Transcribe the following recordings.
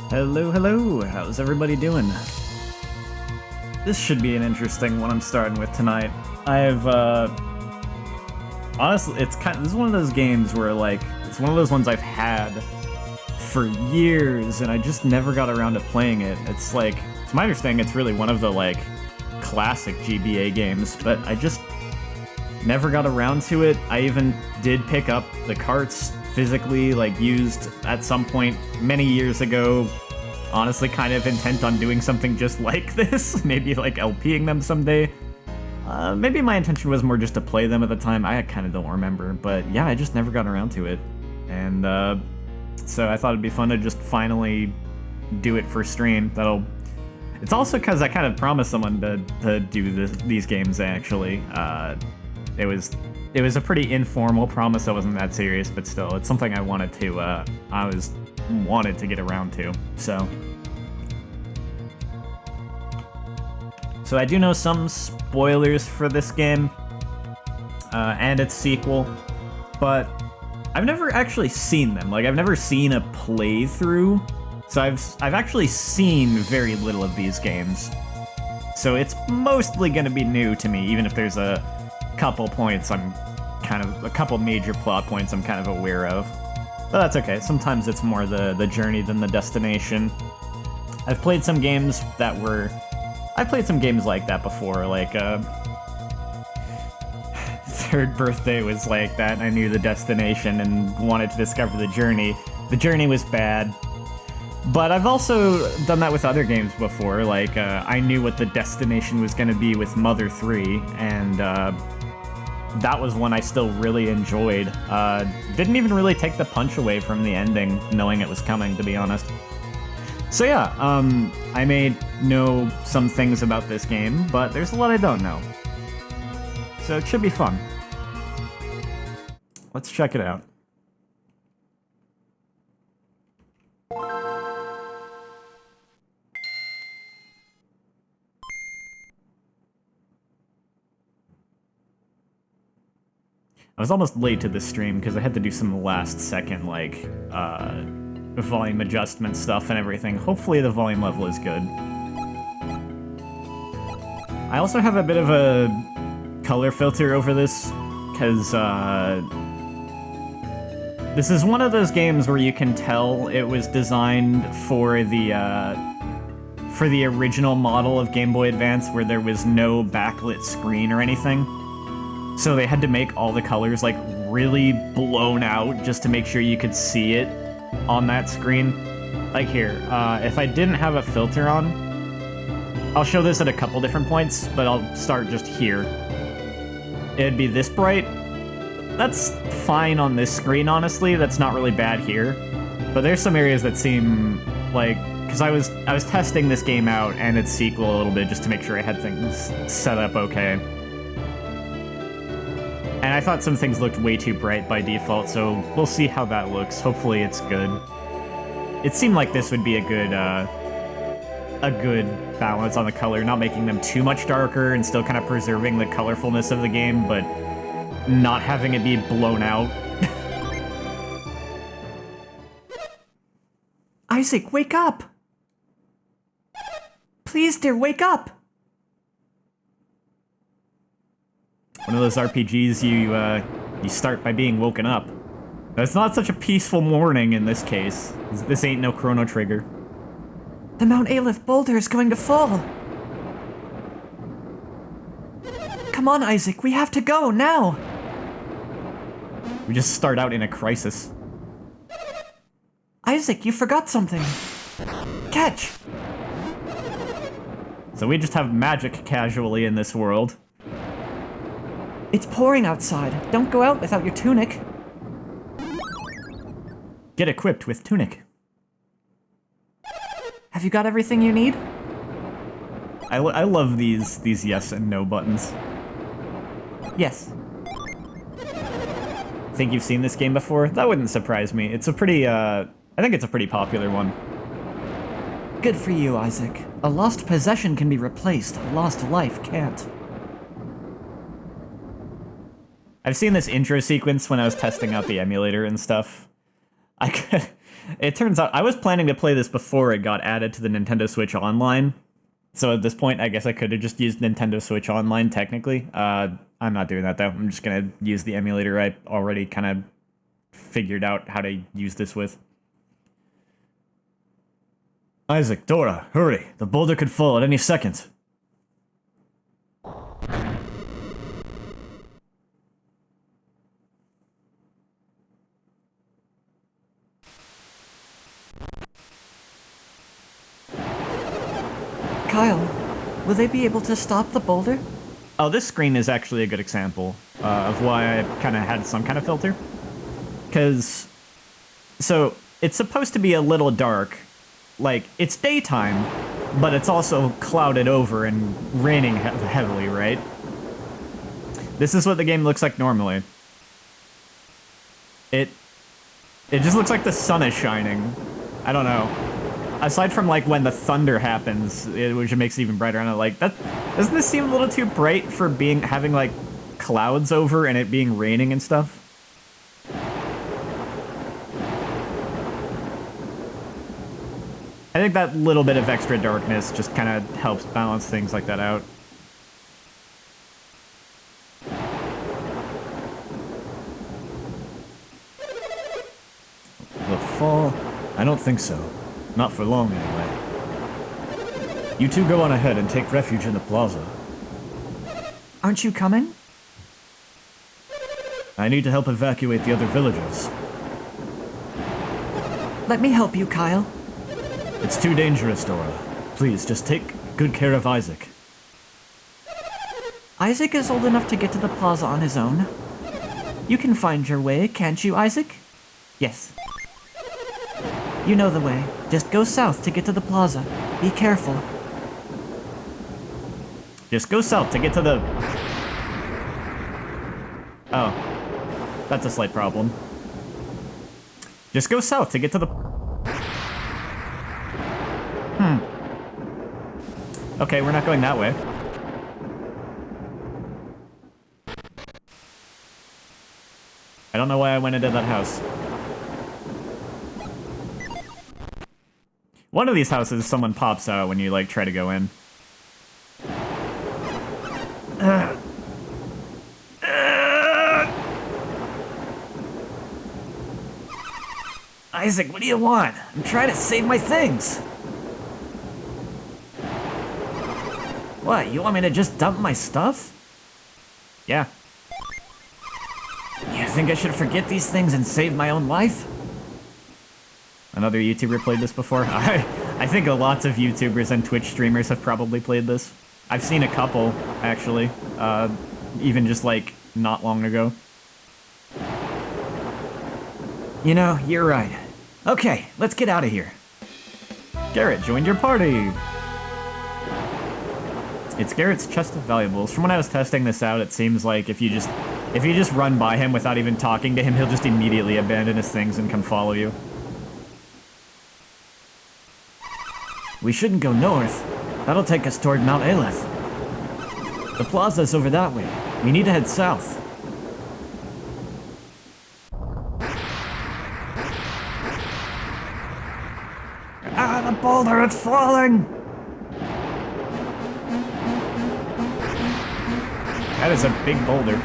Hello, hello, how's everybody doing? This should be an interesting one I'm starting with tonight. Honestly, this is one of those games where, like, it's one of those ones I've had for years, and I just never got around to playing it. It's like, to my understanding, it's really one of the, like, classic GBA games, but I just never got around to it. I even did pick up the carts physically, like, used at some point many years ago. Honestly, kind of intent on doing something just like this. Maybe, like, LPing them someday. Maybe my intention was more just to play them at the time. I kind of don't remember, but yeah, I just never got around to it. And, so I thought it'd be fun to just finally do it for stream. It's also because I kind of promised someone to do these games, actually. It was a pretty informal promise. I wasn't that serious, but still, it's something I wanted to, wanted to get around to, so I do know some spoilers for this game, and its sequel, but I've never actually seen them. Like, I've never seen a playthrough, so I've actually seen very little of these games, so it's mostly gonna be new to me, even if there's a couple major plot points I'm kind of aware of. But that's okay, sometimes it's more the journey than the destination. I've played some games like that before, like, Third Birthday was like that, and I knew the destination and wanted to discover the journey. The journey was bad. But I've also done that with other games before, like, I knew what the destination was gonna be with Mother 3, and, that was one I still really enjoyed. Didn't even really take the punch away from the ending, knowing it was coming, to be honest. So yeah, I may know some things about this game, but there's a lot I don't know. So it should be fun. Let's check it out. I was almost late to this stream because I had to do some last-second, like, volume adjustment stuff and everything. Hopefully the volume level is good. I also have a bit of a color filter over this, because, this is one of those games where you can tell it was designed for the original model of Game Boy Advance, where there was no backlit screen or anything. So they had to make all the colors, like, really blown out just to make sure you could see it on that screen. Like here, if I didn't have a filter on, I'll show this at a couple different points, but I'll start just here. It'd be this bright. That's fine on this screen, honestly. That's not really bad here. But there's some areas that seem like, because I was testing this game out and its sequel a little bit just to make sure I had things set up okay. And I thought some things looked way too bright by default, so we'll see how that looks. Hopefully it's good. It seemed like this would be a good balance on the color, not making them too much darker and still kind of preserving the colorfulness of the game, but not having it be blown out. Isaac, wake up! Please, dear, wake up! One of those RPGs you start by being woken up. But it's not such a peaceful morning in this case. This ain't no Chrono Trigger. The Mount Aleph boulder is going to fall! Come on, Isaac, we have to go, now! We just start out in a crisis. Isaac, you forgot something. Catch! So we just have magic casually in this world. It's pouring outside. Don't go out without your tunic. Get equipped with tunic. Have you got everything you need? I love these yes and no buttons. Yes. Think you've seen this game before? That wouldn't surprise me. It's a pretty, I think it's a pretty popular one. Good for you, Isaac. A lost possession can be replaced. A lost life can't. I've seen this intro sequence when I was testing out the emulator and stuff. It turns out I was planning to play this before it got added to the Nintendo Switch Online. So at this point, I guess I could have just used Nintendo Switch Online, technically. I'm not doing that, though. I'm just going to use the emulator I already kind of figured out how to use this with. Isaac, Dora, hurry. The boulder could fall at any second. Kyle, will they be able to stop the boulder? Oh, this screen is actually a good example of why I kind of had some kind of filter. Because, so, it's supposed to be a little dark. Like, it's daytime, but it's also clouded over and raining heavily, right? This is what the game looks like normally. It just looks like the sun is shining. I don't know. Aside from, like, when the thunder happens, which makes it even brighter, I don't know, like, doesn't this seem a little too bright for having, like, clouds over and it being raining and stuff? I think that little bit of extra darkness just kind of helps balance things like that out. The fall? I don't think so. Not for long, anyway. You two go on ahead and take refuge in the plaza. Aren't you coming? I need to help evacuate the other villagers. Let me help you, Kyle. It's too dangerous, Dora. Please, just take good care of Isaac. Isaac is old enough to get to the plaza on his own. You can find your way, can't you, Isaac? Yes. You know the way. Just go south to get to the plaza. Be careful. Just go south to get to the... Oh. That's a slight problem. Just go south to get to the... Okay, we're not going that way. I don't know why I went into that house. One of these houses, someone pops out when you, like, try to go in. Isaac, what do you want? I'm trying to save my things. What, you want me to just dump my stuff? Yeah. You think I should forget these things and save my own life? Another YouTuber played this before? I think lots of YouTubers and Twitch streamers have probably played this. I've seen a couple, actually. Even just, like, not long ago. You know, you're right. Okay, let's get out of here. Garrett joined your party! It's Garrett's chest of valuables. From when I was testing this out, it seems like if you just run by him without even talking to him, he'll just immediately abandon his things and come follow you. We shouldn't go north. That'll take us toward Mount Aleph. The plaza's over that way. We need to head south. Ah, the boulder, it's falling! That is a big boulder.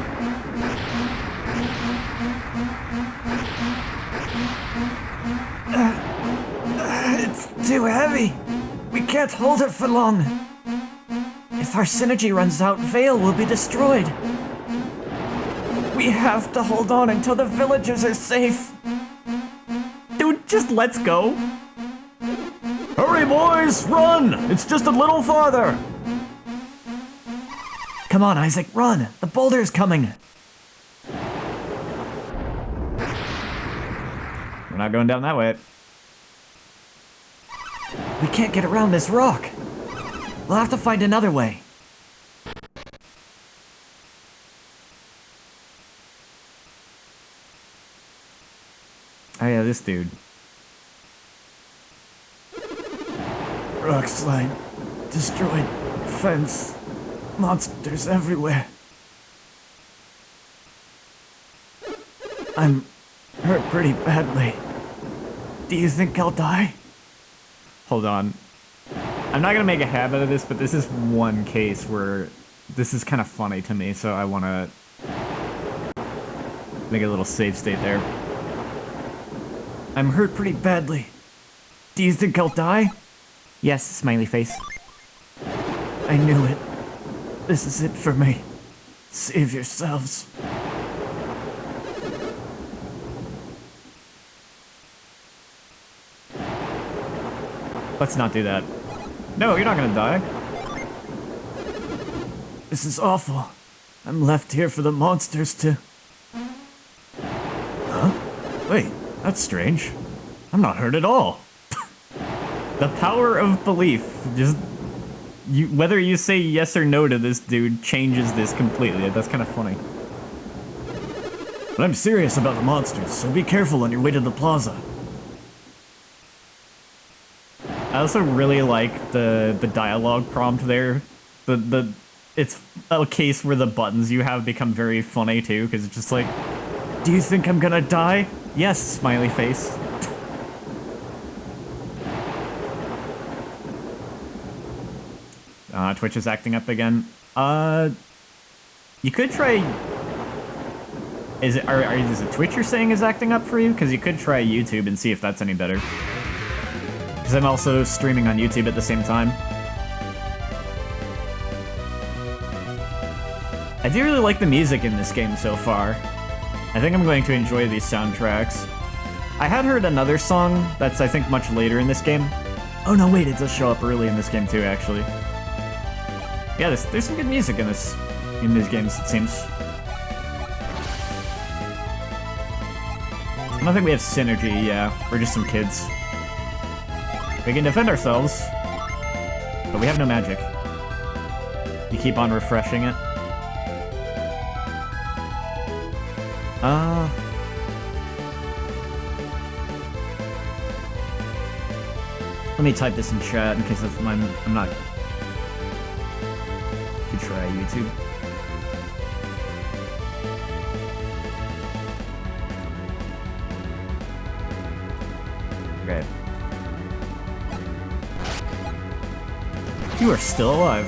It's too heavy. We can't hold it for long. If our synergy runs out, Vale will be destroyed. We have to hold on until the villagers are safe. Dude, just let's go. Hurry, boys, run! It's just a little farther. Come on, Isaac, run! The boulder's coming! We're not going down that way. We can't get around this rock. We'll have to find another way. Oh yeah, this dude. Rock slide. Destroyed. Fence. Monsters everywhere. I'm hurt pretty badly. Do you think I'll die? Hold on. I'm not gonna make a habit of this, but this is one case where this is kind of funny to me, so I want to make a little save state there. I'm hurt pretty badly. Do you think I'll die? Yes, smiley face. I knew it. This is it for me. Save yourselves. Let's not do that. No, you're not gonna die. This is awful. I'm left here for the monsters to... Huh? Wait, that's strange. I'm not hurt at all. The power of belief. Just... whether you say yes or no to this dude changes this completely. That's kind of funny. But I'm serious about the monsters, so be careful on your way to the plaza. I also really like the dialogue prompt there. It's a case where the buttons you have become very funny too, because it's just like, do you think I'm gonna die? Yes, smiley face. Twitch is acting up again. You could try. Is it Twitch you're saying is acting up for you? Because you could try YouTube and see if that's any better. Because I'm also streaming on YouTube at the same time. I do really like the music in this game so far. I think I'm going to enjoy these soundtracks. I had heard another song that's, I think, much later in this game. Oh no, wait, it does show up early in this game too, actually. Yeah, there's some good music in these games, it seems. I don't think we have synergy, yeah. We're just some kids. We can defend ourselves, but we have no magic. You keep on refreshing it. Let me type this in chat in case I'm not... To try YouTube. Okay. You are still alive.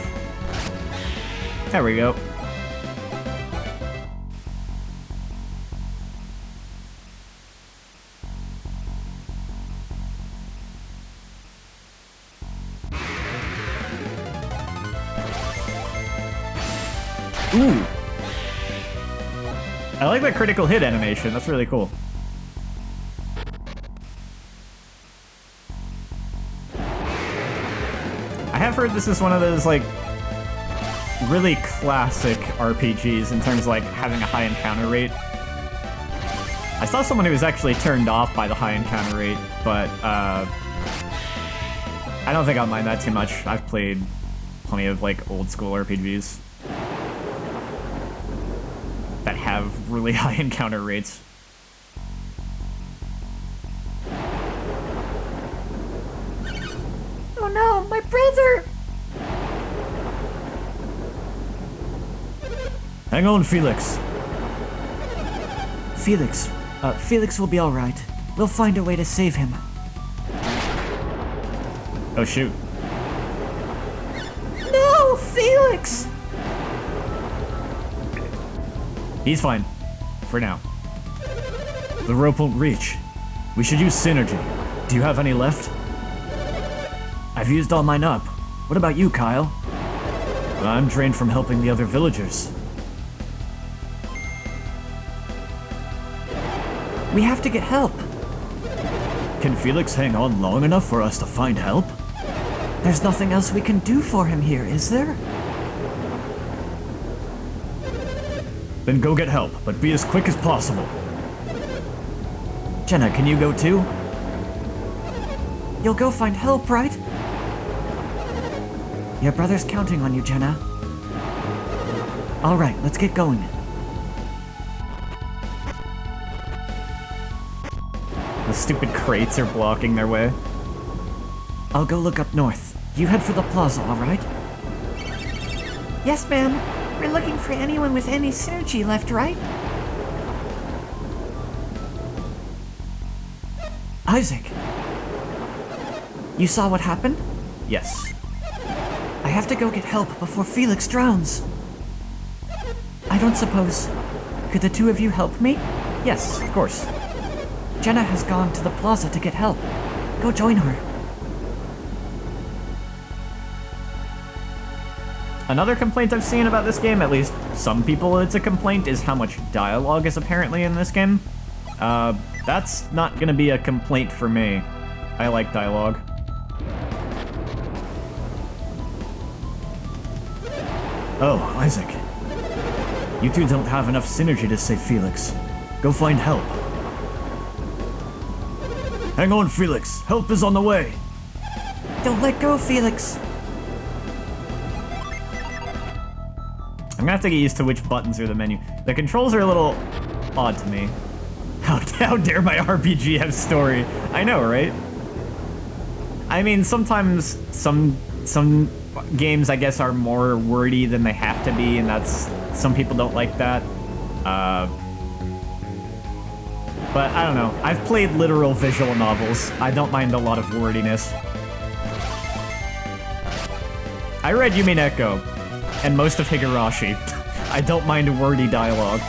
There we go. Ooh. I like that critical hit animation. That's really cool. I have heard this is one of those, like, really classic RPGs in terms of, like, having a high encounter rate. I saw someone who was actually turned off by the high encounter rate, but, I don't think I'll mind that too much. I've played plenty of, like, old school RPGs that have really high encounter rates. Oh no, my brother! Hang on, Felix. Felix will be alright. We'll find a way to save him. Oh shoot. No, Felix! He's fine. For now. The rope won't reach. We should use synergy. Do you have any left? I've used all mine up. What about you, Kyle? I'm drained from helping the other villagers. We have to get help. Can Felix hang on long enough for us to find help? There's nothing else we can do for him here, is there? Then go get help, but be as quick as possible. Jenna, can you go too? You'll go find help, right? Your brother's counting on you, Jenna. Alright, let's get going. The stupid crates are blocking their way. I'll go look up north. You head for the plaza, alright? Yes, ma'am. We're looking for anyone with any synergy left, right? Isaac, you saw what happened? Yes. I have to go get help before Felix drowns. I don't suppose... Could the two of you help me? Yes, of course. Jenna has gone to the plaza to get help. Go join her. Another complaint I've seen about this game, at least some people it's a complaint, is how much dialogue is apparently in this game. That's not gonna be a complaint for me. I like dialogue. Oh, Isaac. You two don't have enough synergy to save Felix. Go find help. Hang on, Felix. Help is on the way. Don't let go, Felix. I'm gonna have to get used to which buttons are the menu. The controls are a little odd to me. How dare my RPG have story? I know, right? I mean, sometimes some games, I guess, are more wordy than they have to be, and that's... Some people don't like that. But I don't know. I've played literal visual novels. I don't mind a lot of wordiness. I read Yume Neko, and most of Higurashi. I don't mind wordy dialogue.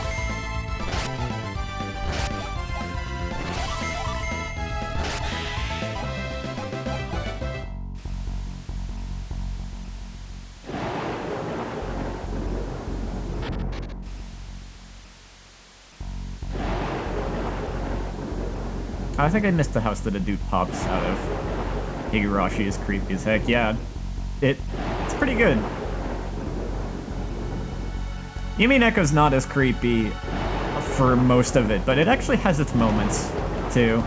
I think I missed the house that a dude pops out of. Higurashi is creepy as heck. Yeah, it's pretty good. Yume Neko's not as creepy for most of it, but it actually has its moments, too.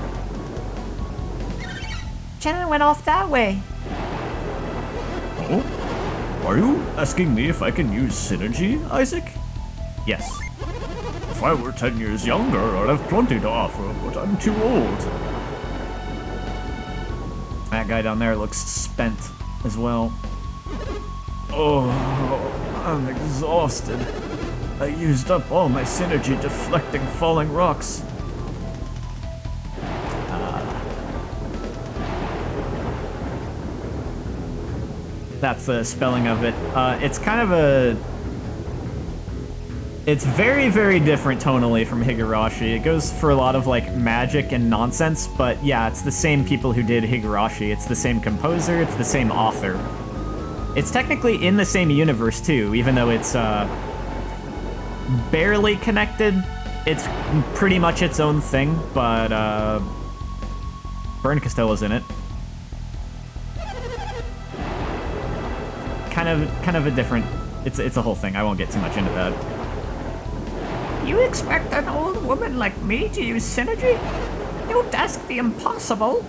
Jenna went off that way. Oh? Are you asking me if I can use synergy, Isaac? Yes. If I were 10 years younger, I'd have plenty to offer, but I'm too old. That guy down there looks spent as well. Oh, I'm exhausted. I used up all my synergy deflecting falling rocks. That's the spelling of it. It's kind of a... It's very, very different tonally from Higurashi. It goes for a lot of, like, magic and nonsense, but yeah, it's the same people who did Higurashi. It's the same composer, it's the same author. It's technically in the same universe, too, even though it's, barely connected. It's pretty much its own thing, but, Bern Costello's in it. Kind of a different... It's a whole thing. I won't get too much into that. You expect an old woman like me to use synergy? Don't ask the impossible.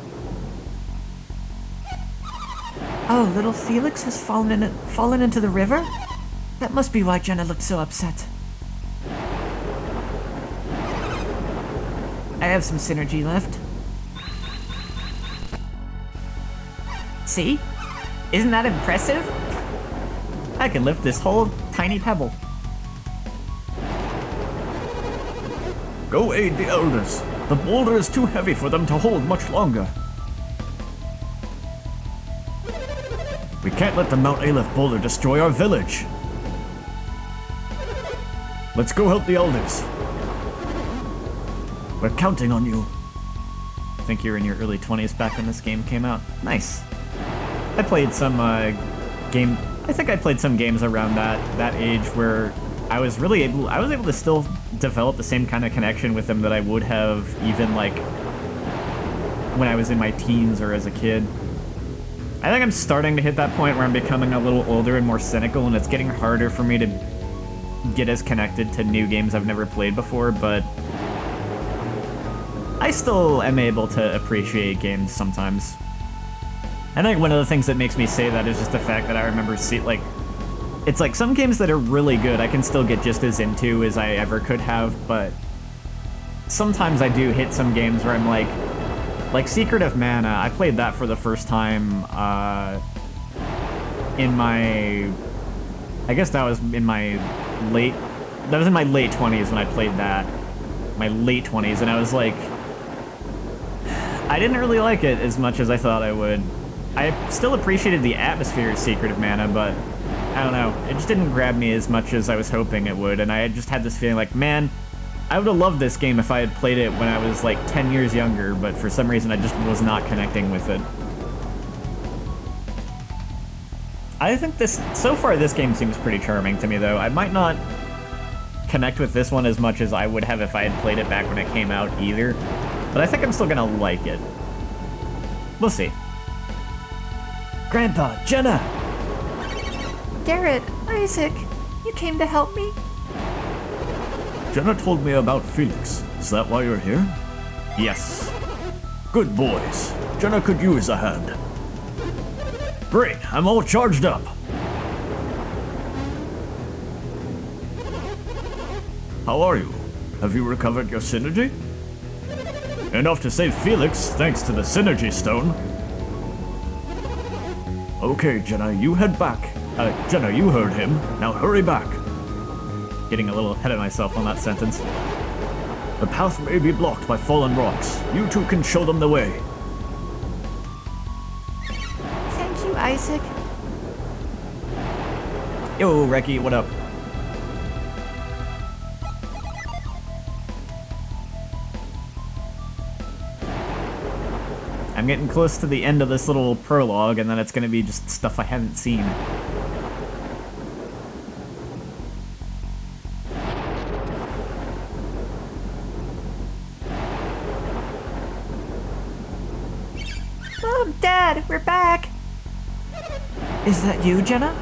Oh, little Felix has fallen into the river? That must be why Jenna looked so upset. I have some synergy left. See? Isn't that impressive? I can lift this whole tiny pebble. Go aid the elders. The boulder is too heavy for them to hold much longer. We can't let the Mount Aleph boulder destroy our village. Let's go help the elders. We're counting on you. I think you're in your early 20s back when this game came out. Nice. I played some I think I played some games around that age where I was able to still develop the same kind of connection with them that I would have even like when I was in my teens or as a kid. I think I'm starting to hit that point where I'm becoming a little older and more cynical, and it's getting harder for me to get as connected to new games I've never played before, but I still am able to appreciate games sometimes. I think one of the things that makes me say that is just the fact that I remember it's like some games that are really good I can still get just as into as I ever could have, but sometimes I do hit some games where I'm like Secret of Mana. I played that for the first time in my, I guess that was in my late 20s when I played that. My late 20s, and I was like, I didn't really like it as much as I thought I would. I still appreciated the atmosphere of Secret of Mana, but I don't know. It just didn't grab me as much as I was hoping it would, and I just had this feeling like, man, I would have loved this game if I had played it when I was like 10 years younger, but for some reason I just was not connecting with it. I think so far this game seems pretty charming to me though. I might not connect with this one as much as I would have if I had played it back when it came out either, but I think I'm still gonna like it. We'll see. Grandpa, Jenna! Garrett, Isaac, you came to help me? Jenna told me about Felix. Is that why you're here? Yes. Good boys. Jenna could use a hand. Great, I'm all charged up. How are you? Have you recovered your synergy? Enough to save Felix, thanks to the synergy stone. Okay, Jenna, you head back. Jenna, you heard him. Now hurry back. Getting a little ahead of myself on that sentence. The path may be blocked by fallen rocks. You two can show them the way. Thank you, Isaac. Yo, Reki, what up? I'm getting close to the end of this little prologue, and then it's gonna be just stuff I haven't seen. Mom, Dad, we're back. Is that you, Jenna?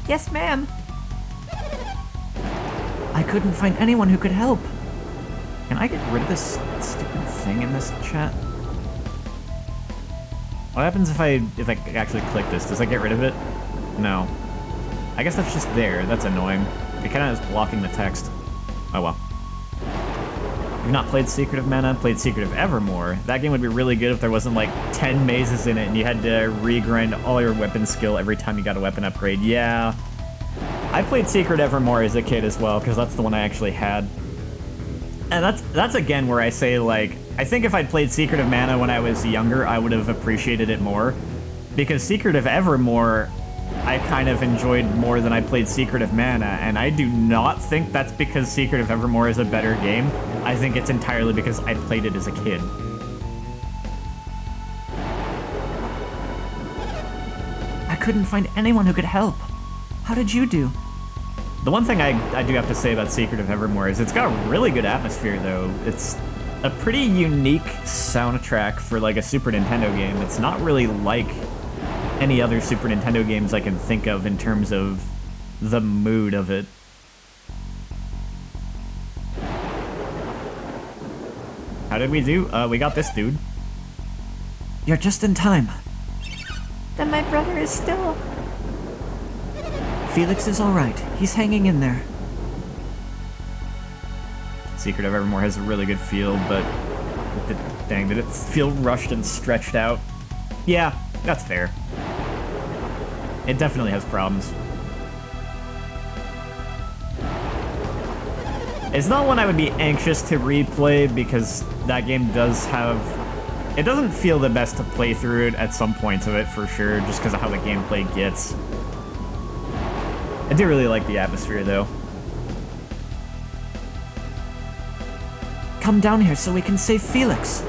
Yes, ma'am. I couldn't find anyone who could help. Can I get rid of this stupid thing in this chat? What happens if I actually click this? Does that get rid of it? No. I guess that's just there. That's annoying. It kind of is blocking the text. Oh well. You've not played Secret of Mana, played Secret of Evermore. That game would be really good if there wasn't like 10 mazes in it and you had to re-grind all your weapon skill every time you got a weapon upgrade. Yeah. I played Secret Evermore as a kid as well, because that's the one I actually had. And that's again where I say, like, I think if I'd played Secret of Mana when I was younger, I would have appreciated it more. Because Secret of Evermore, I kind of enjoyed more than I played Secret of Mana, and I do not think that's because Secret of Evermore is a better game. I think it's entirely because I played it as a kid. I couldn't find anyone who could help. How did you do? The one thing I do have to say about Secret of Evermore is it's got a really good atmosphere, though. It's a pretty unique soundtrack for, like, a Super Nintendo game. It's not really like any other Super Nintendo games I can think of in terms of the mood of it. How did we do? We got this dude. You're just in time. Then my brother is still... Felix is alright. He's hanging in there. Secret of Evermore has a really good feel, but... Dang, did it feel rushed and stretched out? Yeah, that's fair. It definitely has problems. It's not one I would be anxious to replay, because that game does have... It doesn't feel the best to play through it at some points of it, for sure, just because of how the gameplay gets. I do really like the atmosphere, though. Come down here so we can save Felix.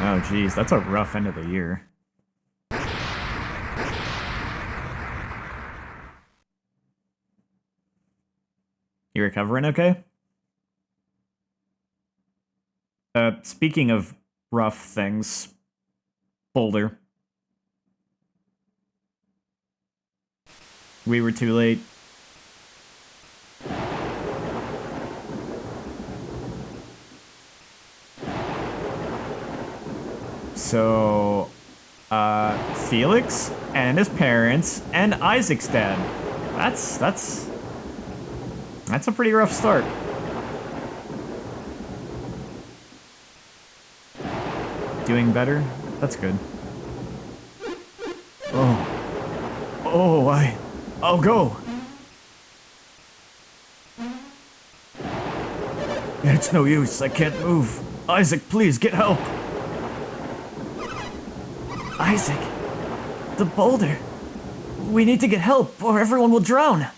Oh, geez, that's a rough end of the year. You recovering okay? Speaking of rough things, Boulder. We were too late. So, Felix and his parents and Isaac's dad. That's a pretty rough start. doing better. That's good. I'll go. It's no use, I can't move. Isaac, please, get help. Isaac, the boulder. We need to get help or everyone will drown.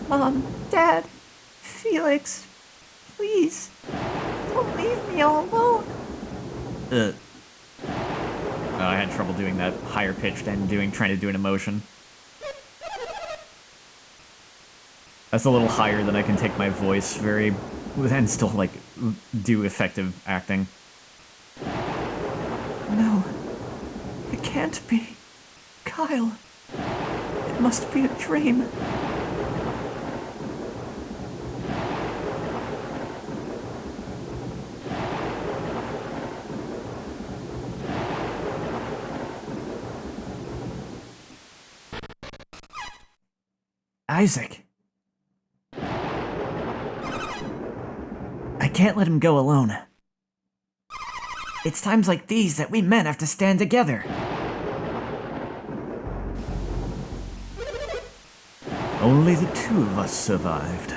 Mom, Dad, Felix, please, don't leave me all alone. Oh, I had trouble doing that higher pitched and trying to do an emotion. That's a little higher than I can take my voice and still, like, do effective acting. No, it can't be. Kyle, it must be a dream. Isaac. I can't let him go alone. It's times like these that we men have to stand together. Only the two of us survived.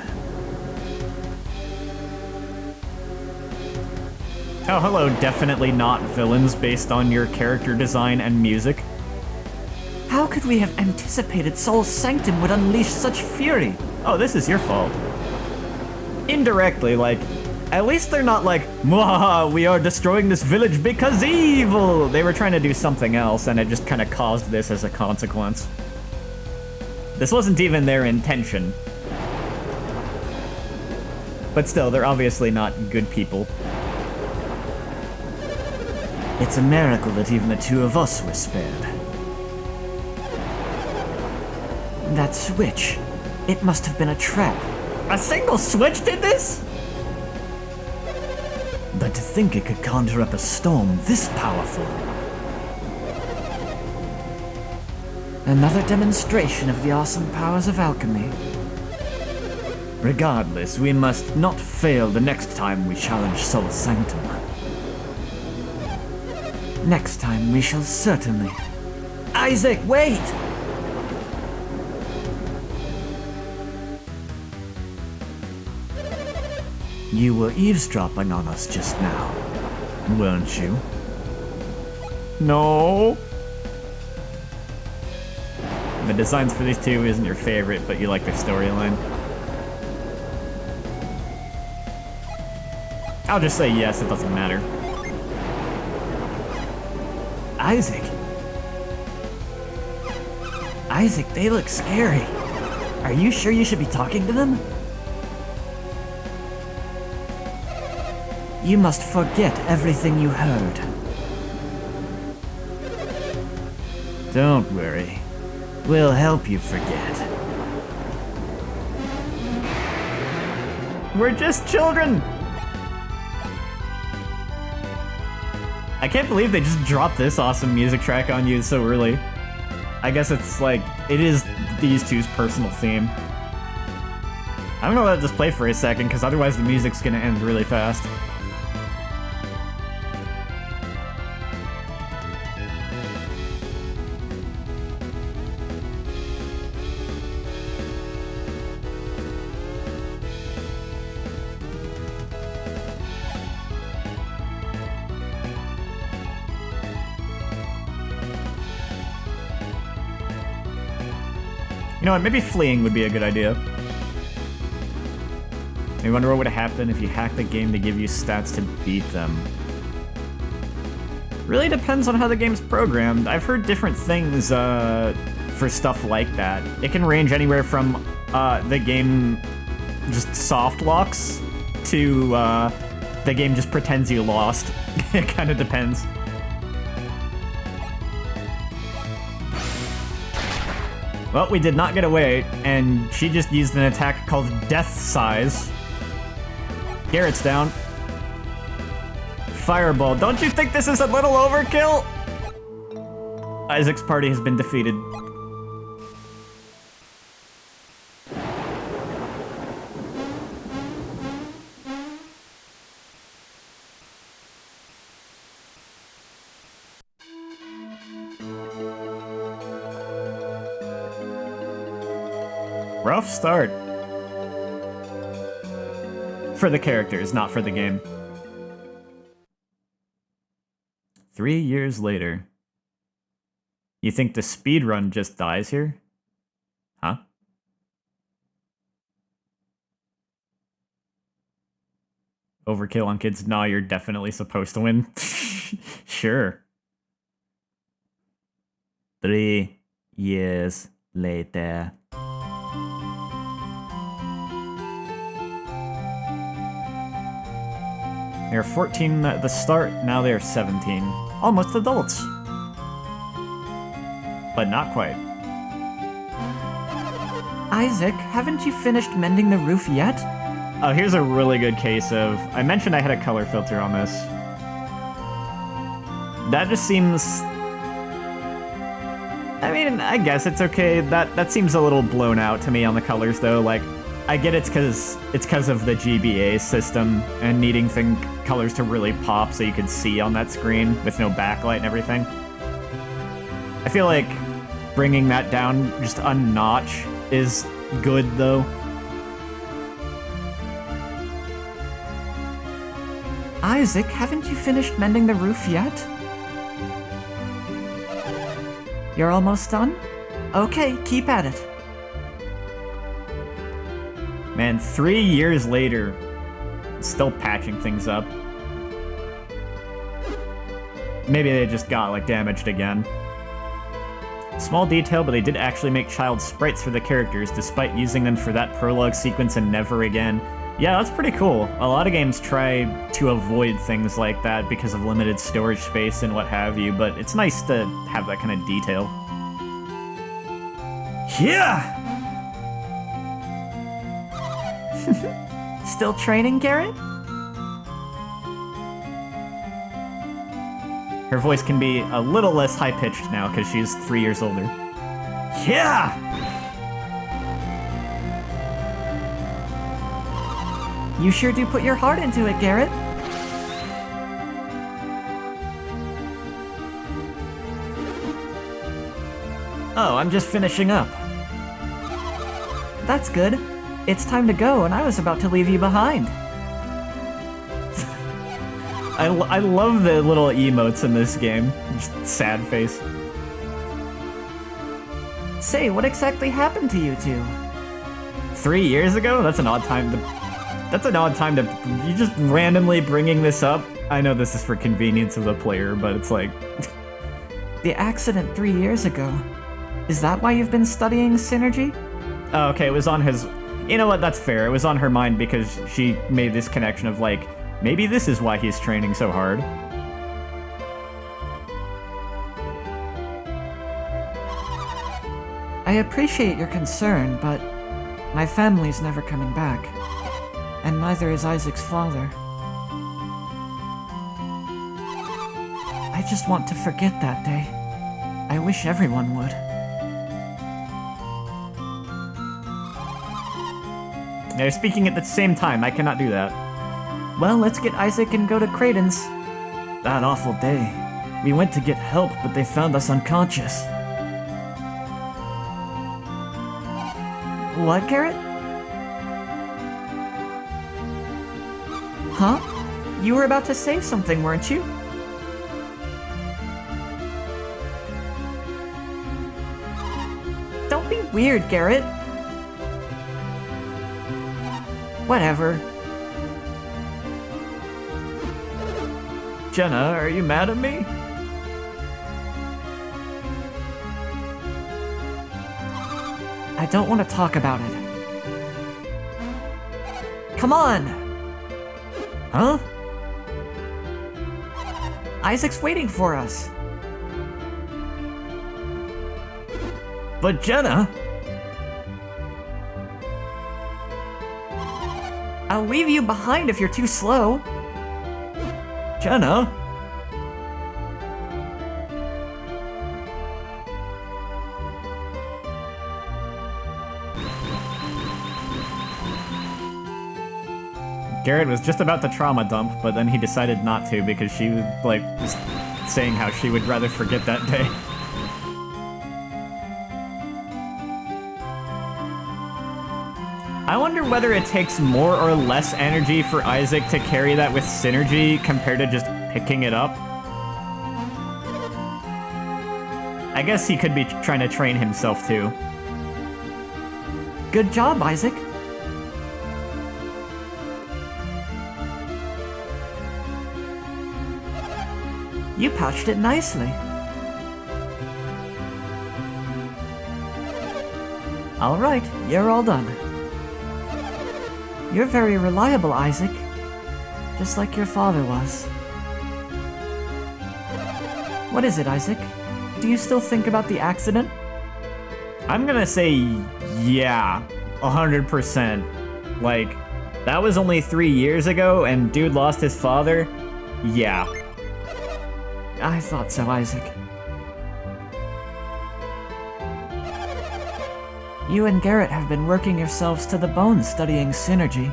Oh, hello, definitely not villains based on your character design and music. How could we have anticipated Soul's Sanctum would unleash such fury? Oh, this is your fault. Indirectly, like, at least they're not like, "Mwahaha, we are destroying this village because evil!" They were trying to do something else, and it just kind of caused this as a consequence. This wasn't even their intention. But still, they're obviously not good people. It's a miracle that even the two of us were spared. That switch, it must have been a trap. A single switch did this? But to think it could conjure up a storm this powerful. Another demonstration of the awesome powers of alchemy. Regardless, we must not fail the next time we challenge Soul Sanctum. Next time we shall certainly. Isaac, wait! You were eavesdropping on us just now, weren't you? No. The designs for these two isn't your favorite, but you like their storyline. I'll just say yes, it doesn't matter. Isaac. Isaac, they look scary. Are you sure you should be talking to them? You must forget everything you heard. Don't worry. We'll help you forget. We're just children! I can't believe they just dropped this awesome music track on you so early. I guess it's like, it is these two's personal theme. I'm gonna let this play for a second, because otherwise the music's gonna end really fast. You know what, maybe fleeing would be a good idea. I wonder what would happen if you hacked the game to give you stats to beat them. Really depends on how the game's programmed. I've heard different things for stuff like that. It can range anywhere from the game just soft locks to the game just pretends you lost. It kind of depends. Well, we did not get away, and she just used an attack called Death Size. Garrett's down. Fireball. Don't you think this is a little overkill? Isaac's party has been defeated. Rough start. For the characters, not for the game. 3 years later. You think the speedrun just dies here? Huh? Overkill on kids? Nah, you're definitely supposed to win. Sure. 3 years later. They were 14 at the start, now they are 17. Almost adults. But not quite. Isaac, haven't you finished mending the roof yet? Oh, here's a really good case of... I mentioned I had a color filter on this. That just seems... I mean, I guess it's okay. That seems a little blown out to me on the colors, though. Like, I get it's because of the GBA system and needing colors to really pop so you could see on that screen with no backlight and everything. I feel like bringing that down just a notch is good, though. Isaac, haven't you finished mending the roof yet? You're almost done? Okay, keep at it. Man, 3 years later, still patching things up. Maybe they just got, like, damaged again. Small detail, but they did actually make child sprites for the characters, despite using them for that prologue sequence and never again. Yeah, that's pretty cool. A lot of games try to avoid things like that because of limited storage space and what have you, but it's nice to have that kind of detail. Yeah! Still training, Garrett? Her voice can be a little less high-pitched now because she's 3 years older. Yeah! You sure do put your heart into it, Garrett. Oh, I'm just finishing up. That's good. It's time to go, and I was about to leave you behind. I love the little emotes in this game. Just sad face. Say, what exactly happened to you two? 3 years ago? That's an odd time to... You just randomly bringing this up? I know this is for convenience of the player, but it's like... The accident 3 years ago. Is that why you've been studying synergy? Oh, okay, it was on his... You know what, that's fair. It was on her mind because she made this connection of like, maybe this is why he's training so hard. I appreciate your concern, but my family's never coming back. And neither is Isaac's father. I just want to forget that day. I wish everyone would. They're speaking at the same time. I cannot do that. Well, let's get Isaac and go to Creighton's. That awful day. We went to get help, but they found us unconscious. What, Garrett? Huh? You were about to say something, weren't you? Don't be weird, Garrett. Whatever. Jenna, are you mad at me? I don't want to talk about it. Come on! Huh? Isaac's waiting for us. But Jenna... I'll leave you behind if you're too slow. Jenna? Garrett was just about to trauma dump, but then he decided not to because she was, like, just saying how she would rather forget that day. I wonder whether it takes more or less energy for Isaac to carry that with synergy compared to just picking it up. I guess he could be trying to train himself too. Good job, Isaac. You patched it nicely. All right, you're all done. You're very reliable, Isaac. Just like your father was. What is it, Isaac? Do you still think about the accident? I'm gonna say yeah, 100%. Like, that was only 3 years ago and dude lost his father? Yeah. I thought so, Isaac. You and Garrett have been working yourselves to the bone studying synergy.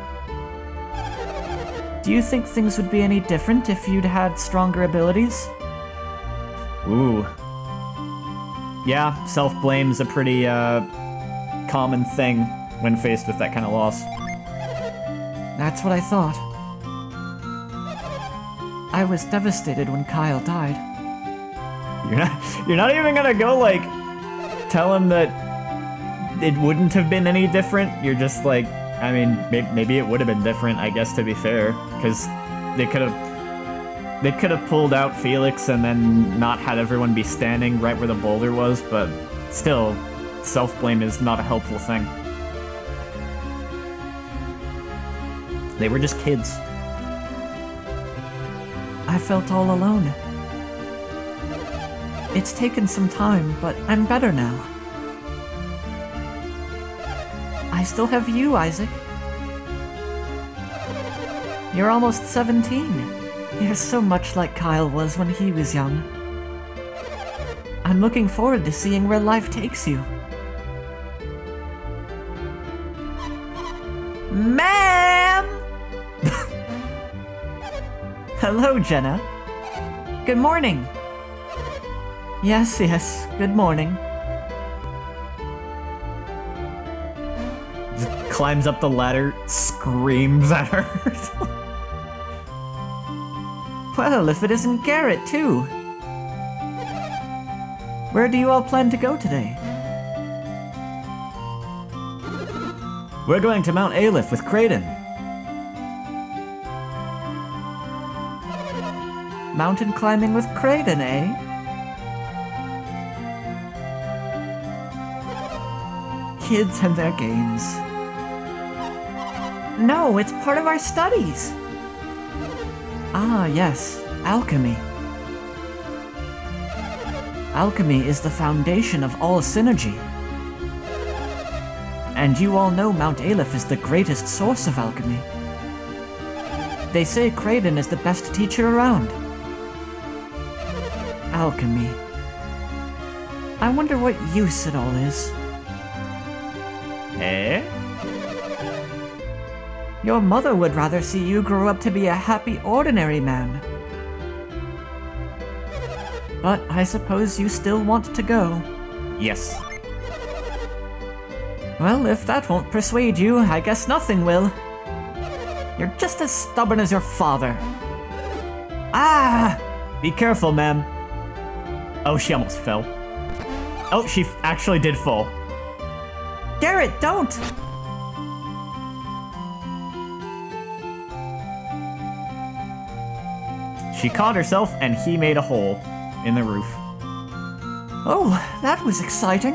Do you think things would be any different if you'd had stronger abilities? Ooh. Yeah, self-blame's a pretty, common thing when faced with that kind of loss. That's what I thought. I was devastated when Kyle died. You're not even gonna go, like, tell him that it wouldn't have been any different? You're just like, I mean, maybe it would have been different, I guess, to be fair, because they could have pulled out Felix and then not had everyone be standing right where the boulder was, but still, self-blame is not a helpful thing. They were just kids. I felt all alone. It's taken some time, but I'm better now. I still have you, Isaac. You're almost 17. You're so much like Kyle was when he was young. I'm looking forward to seeing where life takes you. Ma'am! Hello, Jenna. Good morning. Yes, good morning. Just climbs up the ladder, screams at her. Well, if it isn't Garrett, too. Where do you all plan to go today? We're going to Mount Aleph with Kraden. Mountain climbing with Kraden, eh? Kids and their games. No, it's part of our studies. Ah, yes, alchemy. Alchemy is the foundation of all synergy. And you all know Mount Aleph is the greatest source of alchemy. They say Kraden is the best teacher around. Alchemy. I wonder what use it all is. Eh? Your mother would rather see you grow up to be a happy, ordinary man. But I suppose you still want to go. Yes. Well, if that won't persuade you, I guess nothing will. You're just as stubborn as your father. Ah! Be careful, ma'am. Oh, she almost fell. Oh, she actually did fall. Garrett, don't! She caught herself and he made a hole in the roof. Oh, that was exciting.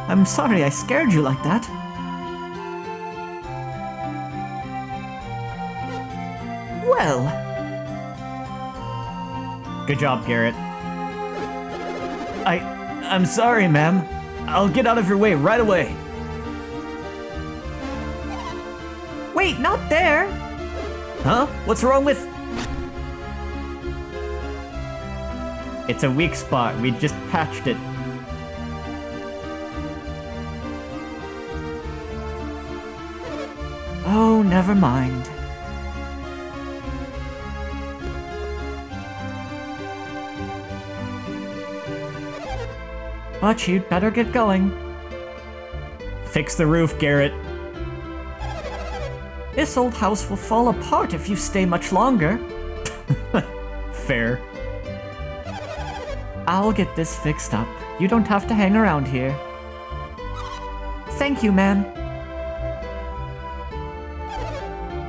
I'm sorry I scared you like that. Well. Good job, Garrett. I'm sorry, ma'am. I'll get out of your way right away. Wait, not there! Huh? What's wrong with... It's a weak spot. We just patched it. Oh, never mind. But you'd better get going. Fix the roof, Garrett. This old house will fall apart if you stay much longer. Fair. I'll get this fixed up. You don't have to hang around here. Thank you, man.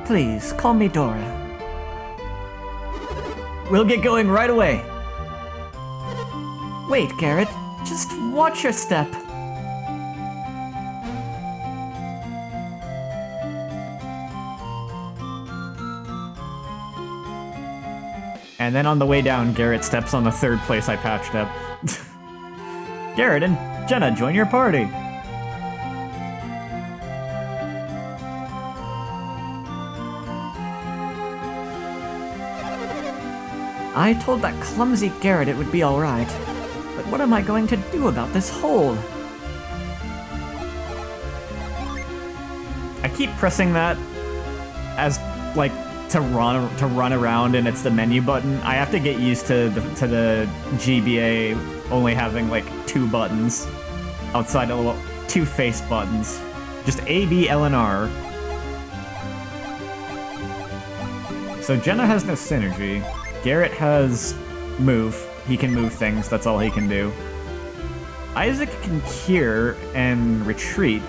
Please, call me Dora. We'll get going right away. Wait, Garrett. Just watch your step. And then on the way down, Garrett steps on the third place I patched up. Garrett and Jenna, join your party. I told that clumsy Garrett it would be alright. But what am I going to do about this hole? I keep pressing that as, like, to run around, and it's the menu button. I have to get used to the GBA only having, like, 2 buttons outside of, well, 2 face buttons. Just A, B, L, and R. So Jenna has no synergy. Garrett has move. He can move things, that's all he can do. Isaac can cure and retreat.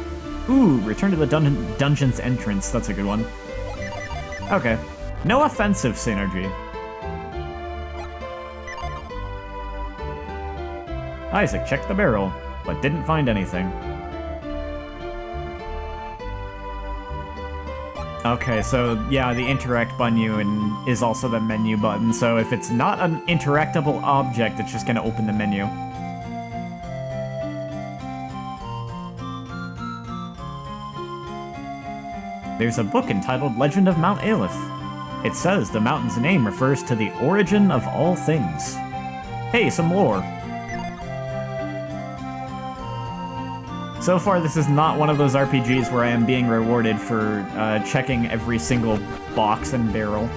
Ooh, return to the dungeon's entrance, that's a good one. Okay. No offensive synergy. Isaac checked the barrel, but didn't find anything. Okay, so yeah, the interact button is also the menu button, so if it's not an interactable object, it's just gonna open the menu. There's a book entitled Legend of Mount Aleph. It says the mountain's name refers to the origin of all things. Hey, some lore. So far, this is not one of those RPGs where I am being rewarded for checking every single box and barrel.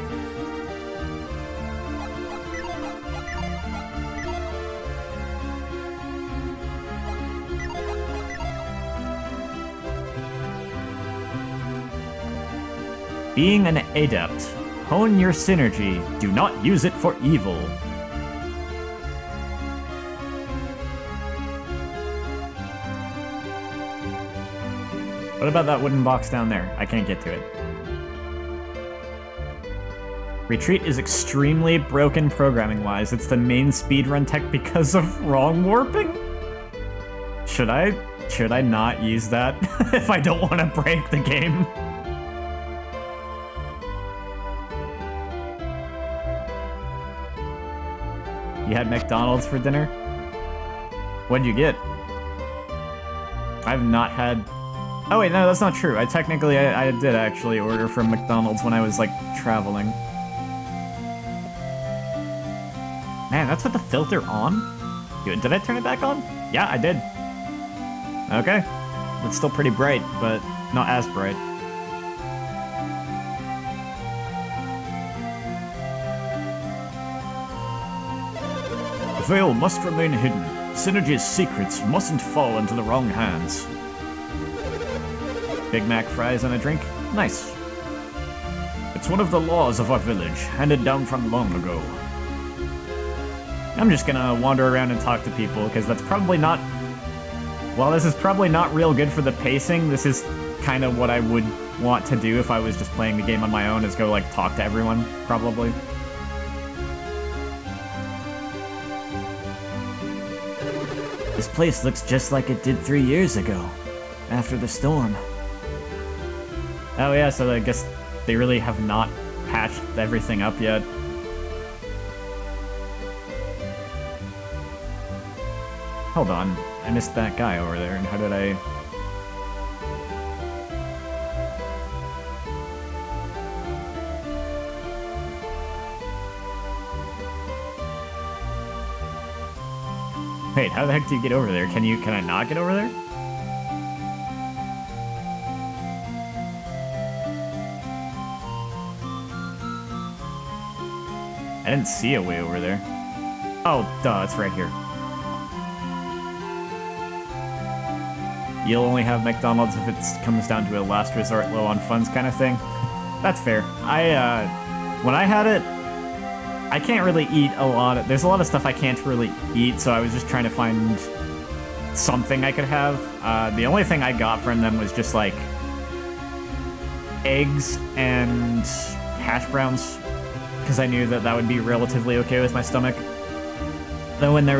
Being an adept, hone your synergy. Do not use it for evil. What about that wooden box down there? I can't get to it. Retreat is extremely broken programming-wise. It's the main speedrun tech because of wrong warping? Should I not use that if I don't want to break the game? You had McDonald's for dinner? What'd you get? I've not had... Oh wait, no, that's not true. I did actually order from McDonald's when I was, like, traveling. Man, that's with the filter on? Did I turn it back on? Yeah, I did. Okay. It's still pretty bright, but not as bright. The veil must remain hidden. Synergy's secrets mustn't fall into the wrong hands. Big Mac fries and a drink? Nice. It's one of the laws of our village, handed down from long ago. I'm just gonna wander around and talk to people, because that's probably not... While this is probably not real good for the pacing, this is kind of what I would want to do if I was just playing the game on my own, is go, like, talk to everyone, probably. This place looks just like it did 3 years ago, after the storm. Oh yeah, so I guess they really have not patched everything up yet. Hold on, I missed that guy over there, and how did I... Wait, how the heck do you get over there? Can I not get over there? I didn't see a way over there. Oh, duh, it's right here. You'll only have McDonald's if it comes down to a last resort, low on funds kind of thing. That's fair. When I had it, I can't really eat a lot. There's a lot of stuff I can't really eat, so I was just trying to find something I could have. The only thing I got from them was just like eggs and hash browns, because I knew that that would be relatively okay with my stomach. Though when there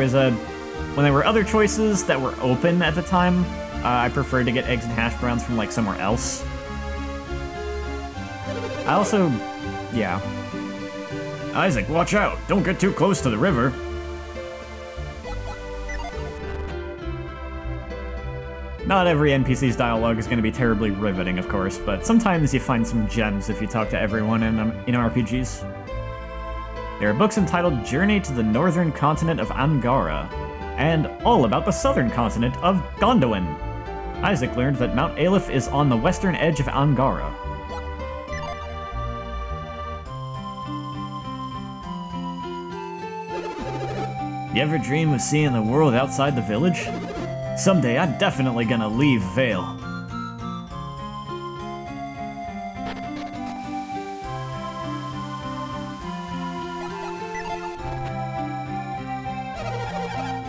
were other choices that were open at the time, I preferred to get eggs and hash browns from like somewhere else. I also, yeah. Isaac, watch out! Don't get too close to the river. Not every NPC's dialogue is going to be terribly riveting, of course, but sometimes you find some gems if you talk to everyone in RPGs. There are books entitled Journey to the Northern Continent of Angara, and all about the southern continent of Gondolin. Isaac learned that Mount Aleph is on the western edge of Angara. You ever dream of seeing the world outside the village? Someday I'm definitely gonna leave Vale.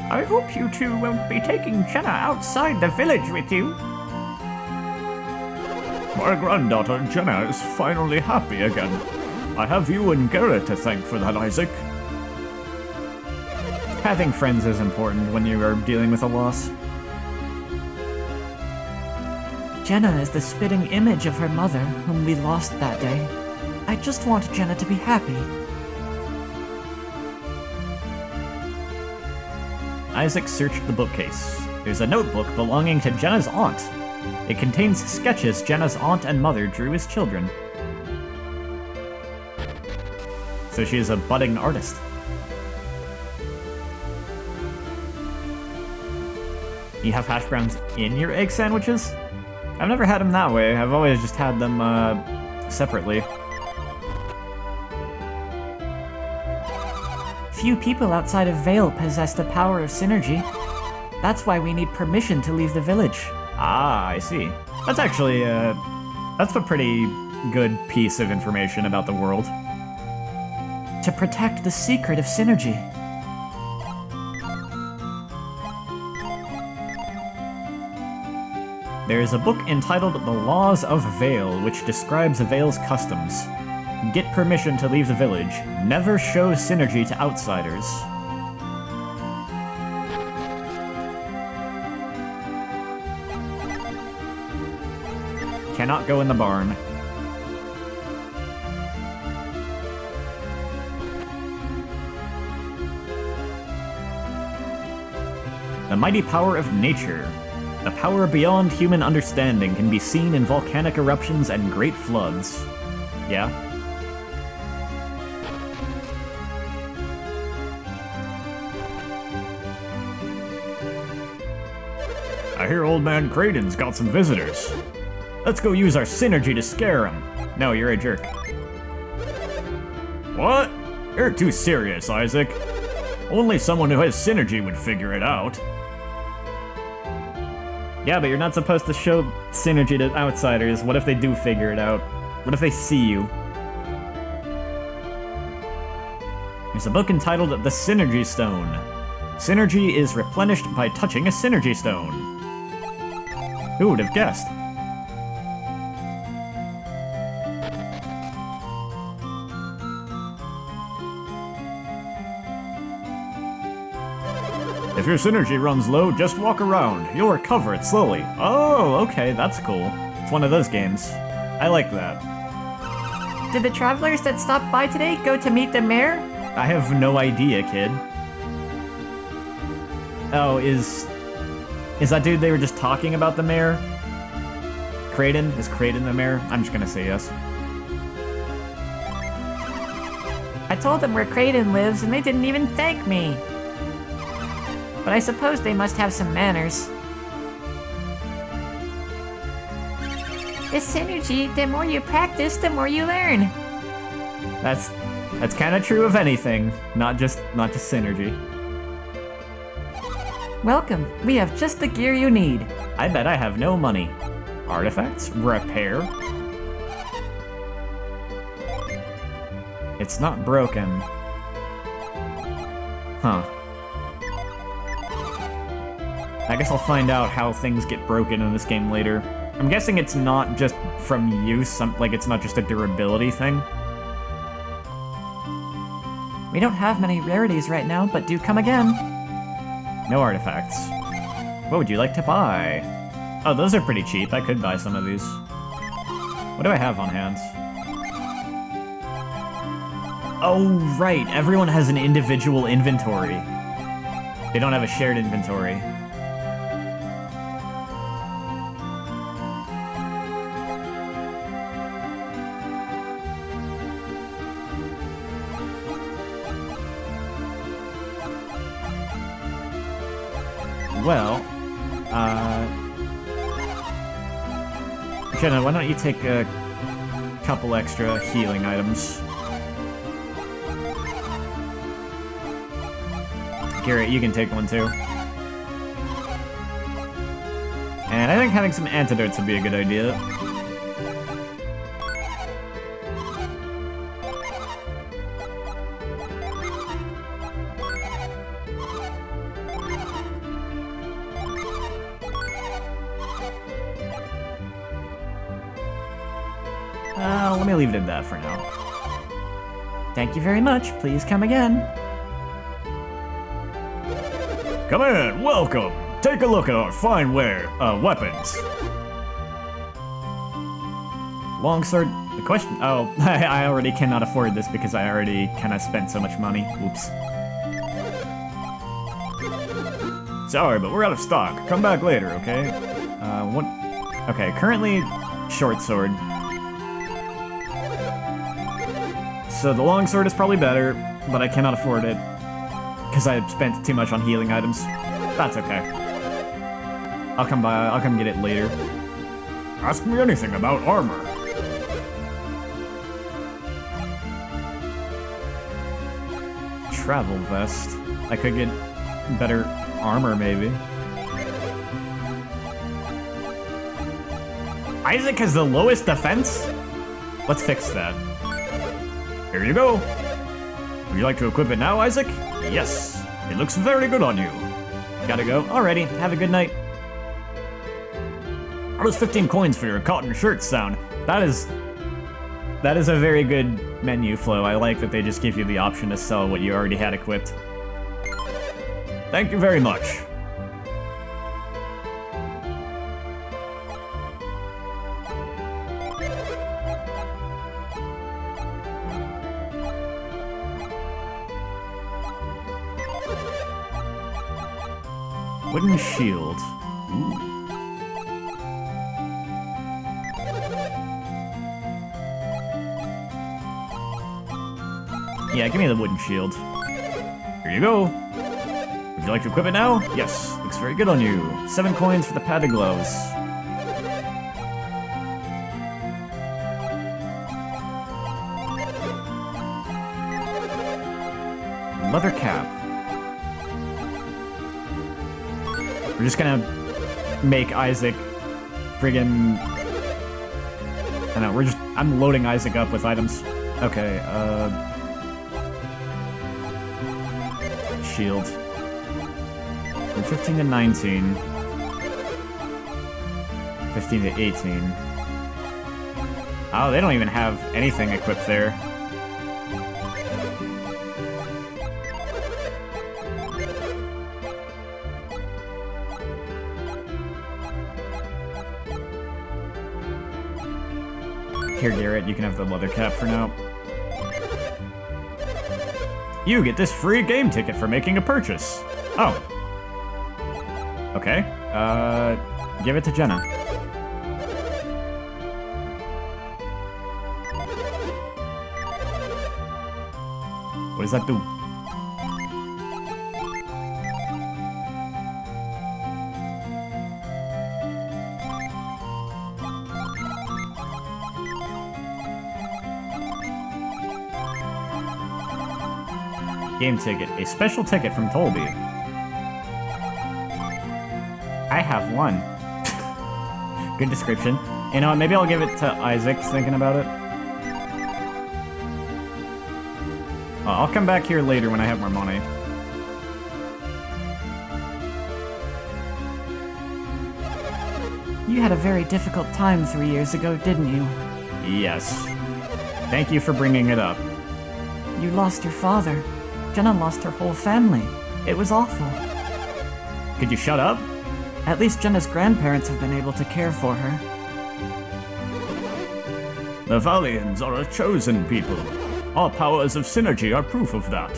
I hope you two won't be taking Jenna outside the village with you. My granddaughter Jenna is finally happy again. I have you and Garrett to thank for that, Isaac. Having friends is important when you are dealing with a loss. Jenna is the spitting image of her mother, whom we lost that day. I just want Jenna to be happy. Isaac searched the bookcase. There's a notebook belonging to Jenna's aunt. It contains sketches Jenna's aunt and mother drew as children. So she is a budding artist. You have hash browns in your egg sandwiches? I've never had them that way. I've always just had them separately. Few people outside of Vale possess the power of synergy. That's why we need permission to leave the village. Ah, I see. That's actually, that's a pretty good piece of information about the world. To protect the secret of synergy. There is a book entitled The Laws of Vale, which describes Vale's customs. Get permission to leave the village. Never show synergy to outsiders. Cannot go in the barn. The mighty power of nature. The power beyond human understanding can be seen in volcanic eruptions and great floods. Yeah? I hear old man Creighton's got some visitors. Let's go use our synergy to scare him. No, you're a jerk. What? You're too serious, Isaac. Only someone who has synergy would figure it out. Yeah, but you're not supposed to show synergy to outsiders. What if they do figure it out? What if they see you? There's a book entitled The Synergy Stone. Synergy is replenished by touching a synergy stone. Who would have guessed? If your synergy runs low, just walk around. You'll recover it slowly. Oh, okay, that's cool. It's one of those games. I like that. Did the travelers that stopped by today go to meet the mayor? I have no idea, kid. Oh, is that dude they were just talking about the mayor? Creighton? Is Creighton the mayor? I'm just gonna say yes. I told them where Creighton lives and they didn't even thank me. But I suppose they must have some manners. With synergy, the more you practice, the more you learn. That's kind of true of anything, not just synergy. Welcome. We have just the gear you need. I bet I have no money. Artifacts? Repair? It's not broken. Huh. I guess I'll find out how things get broken in this game later. I'm guessing it's not just from use, like it's not just a durability thing. We don't have many rarities right now, but do come again. No artifacts. What would you like to buy? Oh, those are pretty cheap. I could buy some of these. What do I have on hand? Oh, right. Everyone has an individual inventory. They don't have a shared inventory. Well, Jenna, why don't you take a couple extra healing items? Garrett, you can take one too. And I think having some antidotes would be a good idea. Let me leave it at that for now. Thank you very much. Please come again. Come in, welcome. Take a look at our fine weapons. Longsword, the question, oh, I already cannot afford this because I already kind of spent so much money. Oops. Sorry, but we're out of stock. Come back later, okay? What? Okay, currently short sword. So the longsword is probably better, but I cannot afford it because I spent too much on healing items. That's okay. I'll come get it later. Ask me anything about armor. Travel vest. I could get better armor, maybe. Isaac has the lowest defense? Let's fix that. Here you go. Would you like to equip it now, Isaac? Yes. It looks very good on you. Gotta go. Alrighty, have a good night. How does 15 coins for your cotton shirt sound? That is a very good menu flow. I like that they just give you the option to sell what you already had equipped. Thank you very much. Wooden shield. Ooh. Yeah, give me the wooden shield. Here you go. Would you like to equip it now? Yes, looks very good on you. 7 coins for the padded gloves. Leather cap. We're just gonna make Isaac friggin'... I know, I'm loading Isaac up with items. Okay, shield. From 15 to 19. 15 to 18. Oh, they don't even have anything equipped there. Here, Garrett, you can have the leather cap for now. You get this free game ticket for making a purchase. Oh. Okay. Give it to Jenna. What does that do? Game ticket. A special ticket from Tolby. I have one. Good description. You know what, maybe I'll give it to Isaac, thinking about it. I'll come back here later when I have more money. You had a very difficult time 3 years ago, didn't you? Yes. Thank you for bringing it up. You lost your father. Jenna lost her whole family. It was awful. Could you shut up? At least Jenna's grandparents have been able to care for her. The Valians are a chosen people. Our powers of synergy are proof of that.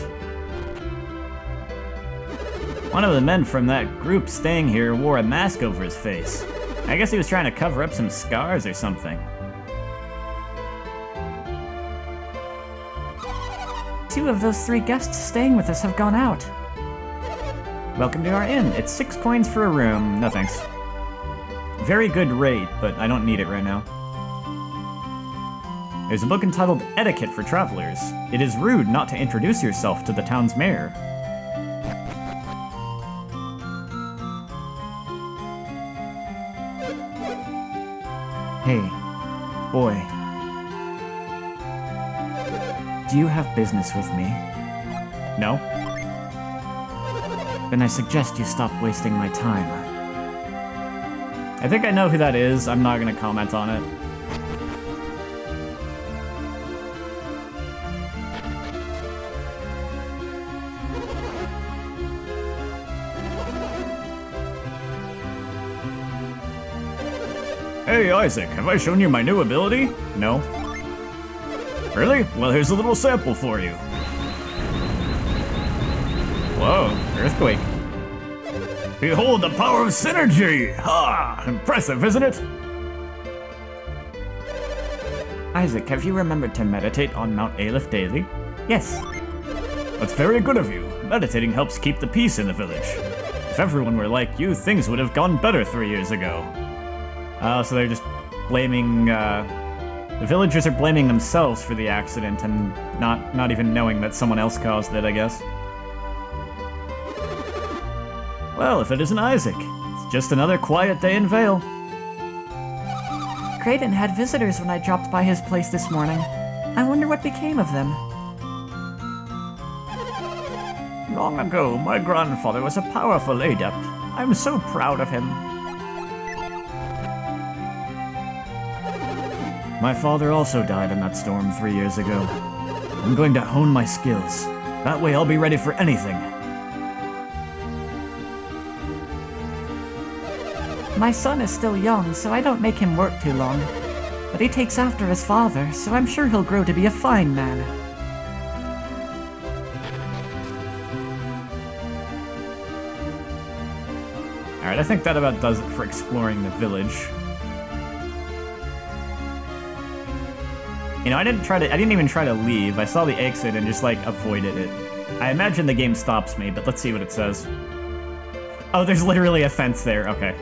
One of the men from that group staying here wore a mask over his face. I guess he was trying to cover up some scars or something. Two of those 3 guests staying with us have gone out. Welcome to our inn. It's 6 coins for a room. No thanks. Very good rate, but I don't need it right now. There's a book entitled Etiquette for Travelers. It is rude not to introduce yourself to the town's mayor. Hey, boy. Do you have business with me? No? Then I suggest you stop wasting my time. I think I know who that is. I'm not gonna comment on it. Hey Isaac, have I shown you my new ability? No? Really? Well, here's a little sample for you. Whoa, earthquake. Behold the power of synergy! Ha! Impressive, isn't it? Isaac, have you remembered to meditate on Mount Aleph daily? Yes. That's very good of you. Meditating helps keep the peace in the village. If everyone were like you, things would have gone better 3 years ago. Oh, so they're just blaming, the villagers are blaming themselves for the accident and not even knowing that someone else caused it, I guess. Well, if it isn't Isaac, it's just another quiet day in Vale. Kraden had visitors when I dropped by his place this morning. I wonder what became of them. Long ago, my grandfather was a powerful adept. I'm so proud of him. My father also died in that storm 3 years ago. I'm going to hone my skills. That way I'll be ready for anything. My son is still young, so I don't make him work too long. But he takes after his father, so I'm sure he'll grow to be a fine man. Alright, I think that about does it for exploring the village. You know, I didn't even try to leave. I saw the exit and just, like, avoided it. I imagine the game stops me, but let's see what it says. Oh, there's literally a fence there. Okay.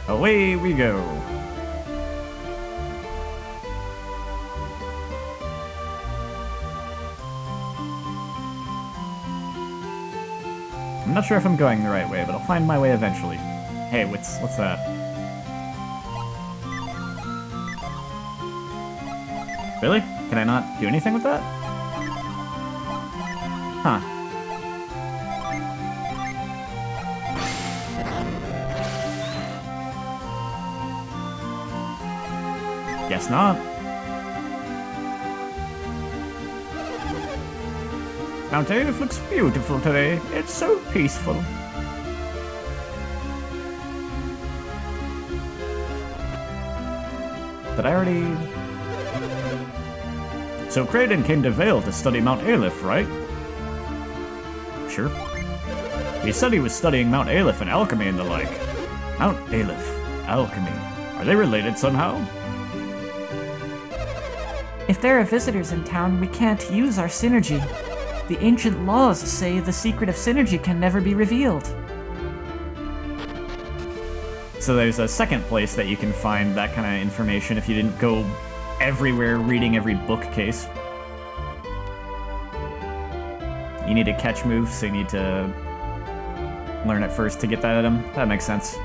Away we go. I'm not sure if I'm going the right way, but I'll find my way eventually. Hey, what's that? Really? Can I not do anything with that? Huh. Guess not. Mount Aleph looks beautiful today. It's so peaceful. Did I already... So Kraden came to Vale to study Mount Aleph, right? Sure. He said he was studying Mount Aleph and alchemy and the like. Mount Aleph, alchemy. Are they related somehow? If there are visitors in town, we can't use our synergy. The ancient laws say the secret of synergy can never be revealed. So there's a second place that you can find that kind of information if you didn't go everywhere reading every bookcase. You need a catch move, so you need to learn it first to get that item. That makes sense.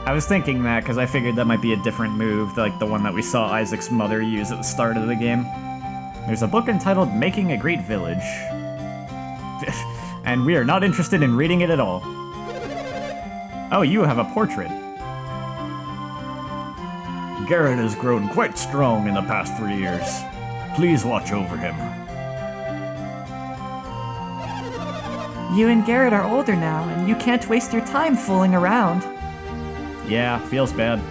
I was thinking that because I figured that might be a different move, like the one that we saw Isaac's mother use at the start of the game. There's a book entitled Making a Great Village. And we are not interested in reading it at all. Oh, you have a portrait. Garrett has grown quite strong in the past 3 years. Please watch over him. You and Garrett are older now, and you can't waste your time fooling around. Yeah, feels bad.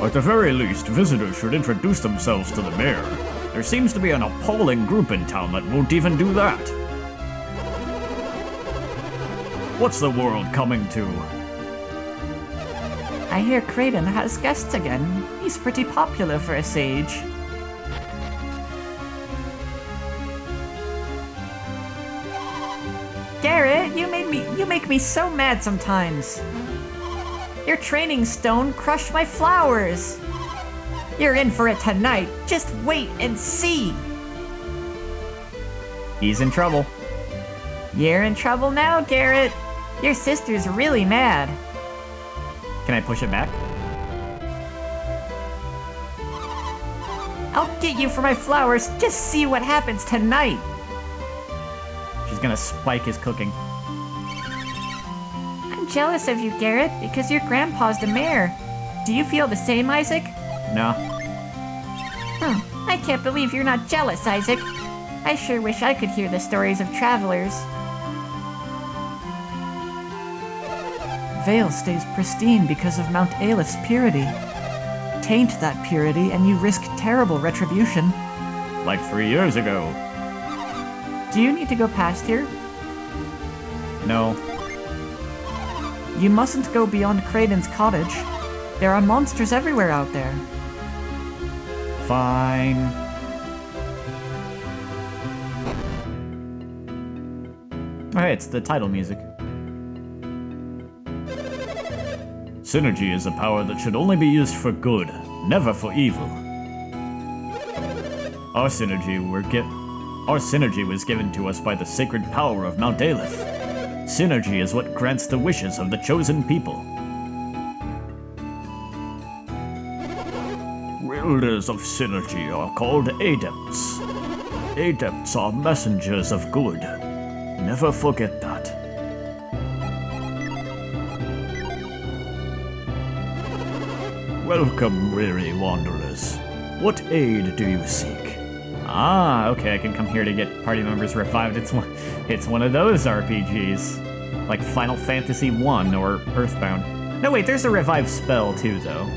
At the very least, visitors should introduce themselves to the mayor. There seems to be an appalling group in town that won't even do that. What's the world coming to? I hear Kraden has guests again. He's pretty popular for a sage. Garrett, you make me so mad sometimes. Your training stone crushed my flowers. You're in for it tonight. Just wait and see. He's in trouble. You're in trouble now, Garrett. Your sister's really mad. Can I push it back? I'll get you for my flowers. Just see what happens tonight. She's gonna spike his cooking. I'm jealous of you, Garrett, because your grandpa's the mayor. Do you feel the same, Isaac? No. I can't believe you're not jealous, Isaac. I sure wish I could hear the stories of travelers. Vale stays pristine because of Mount Aleph's purity. Taint that purity and you risk terrible retribution. Like 3 years ago. Do you need to go past here? No. You mustn't go beyond Kraden's cottage. There are monsters everywhere out there. Fine. Alright, it's the title music. Synergy is a power that should only be used for good, never for evil. Our synergy was given to us by the sacred power of Mount Aleph. Synergy is what grants the wishes of the chosen people. Wielders of synergy are called adepts. Adepts are messengers of good. Never forget that. Welcome, weary wanderers. What aid do you seek? Ah, okay, I can come here to get party members revived. It's one of those RPGs. Like Final Fantasy 1 or Earthbound. No, wait, there's a revive spell too, though.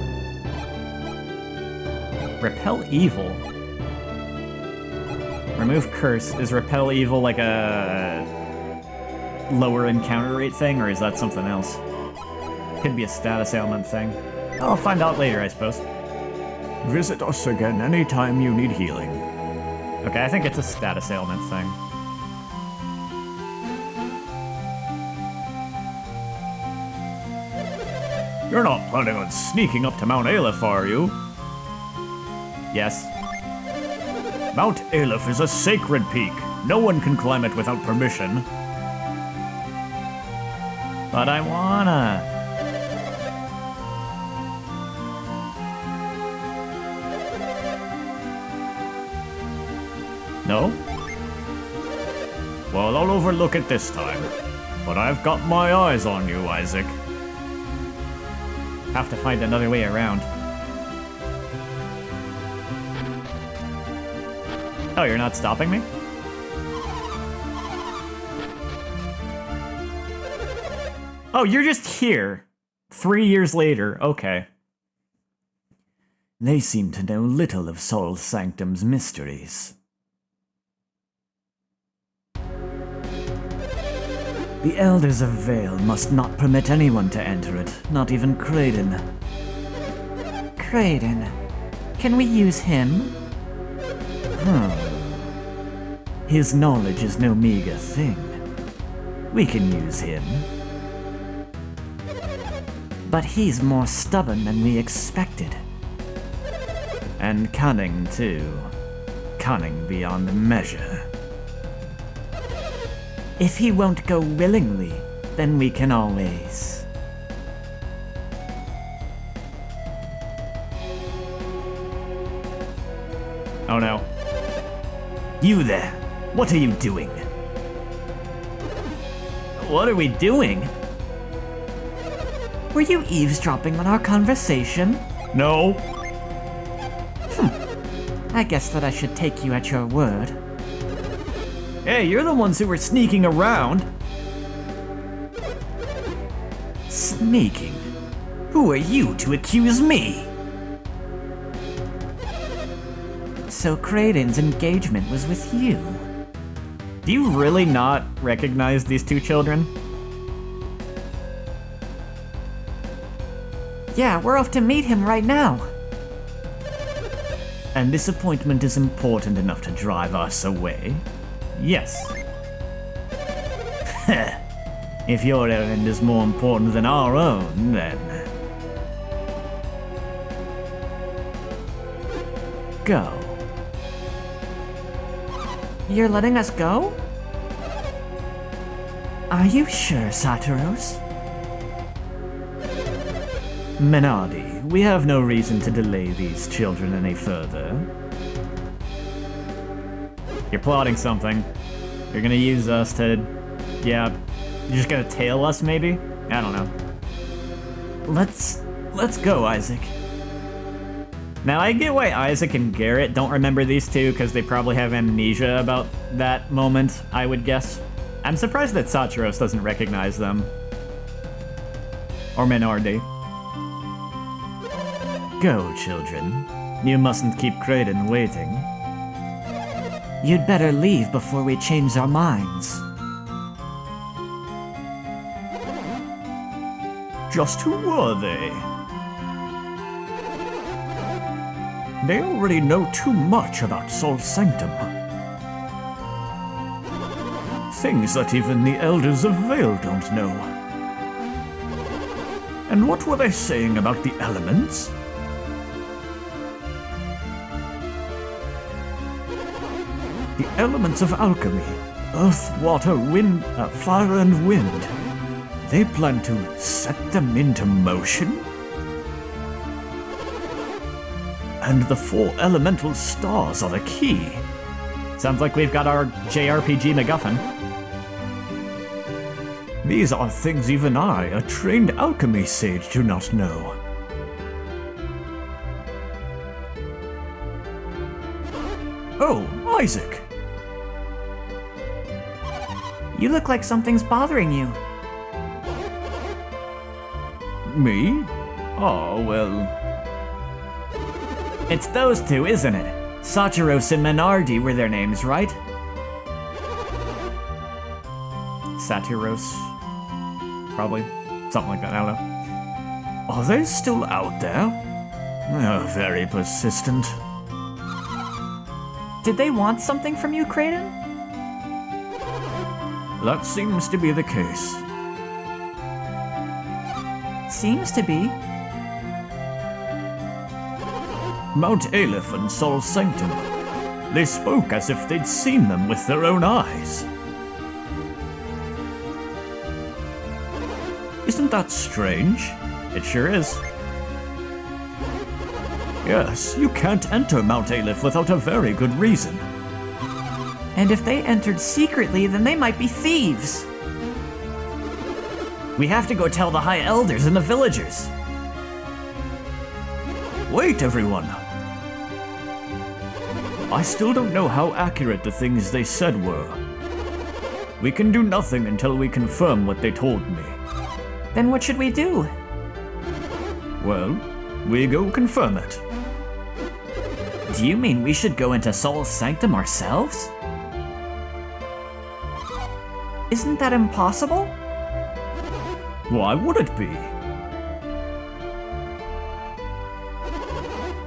Repel Evil. Remove Curse. Is Repel Evil like a lower encounter rate thing, or is that something else? Could be a status ailment thing. I'll find out later, I suppose. Visit us again anytime you need healing. Okay, I think it's a status ailment thing. You're not planning on sneaking up to Mount Aleph, are you? Yes. Mount Aleph is a sacred peak. No one can climb it without permission. But I wanna. No? Well, I'll overlook it this time. But I've got my eyes on you, Isaac. Have to find another way around. Oh, you're not stopping me? Oh, you're just here. 3 years later. Okay. They seem to know little of Sol Sanctum's mysteries. The Elders of Vale must not permit anyone to enter it, not even Kraden. Kraden? Can we use him? His knowledge is no meager thing. We can use him. But he's more stubborn than we expected. And cunning, too. Cunning beyond measure. If he won't go willingly, then we can always... Oh no. You there! What are you doing? What are we doing? Were you eavesdropping on our conversation? No. I guess that I should take you at your word. Hey, you're the ones who were sneaking around. Sneaking? Who are you to accuse me? So Kraden's engagement was with you? Do you really not recognize these two children? Yeah, we're off to meet him right now. And this appointment is important enough to drive us away? Yes. If your errand is more important than our own, then... Go. You're letting us go? Are you sure, Saturos? Menardi, we have no reason to delay these children any further. You're plotting something. You're gonna use us to... Yeah, you're just gonna tail us, maybe? I don't know. Let's go, Isaac. Now, I get why Isaac and Garrett don't remember these two, because they probably have amnesia about that moment, I would guess. I'm surprised that Saturos doesn't recognize them. Or Menardi. Go, children. You mustn't keep Kraden waiting. You'd better leave before we change our minds. Just who were they? They already know too much about Sol Sanctum. Things that even the Elders of Vale don't know. And what were they saying about the elements? The elements of alchemy. Earth, water, wind, fire and wind. They plan to set them into motion? And the 4 elemental stars are the key. Sounds like we've got our JRPG MacGuffin. These are things even I, a trained alchemy sage, do not know. Oh, Isaac! You look like something's bothering you. Me? Oh, well... It's those two, isn't it? Saturos and Menardi were their names, right? Saturos? Probably. Something like that, I don't know. Are they still out there? They're very persistent. Did they want something from you, Kraden? That seems to be the case. Seems to be. Mount Aleph and Sol Sanctum. They spoke as if they'd seen them with their own eyes. Isn't that strange? It sure is. Yes, you can't enter Mount Aleph without a very good reason. And if they entered secretly, then they might be thieves. We have to go tell the High Elders and the villagers. Wait, everyone. I still don't know how accurate the things they said were. We can do nothing until we confirm what they told me. Then what should we do? Well, we go confirm it. Do you mean we should go into Sol's Sanctum ourselves? Isn't that impossible? Why would it be?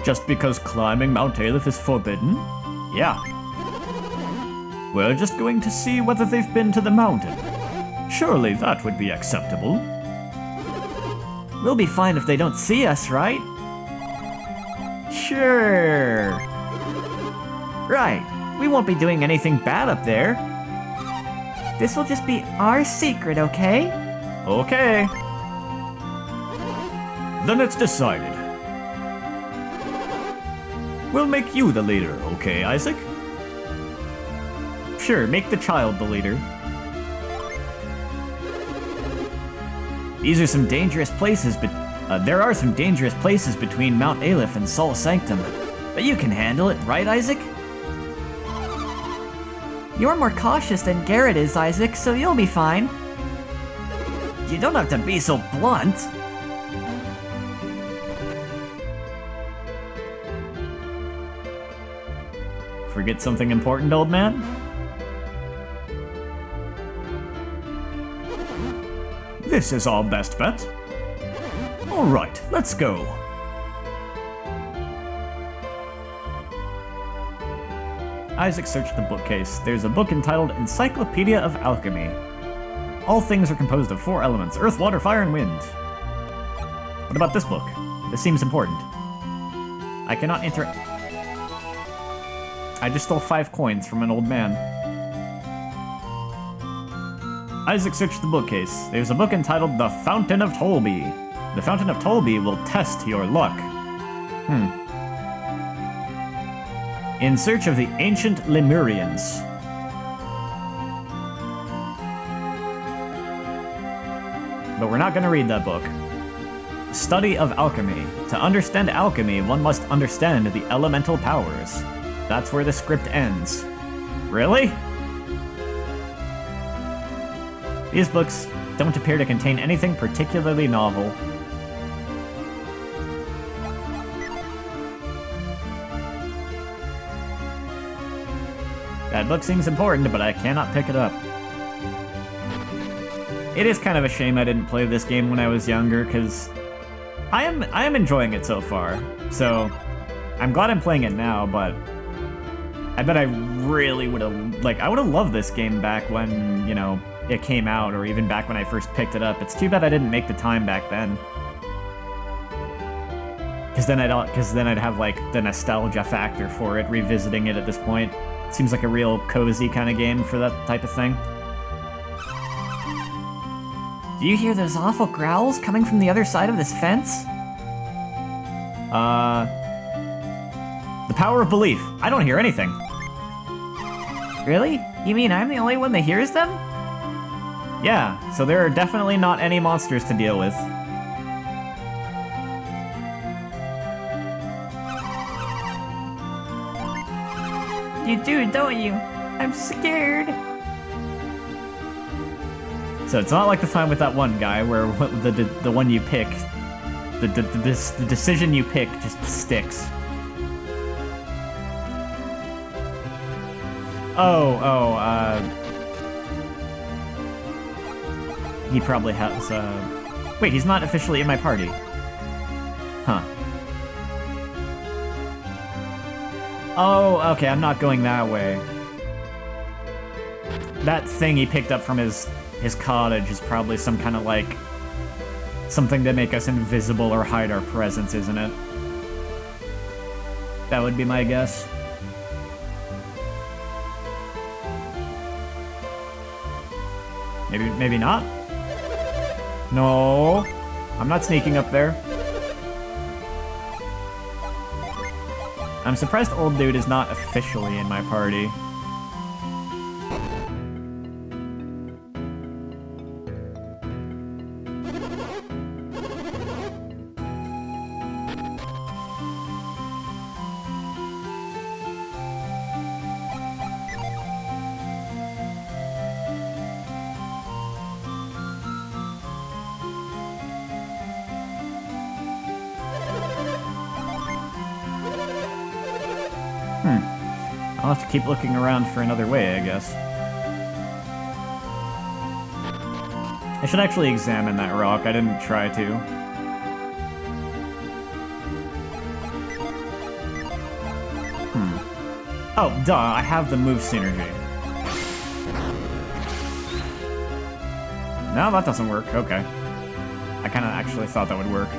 Just because climbing Mount Aleph is forbidden? Yeah. We're just going to see whether they've been to the mountain. Surely that would be acceptable. We'll be fine if they don't see us, right? Sure. Right. We won't be doing anything bad up there. This will just be our secret, okay? Okay. Then it's decided. We'll make you the leader, okay, Isaac? Sure, make the child the leader. These are some dangerous places, but there are some dangerous places between Mount Aleph and Sol Sanctum. But you can handle it, right, Isaac? You're more cautious than Garrett is, Isaac, so you'll be fine. You don't have to be so blunt. Forget something important, old man? This is our best bet. All right, let's go. Isaac searched the bookcase. There's a book entitled Encyclopedia of Alchemy. All things are composed of 4 elements: earth, water, fire, and wind. What about this book? This seems important. I cannot enter... I just stole 5 coins from an old man. Isaac searched the bookcase. There's a book entitled The Fountain of Tolby. The Fountain of Tolby will test your luck. In search of the ancient Lemurians. But we're not going to read that book. Study of alchemy. To understand alchemy, one must understand the elemental powers. That's where the script ends. Really? These books don't appear to contain anything particularly novel. That book seems important, but I cannot pick it up. It is kind of a shame I didn't play this game when I was younger, because I am enjoying it so far. So I'm glad I'm playing it now, but I bet I really would have, like, I would have loved this game back when, you know, it came out, or even back when I first picked it up. It's too bad I didn't make the time back then. Because then I'd have, like, the nostalgia factor for it, revisiting it at this point. Seems like a real cozy kind of game for that type of thing. Do you hear those awful growls coming from the other side of this fence? The power of belief. I don't hear anything. Really? You mean I'm the only one that hears them? Yeah, so there are definitely not any monsters to deal with. You do, don't you? I'm scared. So it's not like the time with that one guy where the one you pick, the decision you pick just sticks. He probably has, wait, he's not officially in my party. Huh. Oh, okay, I'm not going that way. That thing he picked up from his cottage is probably some kind of, like, something to make us invisible or hide our presence, isn't it? That would be my guess. Maybe not? No, I'm not sneaking up there. I'm surprised old dude is not officially in my party. I'll have to keep looking around for another way, I guess. I should actually examine that rock. I didn't try to. Oh, duh, I have the move synergy. No, that doesn't work. Okay. I kind of actually thought that would work.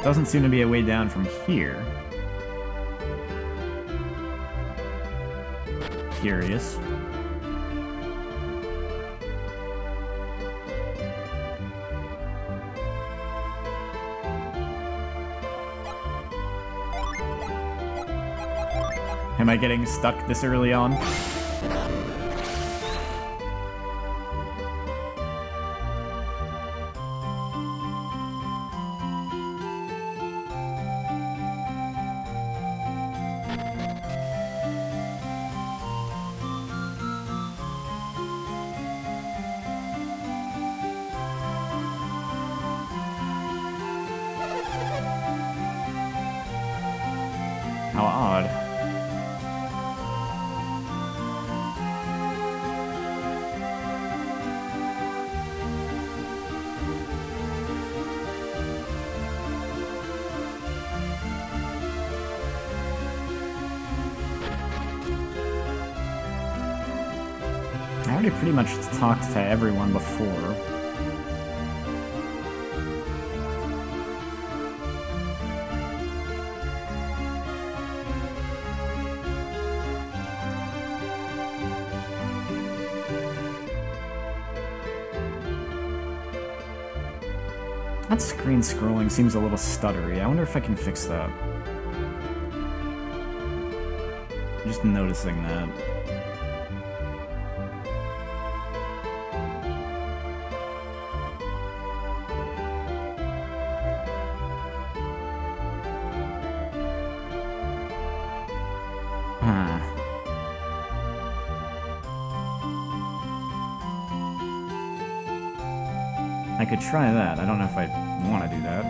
Doesn't seem to be a way down from here. Curious. Am I getting stuck this early on? How odd. I already pretty much talked to everyone before. That screen scrolling seems a little stuttery. I wonder if I can fix that. I'm just noticing that. Huh. I could try that. I don't know if I want to do that.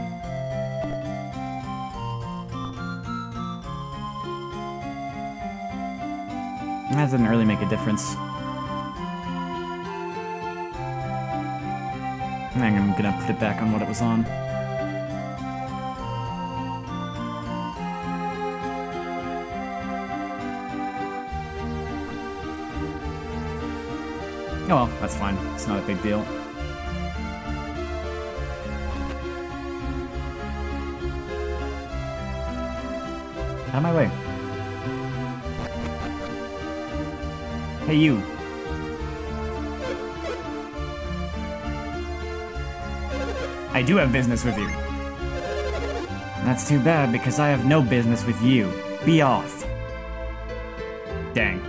That didn't really make a difference. I'm gonna put it back on what it was on. Oh well, that's fine. It's not a big deal. Out of my way. Hey, you. I do have business with you. That's too bad, because I have no business with you. Be off. Dang.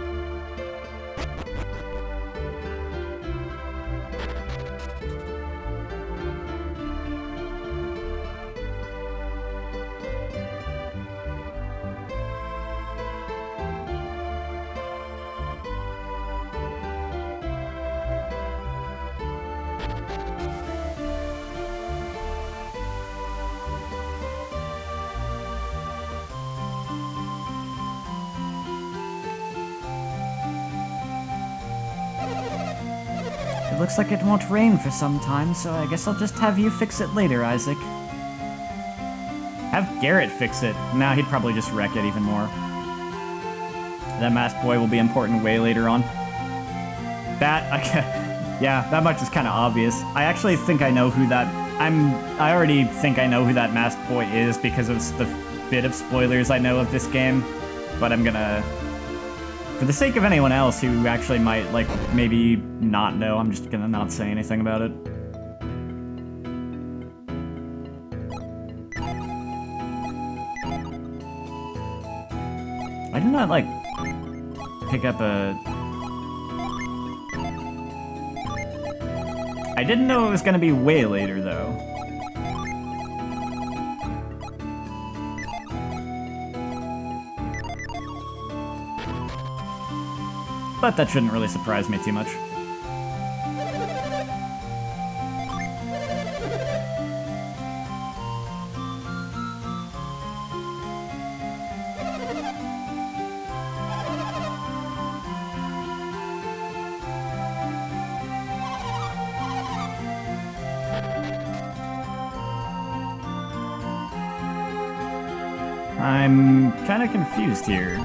It looks like it won't rain for some time, so I guess I'll just have you fix it later, Isaac. Have Garrett fix it. Nah, he'd probably just wreck it even more. That masked boy will be important way later on. That, yeah, that much is kind of obvious. I actually think I know who that... I already think I know who that masked boy is because of the bit of spoilers I know of this game. But I'm gonna... For the sake of anyone else who actually might, like, maybe not know, I'm just gonna not say anything about it. I did not, like, pick up a... I didn't know it was gonna be way later, though. But that shouldn't really surprise me too much. I'm kind of confused here.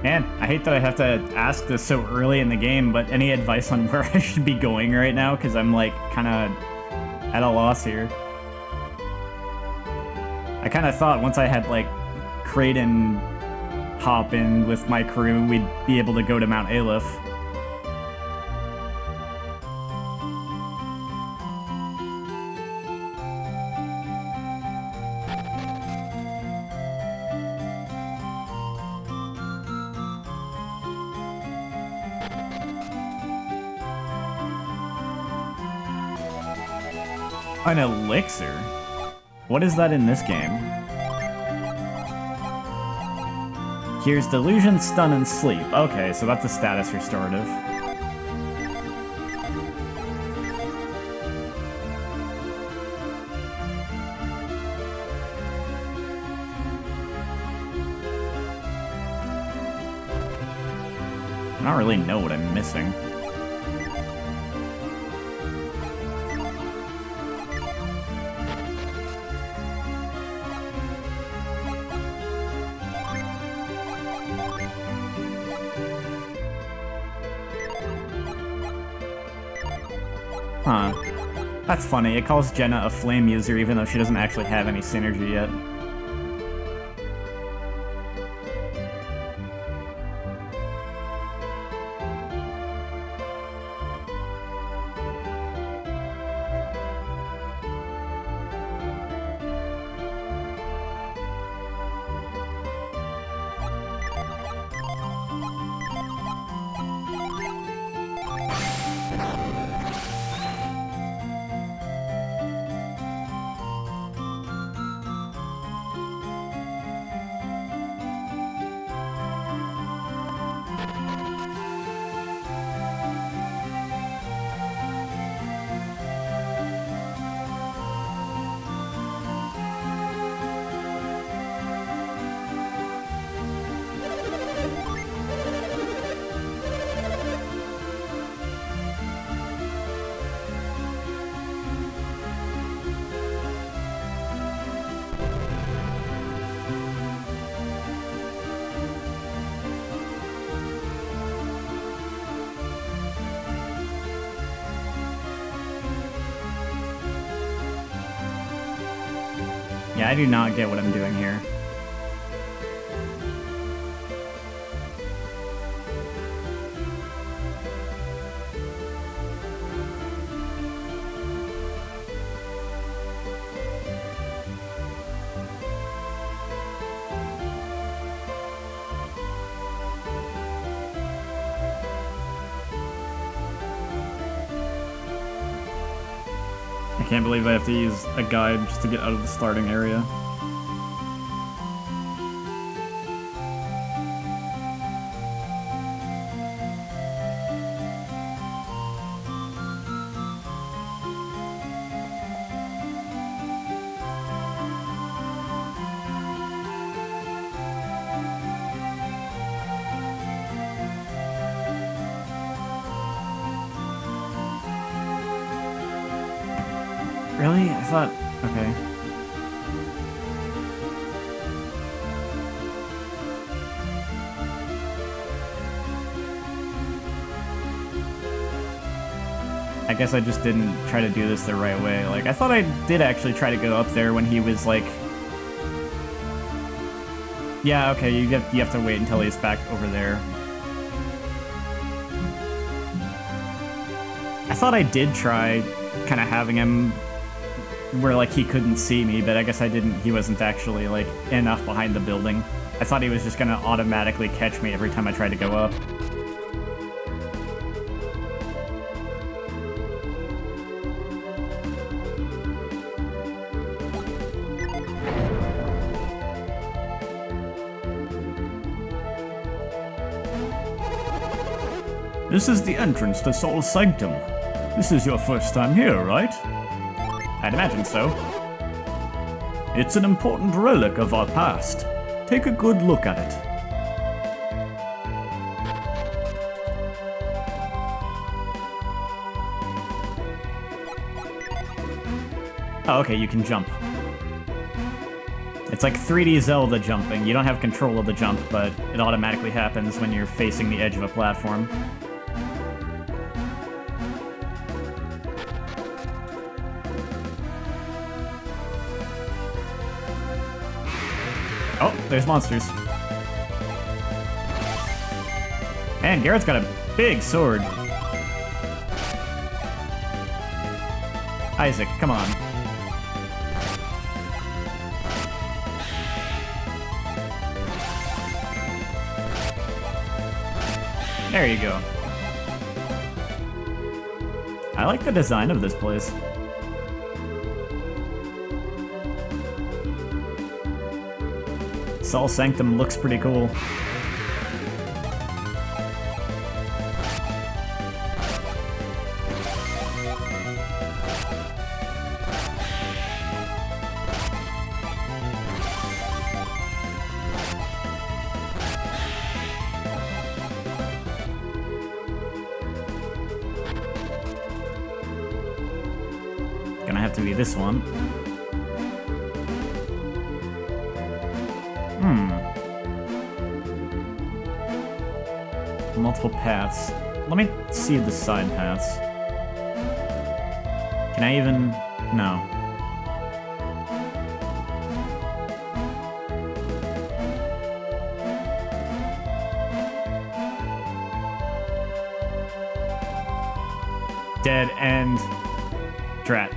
Man, I hate that I have to ask this so early in the game, but any advice on where I should be going right now? Because I'm, like, kind of at a loss here. I kind of thought once I had, like, Kraden hop in with my crew, we'd be able to go to Mount Aleph. An elixir? What is that in this game? Here's delusion, stun, and sleep. Okay, so that's a status restorative. I don't really know what I'm missing. Huh. That's funny. It calls Jenna a flame user even though she doesn't actually have any synergy yet. Yeah, I do not get what I'm doing here. I can't believe I have to use a guide just to get out of the starting area. Really? I thought... okay. I guess I just didn't try to do this the right way. Like, I thought I did actually try to go up there when he was, like... Yeah, okay, you have to wait until he's back over there. I thought I did try kind of having him where, like, he couldn't see me, but I guess I didn't. He wasn't actually, like, enough behind the building. I thought he was just gonna automatically catch me every time I tried to go up. This is the entrance to Sol's Sanctum. This is your first time here, right? I'd imagine so. It's an important relic of our past. Take a good look at it. Oh, okay, you can jump. It's like 3D Zelda jumping. You don't have control of the jump, but it automatically happens when you're facing the edge of a platform. Oh, there's monsters. Man, Garrett's got a big sword. Isaac, come on. There you go. I like the design of this place. Sol's Sanctum looks pretty cool. Gonna have to be this one. Multiple paths. Let me see the side paths. Can I even... No. Dead end. Drat.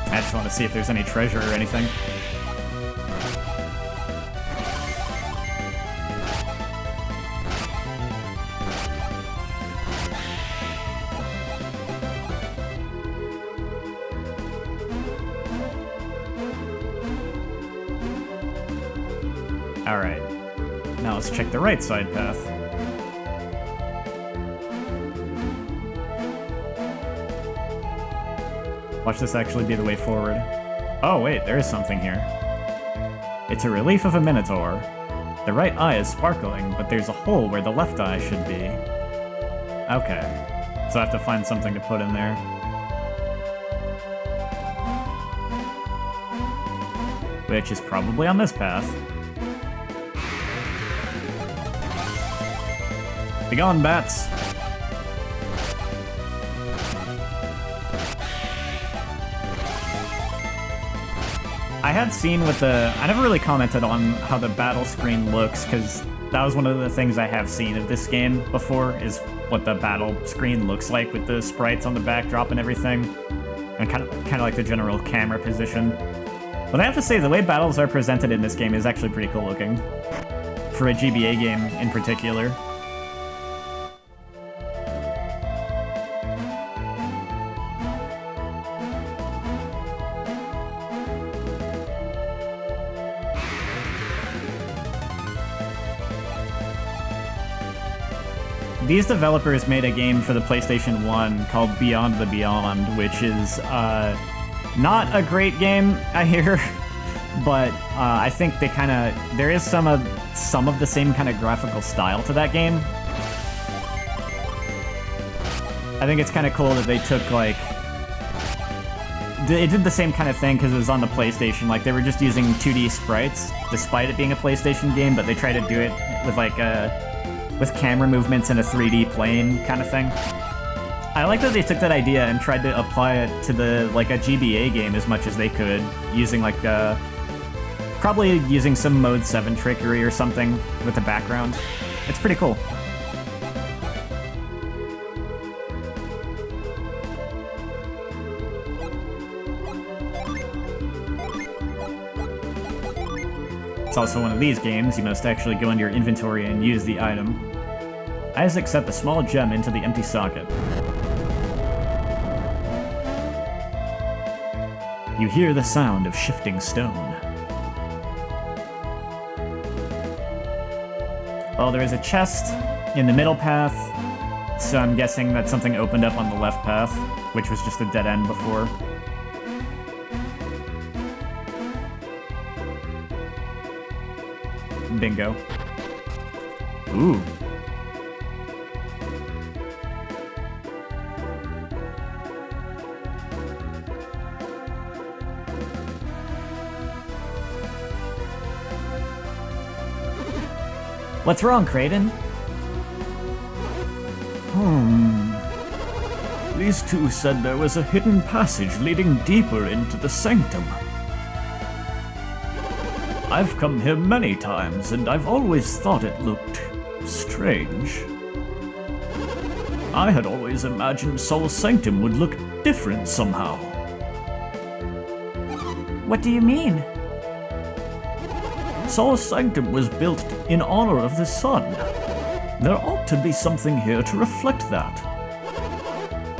I just want to see if there's any treasure or anything. Alright. Now let's check the right side path. Watch this actually be the way forward. Oh wait, there is something here. It's a relief of a minotaur. The right eye is sparkling, but there's a hole where the left eye should be. Okay. So I have to find something to put in there. Which is probably on this path. Begone, bats! I had seen with the... I never really commented on how the battle screen looks, because that was one of the things I have seen of this game before, is what the battle screen looks like with the sprites on the backdrop and everything. And kind of like the general camera position. But I have to say, the way battles are presented in this game is actually pretty cool looking. For a GBA game in particular. These developers made a game for the PlayStation 1 called Beyond the Beyond, which is not a great game, I hear, but I think they kind of... There is some of the same kind of graphical style to that game. I think it's kind of cool that they took, like... It did the same kind of thing because it was on the PlayStation. Like, they were just using 2D sprites, despite it being a PlayStation game, but they tried to do it with, like, with camera movements in a 3D plane kind of thing. I like that they took that idea and tried to apply it to the like a GBA game as much as they could, using like probably using some Mode 7 trickery or something with the background. It's pretty cool. It's also one of these games, you must actually go into your inventory and use the item. Isaac set the small gem into the empty socket. You hear the sound of shifting stone. Well, there is a chest in the middle path, so I'm guessing that something opened up on the left path, which was just a dead end before. Bingo. Ooh. What's wrong, Kraden? These two said there was a hidden passage leading deeper into the sanctum. I've come here many times, and I've always thought it looked strange. I had always imagined Sol's Sanctum would look different somehow. What do you mean? Sol's Sanctum was built in honor of the sun. There ought to be something here to reflect that.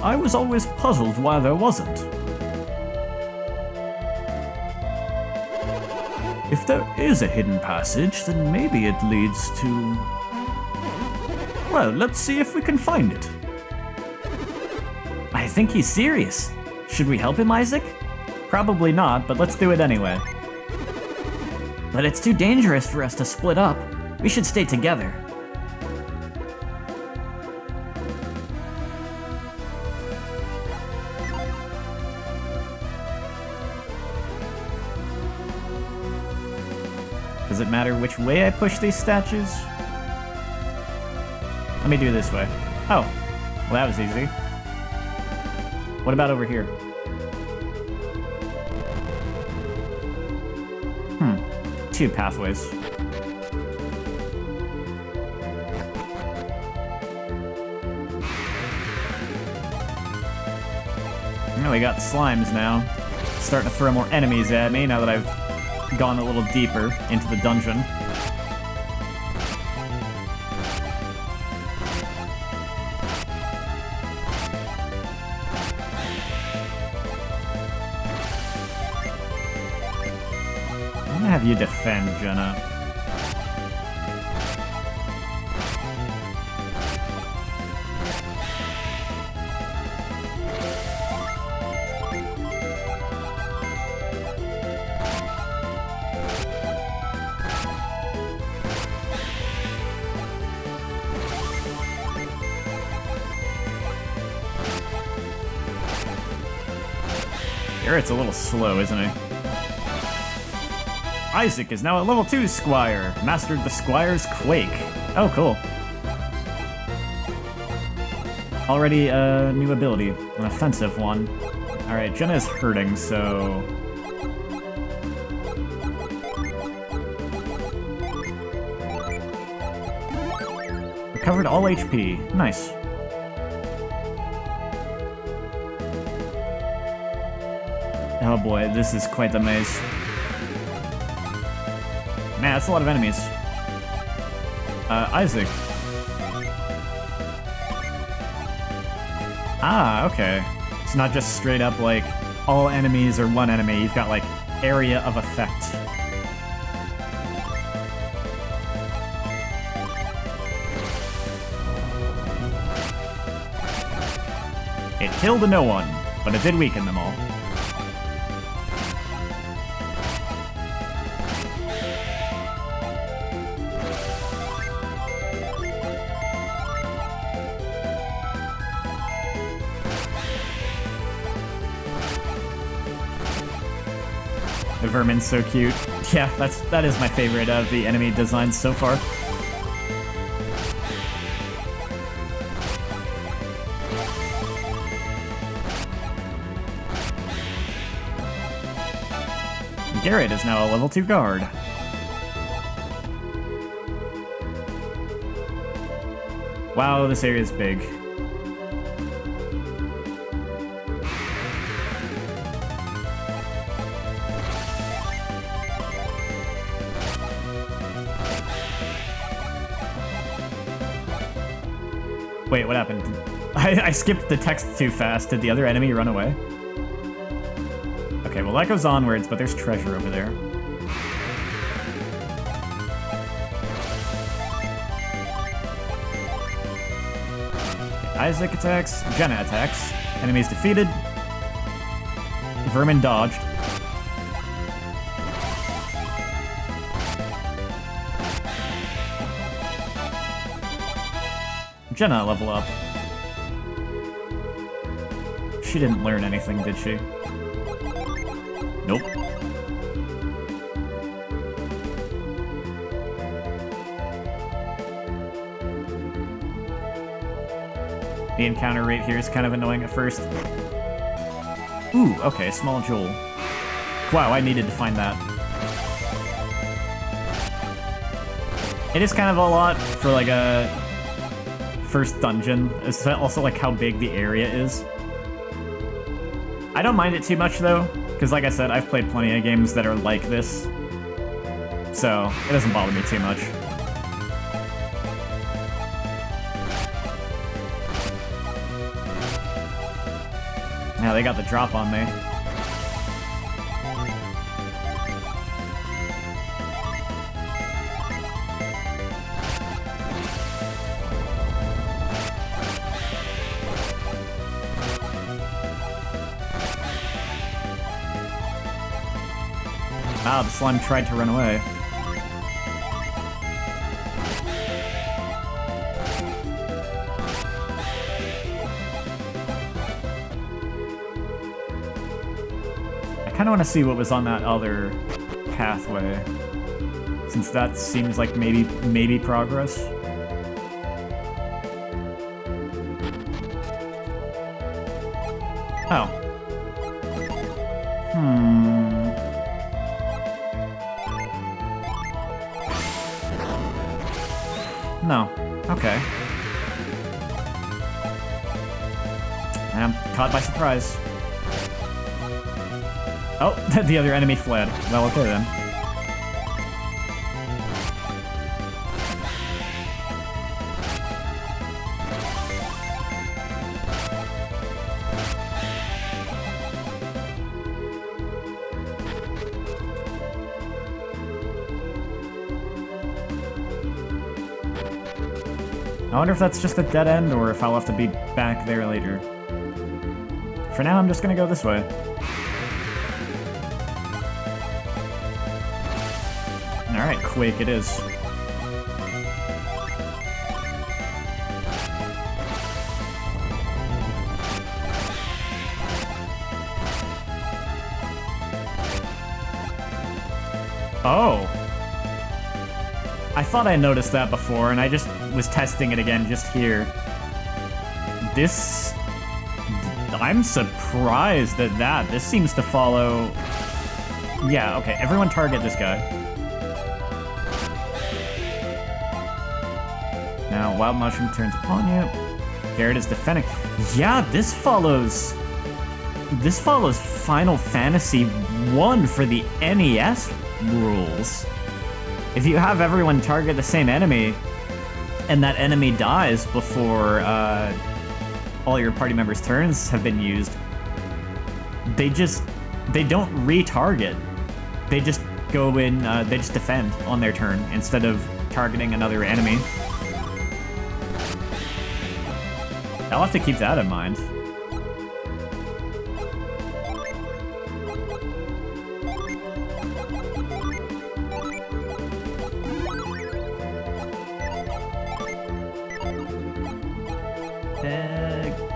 I was always puzzled why there wasn't. If there is a hidden passage, then maybe it leads to... Well, let's see if we can find it. I think he's serious. Should we help him, Isaac? Probably not, but let's do it anyway. But it's too dangerous for us to split up. We should stay together. Does it matter which way I push these statues? Let me do it this way. Oh, well that was easy. What about over here? Two pathways. Well, we got the slimes now. Starting to throw more enemies at me now that I've gone a little deeper into the dungeon. I'm gonna have you defend, Jenna. Garrett's a little slow, isn't he? Isaac is now a level 2 Squire. Mastered the Squire's Quake. Oh, cool. Already a new ability. An offensive one. Alright, Jenna is hurting, so... Recovered all HP. Nice. Oh boy, this is quite the maze. Man, that's a lot of enemies. Isaac. Ah, okay. It's not just straight up like all enemies or one enemy. You've got like area of effect. It killed no one, but it did weaken them all. The vermin's so cute. Yeah, that is my favorite of the enemy designs so far. Garrett is now a level 2 guard. Wow, this area is big. Wait, what happened? I skipped the text too fast. Did the other enemy run away? Okay, well that goes onwards, but there's treasure over there. Isaac attacks, Jenna attacks. Enemies defeated. Vermin dodged. Jenna level up. She didn't learn anything, did she? Nope. The encounter rate here is kind of annoying at first. Ooh, okay, small jewel. Wow, I needed to find that. It is kind of a lot for like a first dungeon. It's also like how big the area is. I don't mind it too much though, because like I said, I've played plenty of games that are like this. So, it doesn't bother me too much. Now they got the drop on me. Ah, the slime tried to run away. I kind of want to see what was on that other pathway, since that seems like maybe progress. Oh. No. Okay. I'm caught by surprise. Oh, the other enemy fled. Well, okay then. I wonder if that's just a dead end or if I'll have to be back there later. For now, I'm just gonna go this way. Alright, Quake it is. Oh! I thought I noticed that before, and I just was testing it again just here. This... I'm surprised at that. This seems to follow... Yeah, okay, everyone target this guy. Now, Wild Mushroom turns upon you. Garrett is defending. Yeah, this follows Final Fantasy 1 for the NES rules. If you have everyone target the same enemy, and that enemy dies before all your party members' turns have been used, they don't retarget. They just go in, they just defend on their turn instead of targeting another enemy. I'll have to keep that in mind.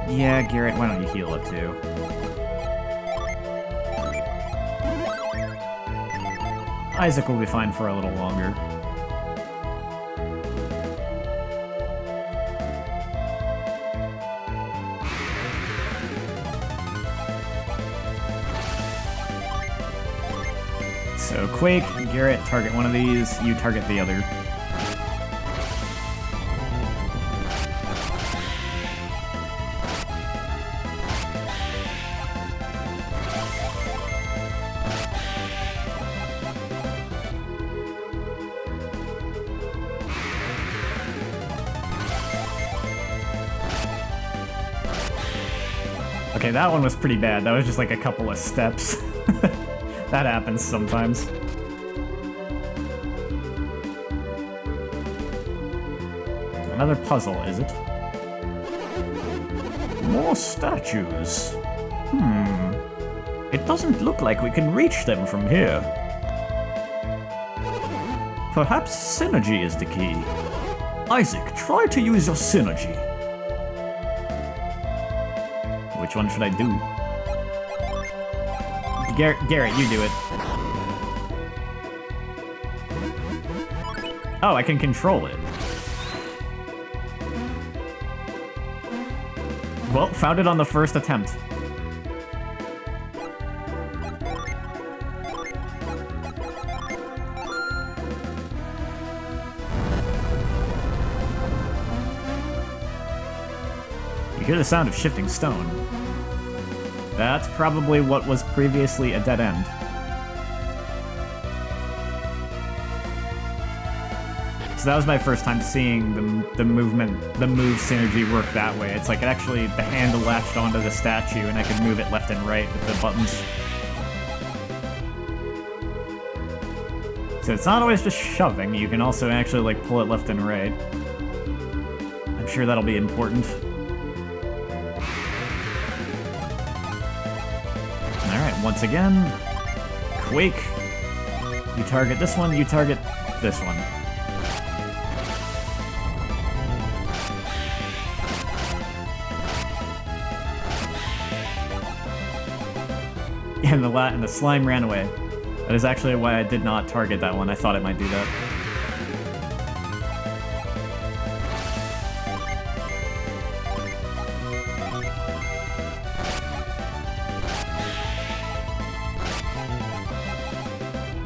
Yeah, Garrett, why don't you heal up too? Isaac will be fine for a little longer. So Quake, Garrett, target one of these, you target the other. Okay, that one was pretty bad. That was just like a couple of steps. That happens sometimes. Another puzzle, is it? More statues. It doesn't look like we can reach them from here. Perhaps synergy is the key. Isaac, try to use your synergy. Which one should I do? Garrett, you do it. Oh, I can control it. Well, found it on the first attempt. You hear the sound of shifting stone. That's probably what was previously a dead end. So that was my first time seeing the move synergy work that way. It's like it actually, the handle latched onto the statue and I could move it left and right with the buttons. So it's not always just shoving, you can also actually like pull it left and right. I'm sure that'll be important. Alright, once again, Quake. You target this one, you target this one. And the slime ran away. That is actually why I did not target that one. I thought it might do that.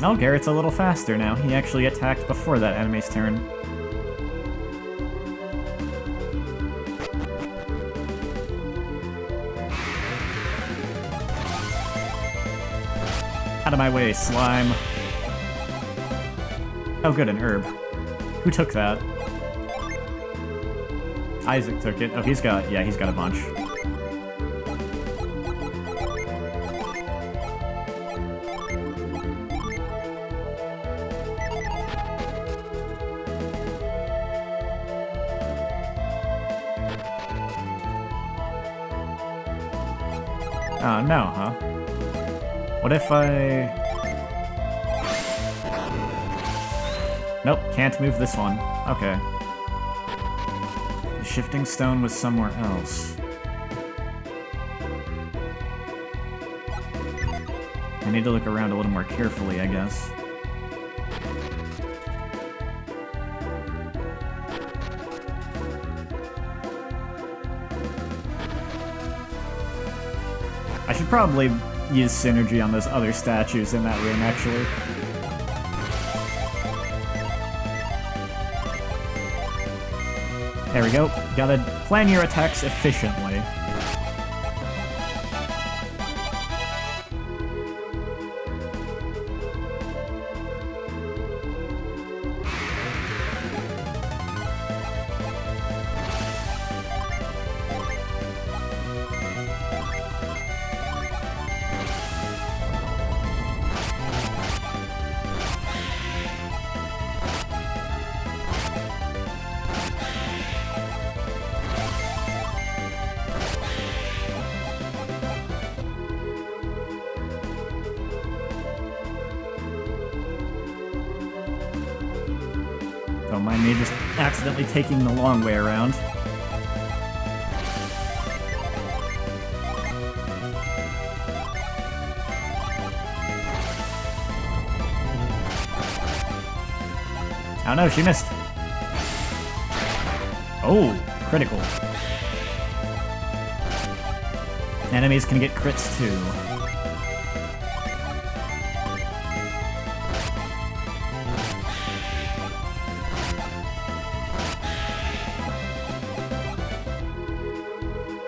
Oh, Garrett's a little faster now. He actually attacked before that enemy's turn. Out of my way, slime. Oh good, an herb. Who took that? Isaac took it. Oh, he's got a bunch. Oh, no, huh? What if I... Nope, can't move this one. Okay. The shifting stone was somewhere else. I need to look around a little more carefully, I guess. I should probably use synergy on those other statues in that room, actually. There we go. Gotta plan your attacks efficiently. Don't mind me just accidentally taking the long way around. Oh no, she missed. Oh, critical. Enemies can get crits too.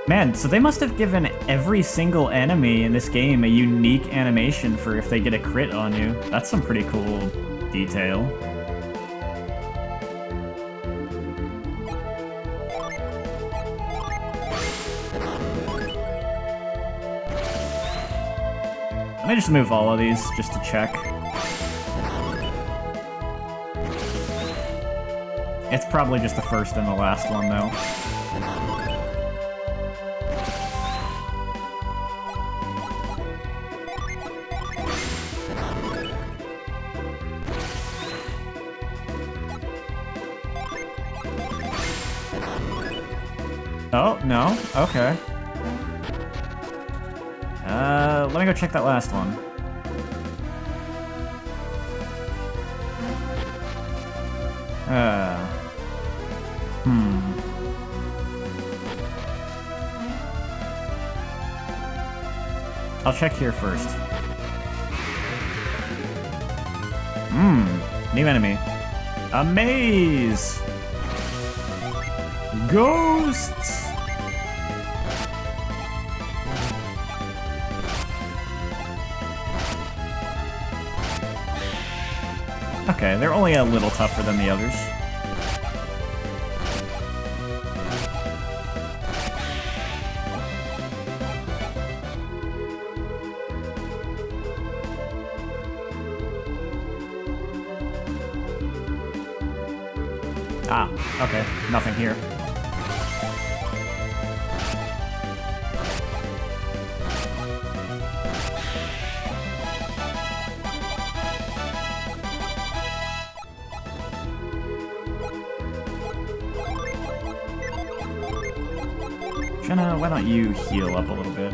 Man, so they must have given every single enemy in this game a unique animation for if they get a crit on you. That's some pretty cool detail. Let me just move all of these just to check. It's probably just the first and the last one, though. Oh, no? Okay. Let me go check that last one. I'll check here first. New enemy. A maze! Ghosts! Okay, they're only a little tougher than the others. Ah, okay, nothing here. Jenna, why don't you heal up a little bit?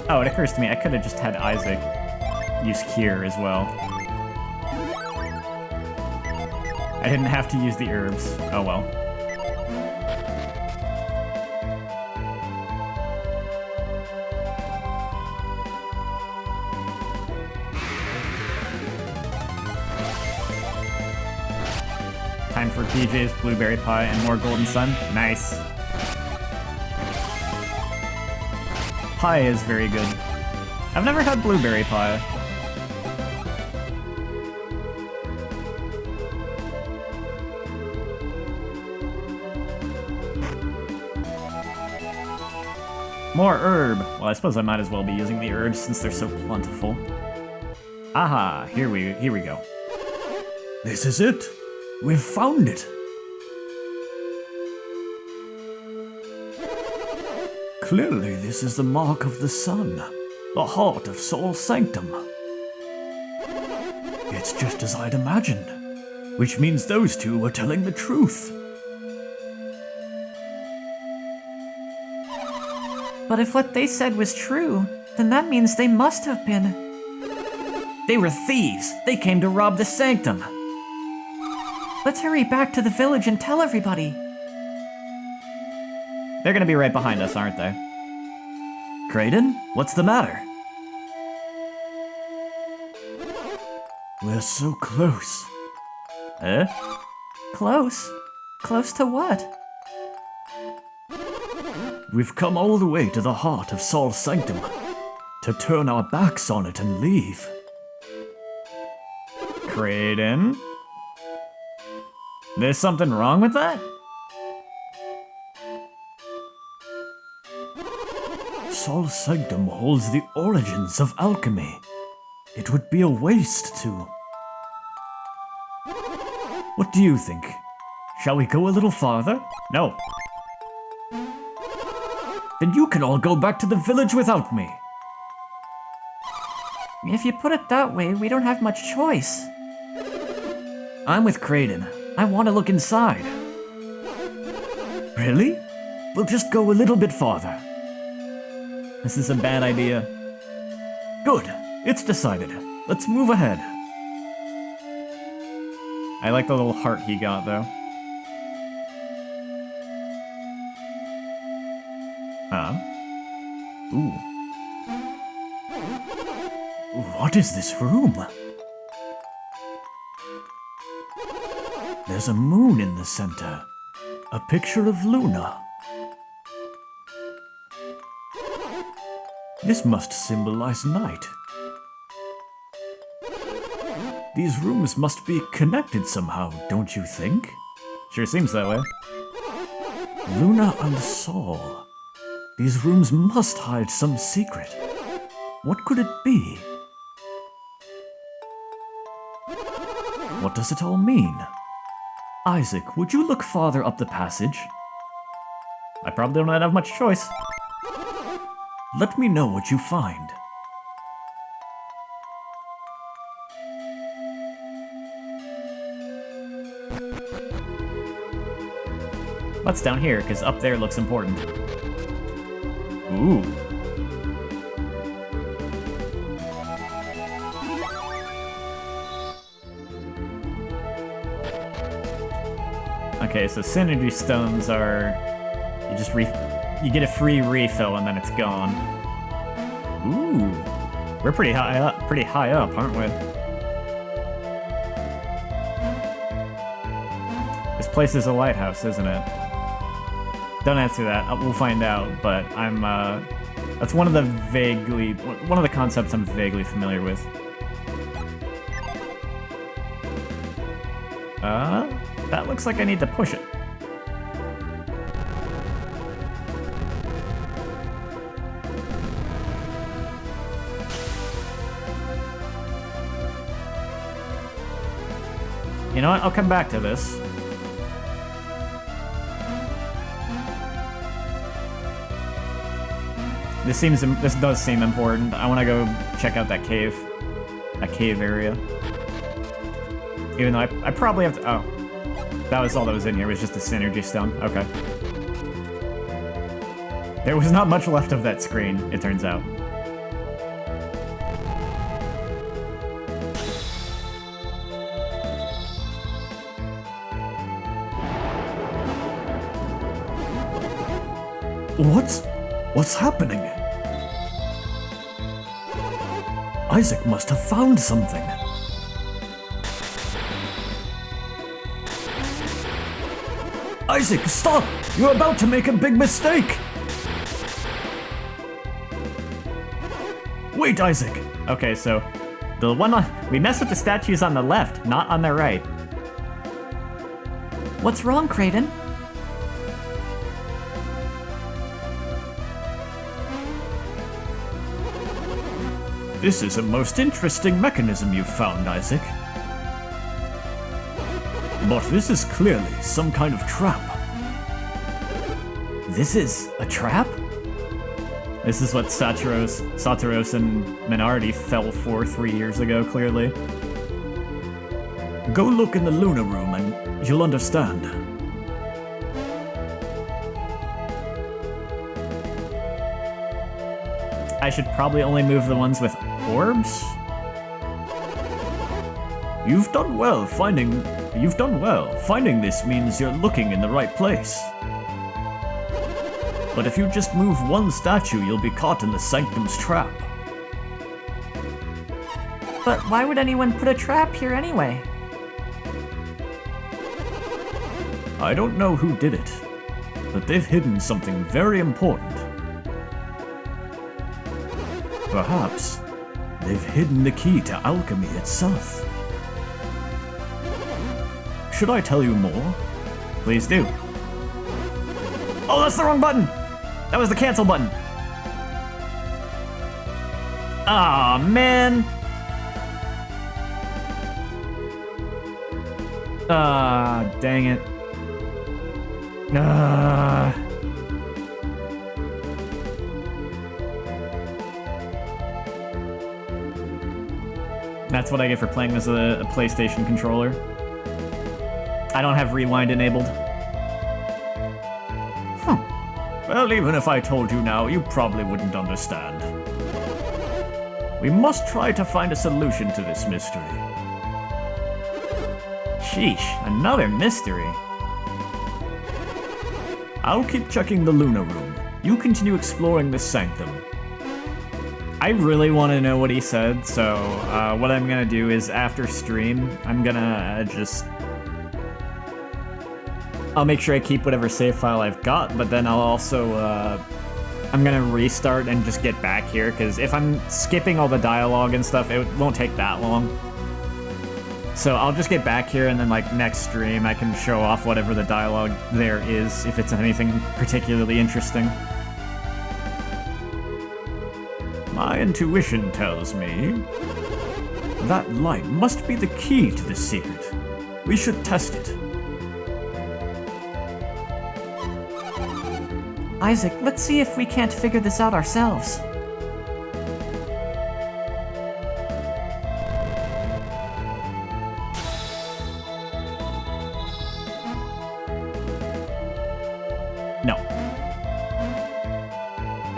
Oh, it occurs to me, I could have just had Isaac use Cure as well. I didn't have to use the herbs. Oh well. Time for PJ's Blueberry Pie and more Golden Sun. Nice. Pie is very good. I've never had blueberry pie. More herb. Well, I suppose I might as well be using the herbs since they're so plentiful. Aha, here we go. This is it. We've found it. Clearly, this is the mark of the sun, the heart of Sol's sanctum. It's just as I'd imagined, which means those two were telling the truth. But if what they said was true, then that means they must have been. They were thieves. They came to rob the sanctum. Let's hurry back to the village and tell everybody. They're gonna be right behind us, aren't they? Kraden, what's the matter? We're so close. Eh? Close? Close to what? We've come all the way to the heart of Sol's sanctum to turn our backs on it and leave. Kraden? There's something wrong with that? Sol's sanctum holds the origins of alchemy. It would be a waste to... What do you think? Shall we go a little farther? No. Then you can all go back to the village without me. If you put it that way, we don't have much choice. I'm with Kraden. I want to look inside. Really? We'll just go a little bit farther. This is a bad idea. Good. It's decided. Let's move ahead. I like the little heart he got, though. Huh? Ooh. What is this room? There's a moon in the center. A picture of Luna. This must symbolize night. These rooms must be connected somehow, don't you think? Sure seems that way. Luna and Sol. These rooms must hide some secret. What could it be? What does it all mean? Isaac, would you look farther up the passage? I probably don't have much choice. Let me know what you find. What's down here? Because up there looks important. Ooh. Okay, so synergy stones are... You get a free refill and then it's gone. Ooh. We're pretty high up, aren't we? This place is a lighthouse, isn't it? Don't answer that. We'll find out, but I'm, that's one of the concepts I'm vaguely familiar with. That looks like I need to push it. You know what? I'll come back to this. This does seem important. I want to go check out that cave area. Even though I probably have to. Oh, that was all that was in here. It was just a synergy stone. Okay. There was not much left of that screen, it turns out. What's happening? Isaac must have found something. Isaac, stop! You're about to make a big mistake! Wait, Isaac! Okay, so the one we messed with the statues on the left, not on the right. What's wrong, Kraden? This is a most interesting mechanism you've found, Isaac. But this is clearly some kind of trap. This is a trap? This is what Saturos and Minardi fell for 3 years ago, clearly. Go look in the Luna room and you'll understand. I should probably only move the ones with orbs? You've done well. Finding this means you're looking in the right place. But if you just move one statue, you'll be caught in the Sanctum's trap. But why would anyone put a trap here anyway? I don't know who did it, but they've hidden something very important. Perhaps they've hidden the key to alchemy itself. Should I tell you more? Please do. Oh, that's the wrong button! That was the cancel button. Aw, man. Ah, dang it. That's what I get for playing as a PlayStation controller. I don't have rewind enabled. Well, even if I told you now, you probably wouldn't understand. We must try to find a solution to this mystery. Sheesh, another mystery. I'll keep checking the Luna room. You continue exploring the Sanctum. I really want to know what he said, so what I'm gonna do is after stream, I'm gonna I'll make sure I keep whatever save file I've got, but then I'll also, I'm gonna restart and just get back here, because if I'm skipping all the dialogue and stuff, it won't take that long. So I'll just get back here, and then, like, next stream, I can show off whatever the dialogue there is, if it's anything particularly interesting. My intuition tells me that light must be the key to this secret. We should test it. Isaac, let's see if we can't figure this out ourselves.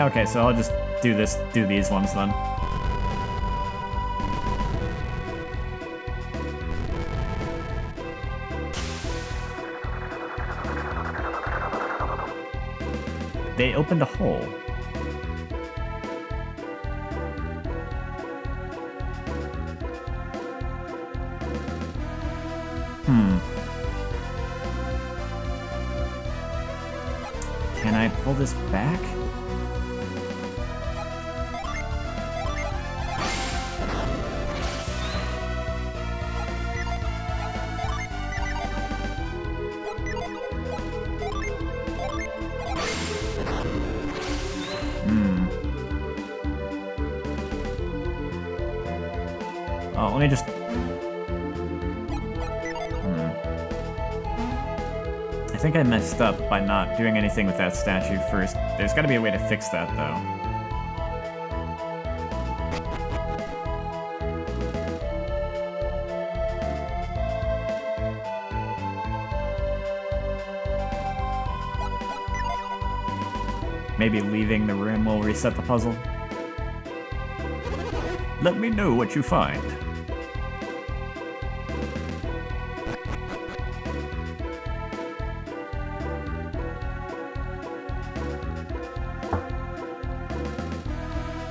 Okay, so I'll just do these ones then. They opened a hole. Can I pull this back? Oh, let me just... I think I messed up by not doing anything with that statue first. There's gotta be a way to fix that, though. Maybe leaving the room will reset the puzzle. Let me know what you find.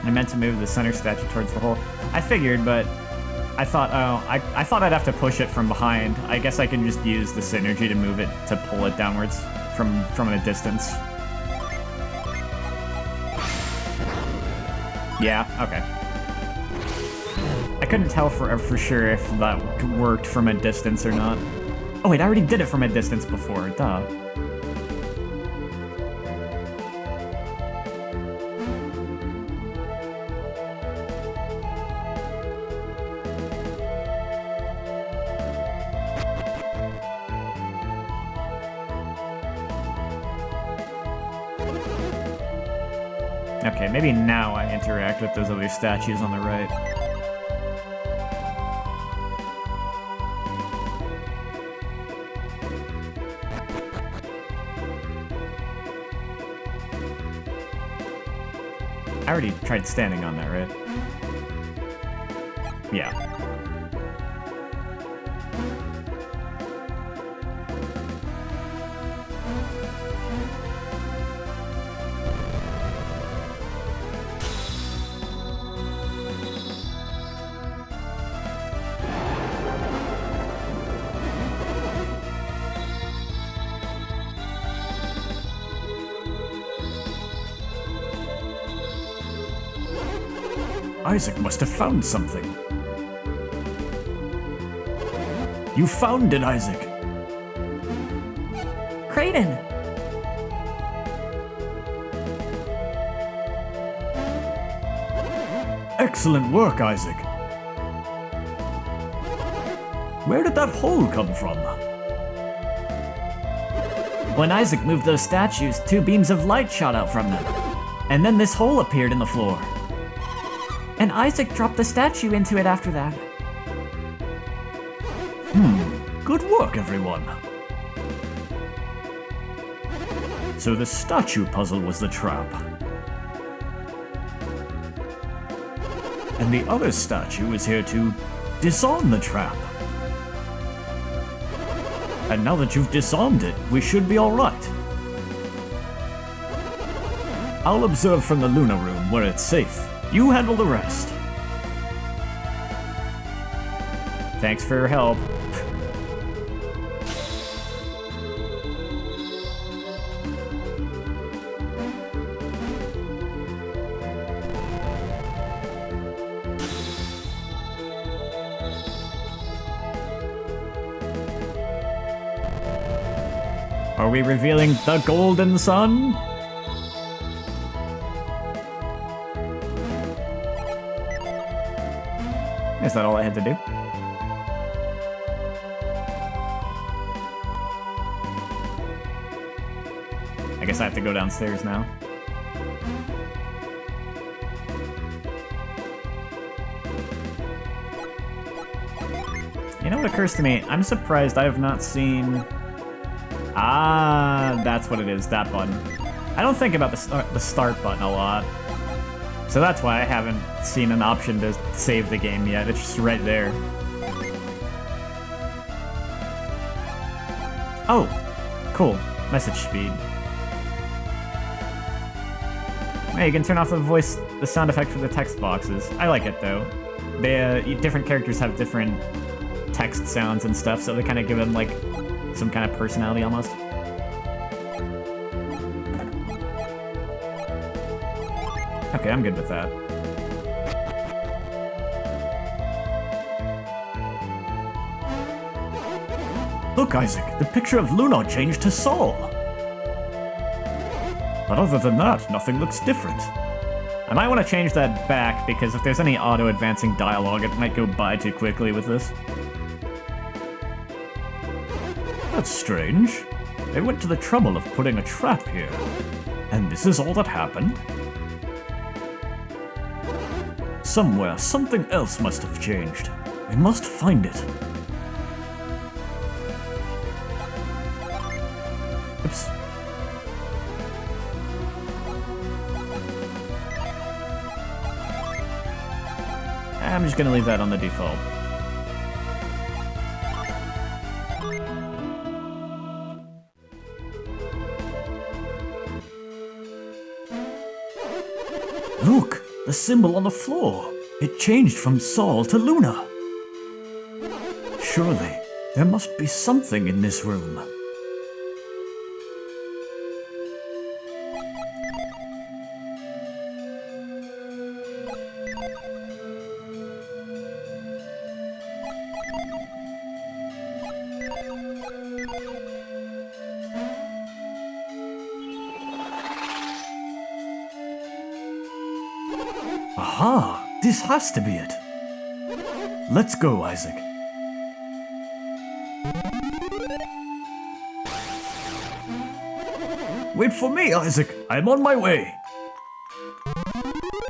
I meant to move the center statue towards the hole. I figured, but I thought, oh, I thought I'd have to push it from behind. I guess I can just use the synergy to move it, to pull it downwards from a distance. Yeah, okay. I couldn't tell for sure if that worked from a distance or not. Oh wait, I already did it from a distance before, duh. Okay, maybe now I interact with those other statues on the right. I already tried standing on that, right? Yeah. Isaac must have found something. You found it, Isaac. Kraden! Excellent work, Isaac. Where did that hole come from? When Isaac moved those statues, 2 beams of light shot out from them. And then this hole appeared in the floor. And Isaac dropped the statue into it after that. Good work, everyone. So the statue puzzle was the trap. And the other statue is here to disarm the trap. And now that you've disarmed it, we should be all right. I'll observe from the Luna room where it's safe. You handle the rest. Thanks for your help. Are we revealing the golden sun? Is that all I had to do? I guess I have to go downstairs now. You know what occurs to me? I'm surprised I have not seen... Ah, that's what it is, that button. I don't think about the start button a lot. So that's why I haven't seen an option to save the game yet. It's just right there. Oh, cool. Message speed. Hey, you can turn off the sound effect for the text boxes. I like it though. They, different characters have different text sounds and stuff, so they kind of give them like some kind of personality almost. Okay, I'm good with that. Look, Isaac, the picture of Luna changed to Saul. But other than that, nothing looks different. I might want to change that back, because if there's any auto-advancing dialogue, it might go by too quickly with this. That's strange. They went to the trouble of putting a trap here. And this is all that happened? Somewhere, something else must have changed. We must find it. Oops. I'm just gonna leave that on the default. Look, the symbol on the floor. It changed from Saul to Luna. Surely, there must be something in this room. Aha! This has to be it. Let's go, Isaac. Wait for me, Isaac. I'm on my way.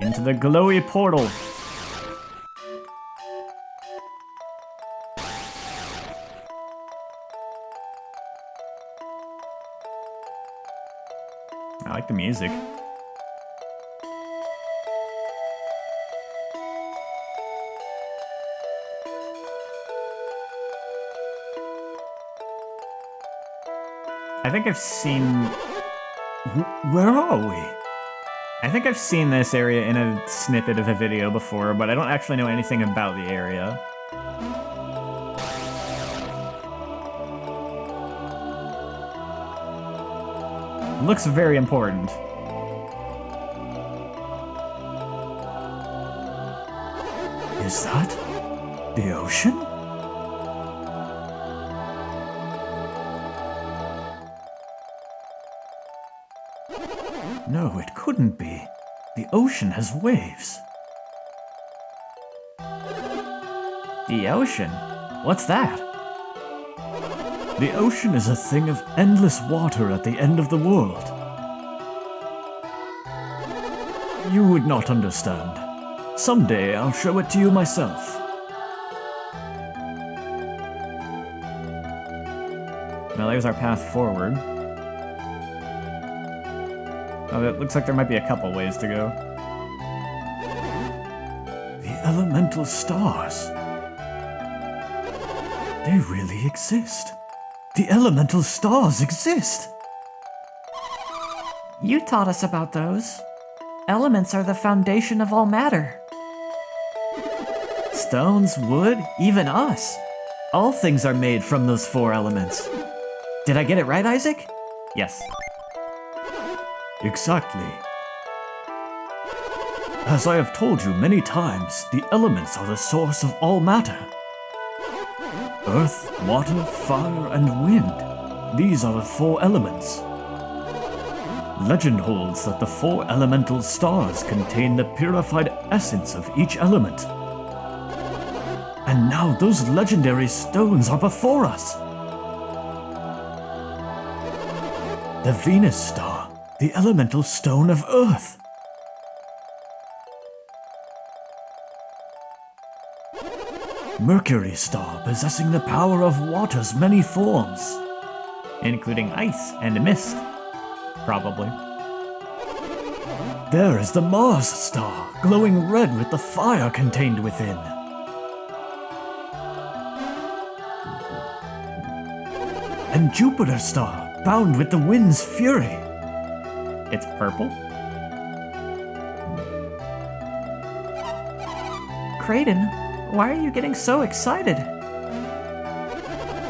Into the glowy portal. I like the music. I think I've seen... Where are we? I think I've seen this area in a snippet of a video before, but I don't actually know anything about the area. Looks very important. Is that the ocean? No, it couldn't be. The ocean has waves. The ocean? What's that? The ocean is a thing of endless water at the end of the world. You would not understand. Someday I'll show it to you myself. Well, there's our path forward. Oh, it looks like there might be a couple ways to go. The elemental stars. They really exist. The elemental stars exist. You taught us about those. Elements are the foundation of all matter. Stones, wood, even us. All things are made from those 4 elements. Did I get it right, Isaac? Yes. Exactly. As I have told you many times, the elements are the source of all matter. Earth, water, fire, and wind. These are the 4 elements. Legend holds that the 4 elemental stars contain the purified essence of each element. And now those legendary stones are before us. The Venus star, the elemental stone of Earth. Mercury star, possessing the power of water's many forms. Including ice and mist. Probably. There is the Mars star, glowing red with the fire contained within. And Jupiter star, bound with the wind's fury. It's purple? Kraden, why are you getting so excited?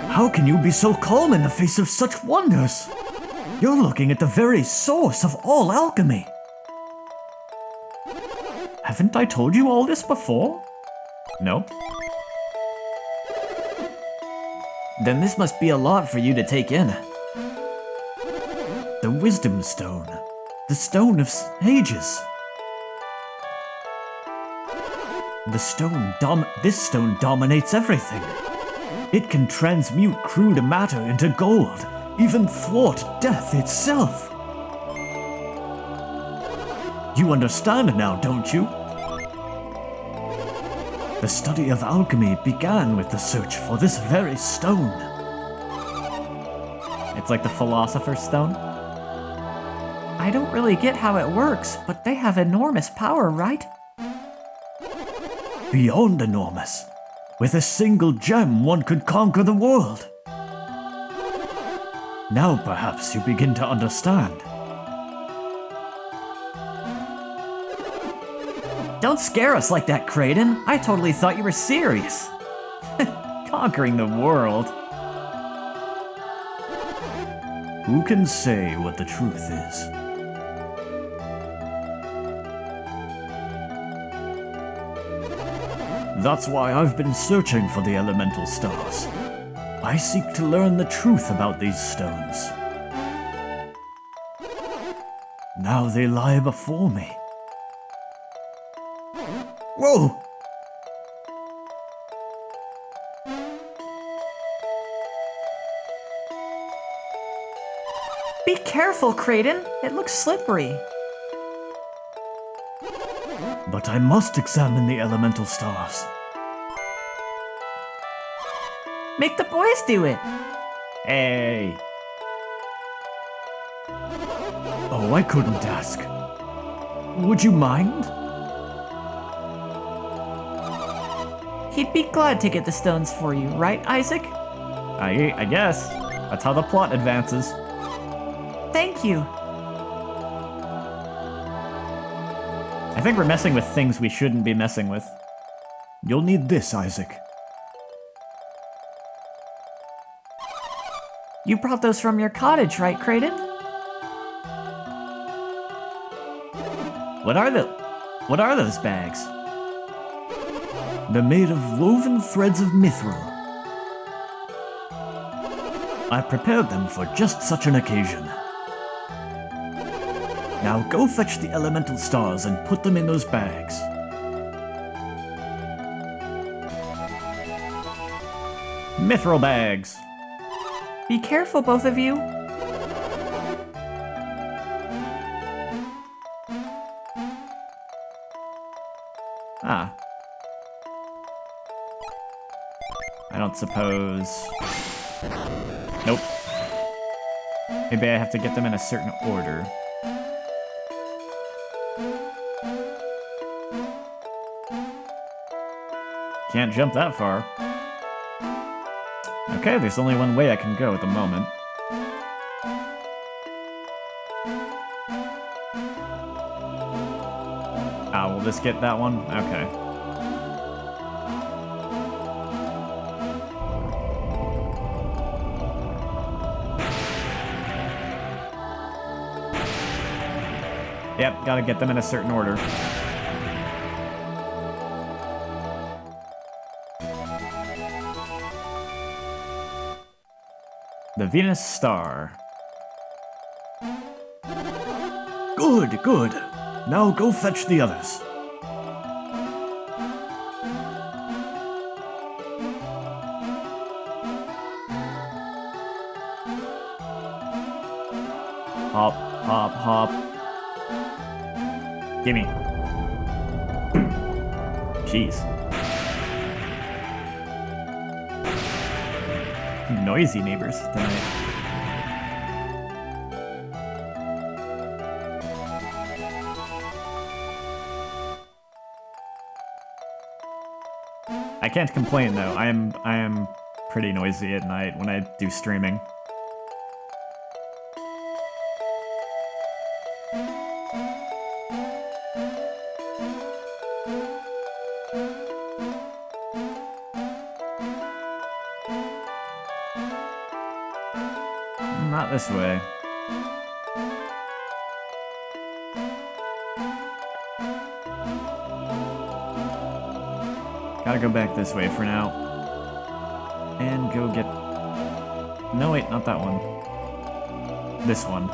How can you be so calm in the face of such wonders? You're looking at the very source of all alchemy. Haven't I told you all this before? No? Then this must be a lot for you to take in. The Wisdom Stone. The Stone of Ages. This stone dominates everything. It can transmute crude matter into gold, even thwart death itself. You understand now, don't you? The study of alchemy began with the search for this very stone. It's like the Philosopher's Stone? I don't really get how it works, but they have enormous power, right? Beyond enormous. With a single gem, one could conquer the world. Now perhaps you begin to understand. Don't scare us like that, Kraden. I totally thought you were serious. Conquering the world? Who can say what the truth is? That's why I've been searching for the elemental stars. I seek to learn the truth about these stones. Now they lie before me. Whoa! Be careful, Kraden. It looks slippery. But I must examine the elemental stars. Make the boys do it. Hey. Oh, I couldn't ask. Would you mind? He'd be glad to get the stones for you, right, Isaac? I guess. That's how the plot advances. Thank you. I think we're messing with things we shouldn't be messing with. You'll need this, Isaac. You brought those from your cottage, right, Kraden? What are those bags? They're made of woven threads of mithril. I prepared them for just such an occasion. Now go fetch the elemental stars and put them in those bags. Mithril bags. Be careful, both of you. Ah. I don't suppose... Nope. Maybe I have to get them in a certain order. Can't jump that far. Okay, there's only one way I can go at the moment. Ah, will this get that one? Okay. Yep, gotta get them in a certain order. The Venus Star. Good, good. Now go fetch the others. Hop, hop, hop. Gimme. Jeez. Noisy neighbors tonight. I can't complain though. I am pretty noisy at night when I do streaming. Not this way. Gotta go back this way for now. And go get... No, wait, not that one. This one.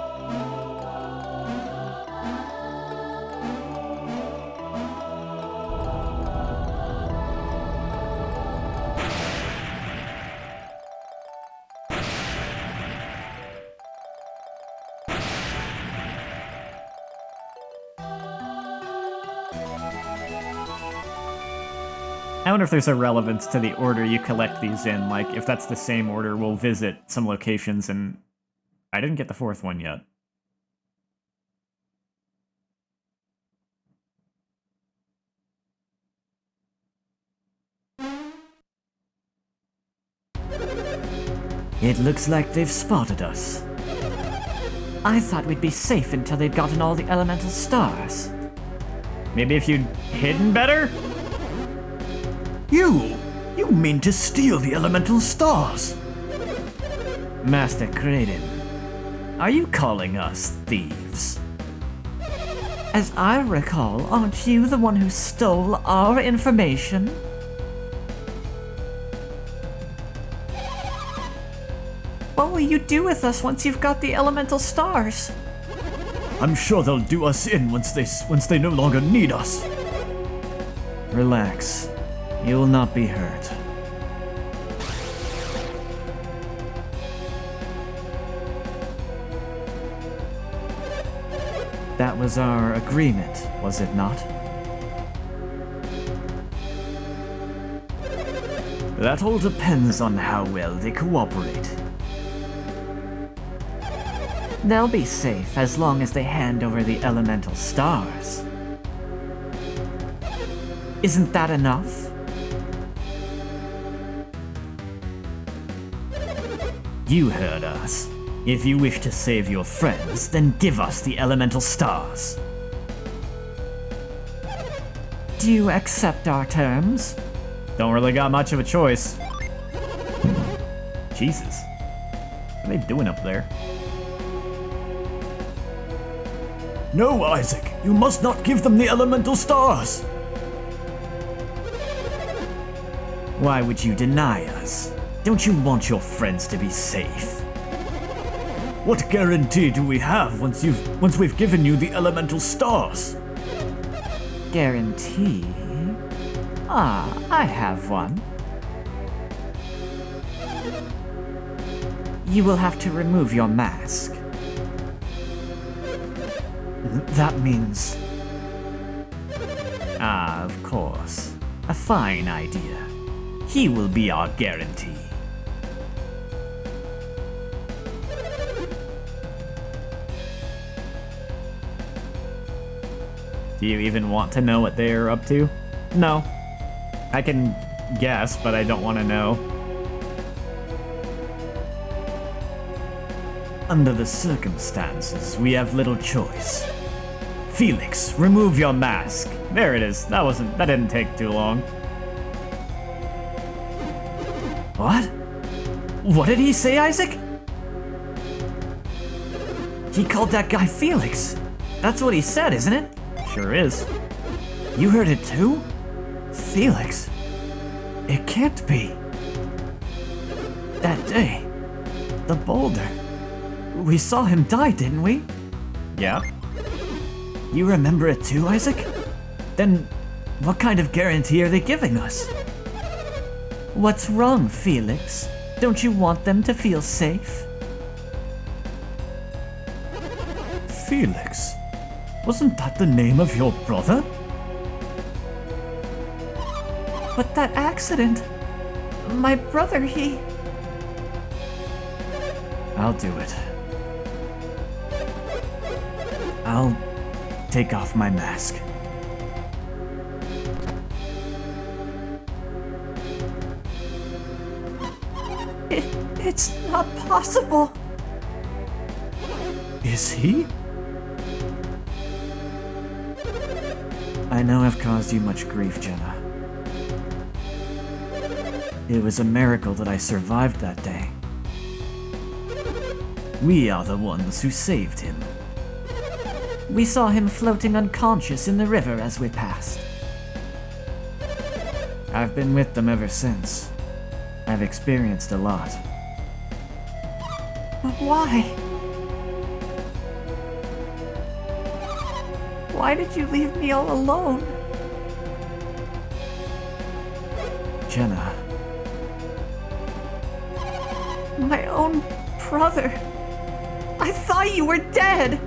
I wonder if there's a relevance to the order you collect these in, like, if that's the same order, we'll visit some locations, and I didn't get the fourth one yet. It looks like they've spotted us. I thought we'd be safe until they'd gotten all the elemental stars. Maybe if you'd hidden better? You mean to steal the elemental stars? Master Kraden, are you calling us thieves? As I recall, aren't you the one who stole our information? What will you do with us once you've got the elemental stars? I'm sure they'll do us in once they no longer need us. Relax. You will not be hurt. That was our agreement, was it not? That all depends on how well they cooperate. They'll be safe as long as they hand over the elemental stars. Isn't that enough? You heard us. If you wish to save your friends, then give us the elemental stars. Do you accept our terms? Don't really got much of a choice. Jesus. What are they doing up there? No, Isaac, you must not give them the elemental stars. Why would you deny us? Don't you want your friends to be safe? What guarantee do we have once we've given you the elemental stars? Guarantee? Ah, I have one. You will have to remove your mask. That means... Ah, of course. A fine idea. He will be our guarantee. Do you even want to know what they're up to? No. I can guess, but I don't want to know. Under the circumstances, we have little choice. Felix, remove your mask. There it is. That didn't take too long. What? What did he say, Isaac? He called that guy Felix. That's what he said, isn't it? Sure is. You heard it too? Felix? It can't be. That day, the boulder. We saw him die, didn't we? Yeah? You remember it too, Isaac? Then what kind of guarantee are they giving us? What's wrong, Felix? Don't you want them to feel safe? Felix? Wasn't that the name of your brother? But that accident... My brother, he... I'll do it. I'll take off my mask. It's not possible. Is he? I know I've caused you much grief, Jenna. It was a miracle that I survived that day. We are the ones who saved him. We saw him floating unconscious in the river as we passed. I've been with them ever since. I've experienced a lot. But why? Why did you leave me all alone? Jenna. My own brother. I thought you were dead!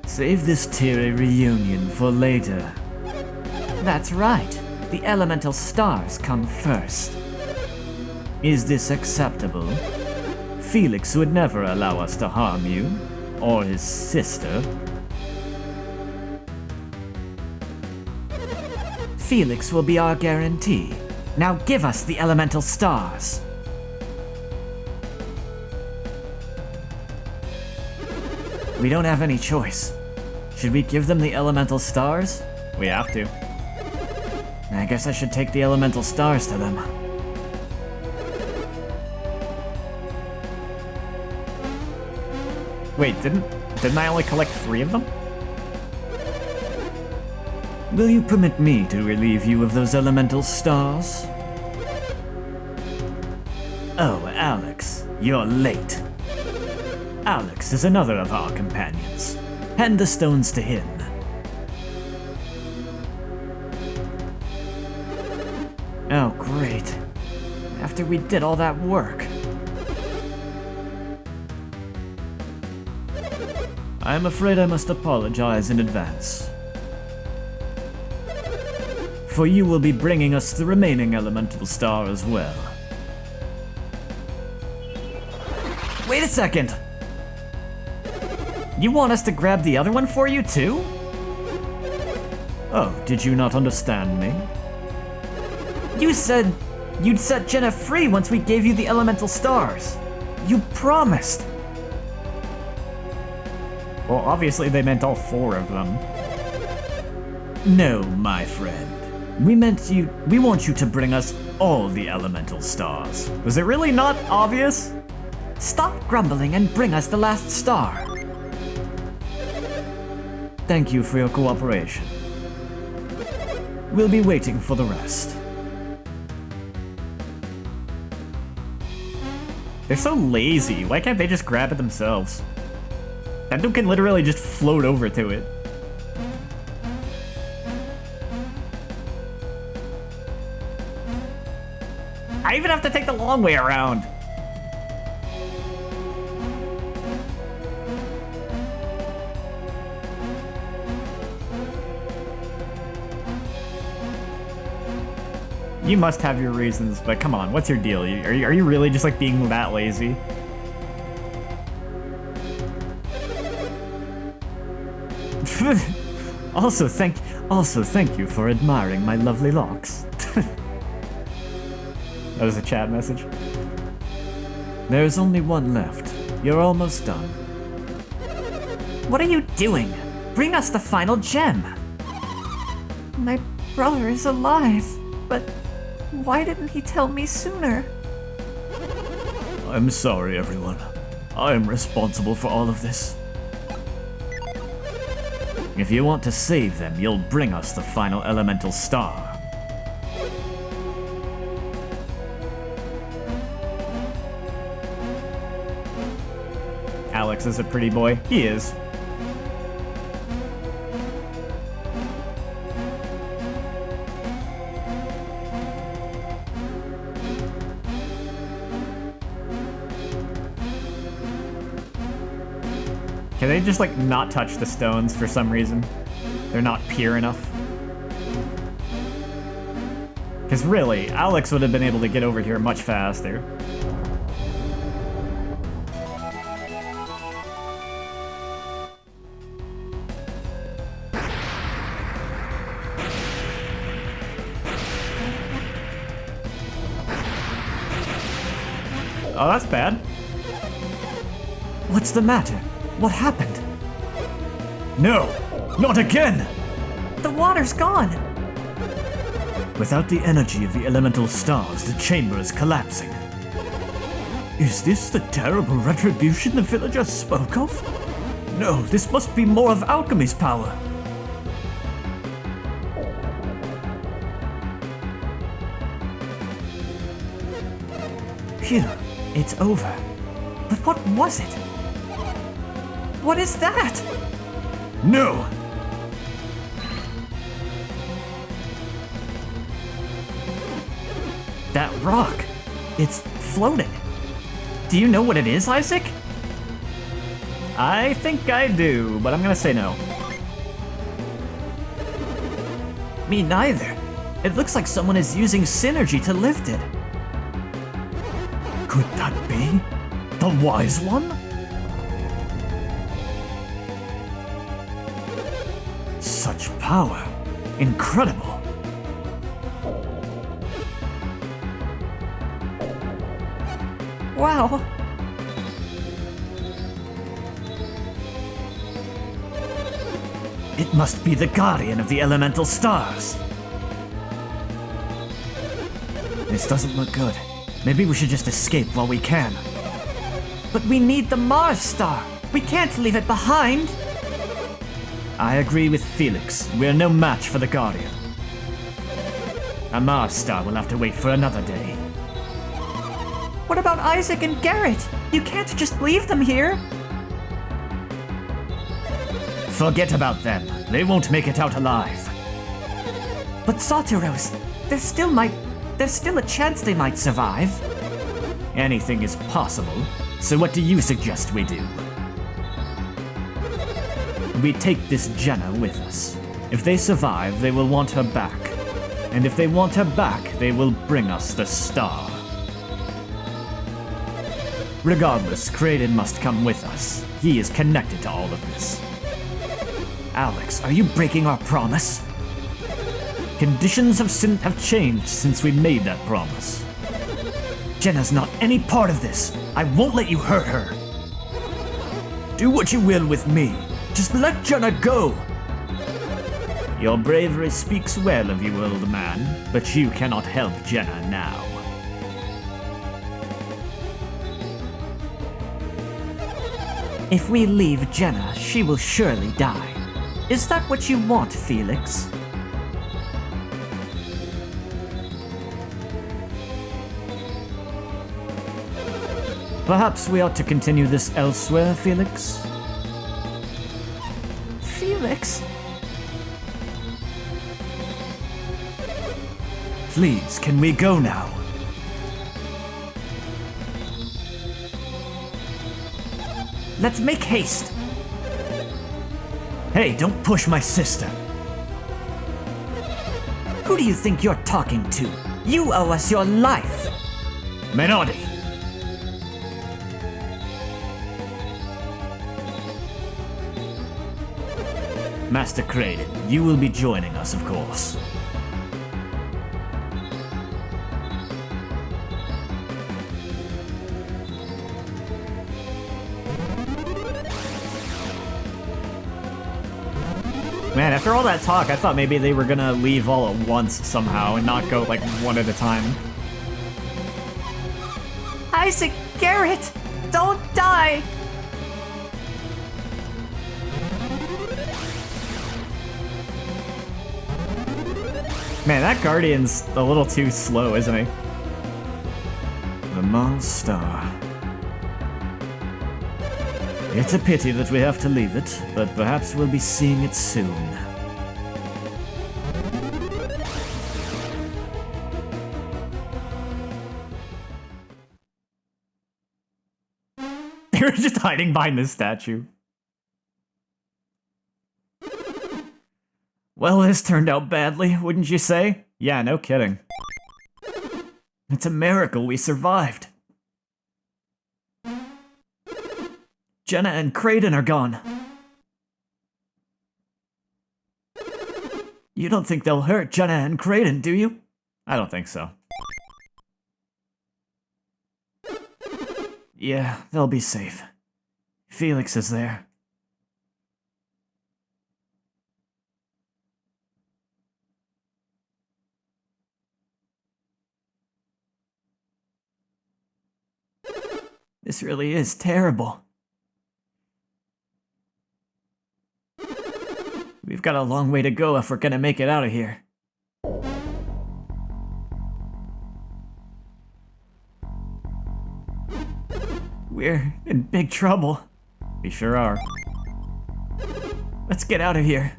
Save this teary reunion for later. That's right. The elemental stars come first. Is this acceptable? Felix would never allow us to harm you, or his sister. Felix will be our guarantee. Now give us the elemental stars. We don't have any choice. Should we give them the elemental stars? We have to. I guess I should take the elemental stars to them. Wait, didn't I only collect 3 of them? Will you permit me to relieve you of those elemental stars? Oh, Alex, you're late. Alex is another of our companions. Hand the stones to him. Oh, great. After we did all that work. I'm afraid I must apologize in advance. For you will be bringing us the remaining elemental star as well. Wait a second! You want us to grab the other one for you too? Oh, did you not understand me? You said you'd set Jenna free once we gave you the elemental stars. You promised. Well, obviously they meant all 4 of them. No, my friend. We want you to bring us all the elemental stars. Was it really not obvious? Stop grumbling and bring us the last star. Thank you for your cooperation. We'll be waiting for the rest. They're so lazy. Why can't they just grab it themselves? That dude can literally just float over to it. I even have to take the long way around. You must have your reasons, but come on, what's your deal? Are you really just like being that lazy? Also thank you for admiring my lovely locks. That was a chat message. There's only one left. You're almost done. What are you doing? Bring us the final gem. My brother is alive, but why didn't he tell me sooner? I'm sorry, everyone. I am responsible for all of this. If you want to save them, you'll bring us the final elemental star. Alex is a pretty boy. He is. Can they just like not touch the stones for some reason? They're not pure enough. Because really, Alex would have been able to get over here much faster. Oh, that's bad. What's the matter? What happened? No! Not again! The water's gone. Without the energy of the elemental stars, the chamber is collapsing. Is this the terrible retribution the villagers spoke of? No, this must be more of alchemy's power. Phew, it's over. But what was it? What is that? No! That rock. It's floating. Do you know what it is, Isaac? I think I do, but I'm gonna say no. Me neither. It looks like someone is using synergy to lift it. Could that be the Wise One? Such power. Incredible. Wow. It must be the guardian of the elemental stars. This doesn't look good. Maybe we should just escape while we can. But we need the Mars star. We can't leave it behind. I agree with Felix. We're no match for the guardian. A Mars star will have to wait for another day. What about Isaac and Garrett? You can't just leave them here. Forget about them. They won't make it out alive. But Sawteros, there's still a chance they might survive. Anything is possible. So what do you suggest we do? We take this Jenna with us. If they survive, they will want her back. And if they want her back, they will bring us the star. Regardless, Kraden must come with us. He is connected to all of this. Alex, are you breaking our promise? Conditions have changed since we made that promise. Jenna's not any part of this. I won't let you hurt her. Do what you will with me. Just let Jenna go. Your bravery speaks well of you, old man, but you cannot help Jenna now. If we leave Jenna, she will surely die. Is that what you want, Felix? Perhaps we ought to continue this elsewhere, Felix? Felix? Please, can we go now? Let's make haste. Hey, don't push my sister. Who do you think you're talking to? You owe us your life. Menardi! Master Kraden, you will be joining us, of course. Man, after all that talk, I thought maybe they were gonna leave all at once somehow and not go like one at a time. Isaac, Garrett, don't die. Man, that Guardian's a little too slow, isn't he? The Mars Star. It's a pity that we have to leave it, but perhaps we'll be seeing it soon. They were just hiding behind this statue. Well, this turned out badly, wouldn't you say? Yeah, no kidding. It's a miracle we survived. Jenna and Kraden are gone. You don't think they'll hurt Jenna and Kraden, do you? I don't think so. Yeah, they'll be safe. Felix is there. This really is terrible. We've got a long way to go if we're gonna make it out of here. We're in big trouble. We sure are. Let's get out of here.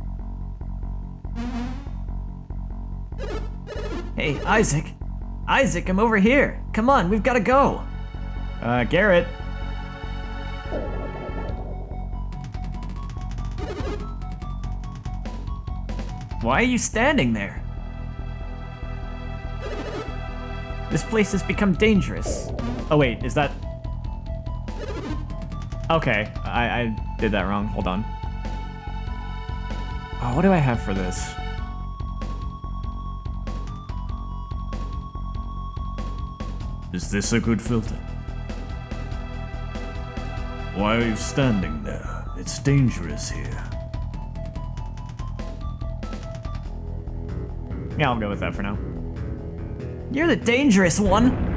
Hey, Isaac. Isaac, I'm over here. Come on, we've gotta go. Garrett. Why are you standing there? This place has become dangerous. Oh wait, is that... Okay, I did that wrong. Hold on. Oh, what do I have for this? Is this a good filter? Why are you standing there? It's dangerous here. Yeah, I'll go with that for now. You're the dangerous one.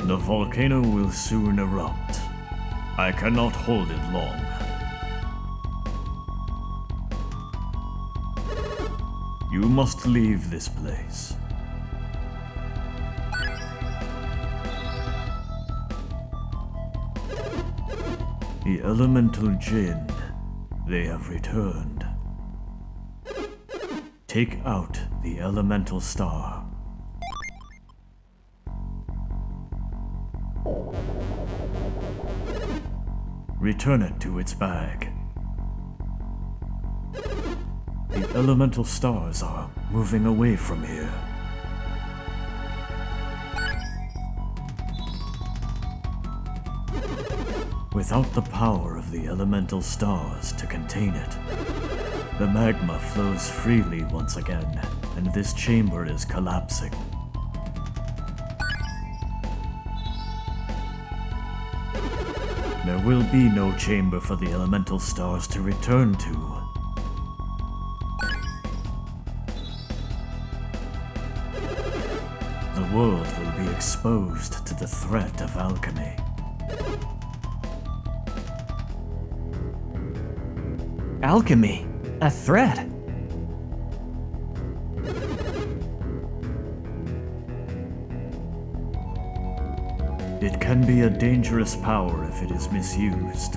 The volcano will soon erupt. I cannot hold it long. You must leave this place. The elemental Jinn, they have returned. Take out the elemental star. Return it to its bag. The elemental stars are moving away from here. Without the power of the elemental stars to contain it, the magma flows freely once again, and this chamber is collapsing. There will be no chamber for the elemental stars to return to. The world will be exposed to the threat of alchemy. Alchemy? A threat? It can be a dangerous power if it is misused.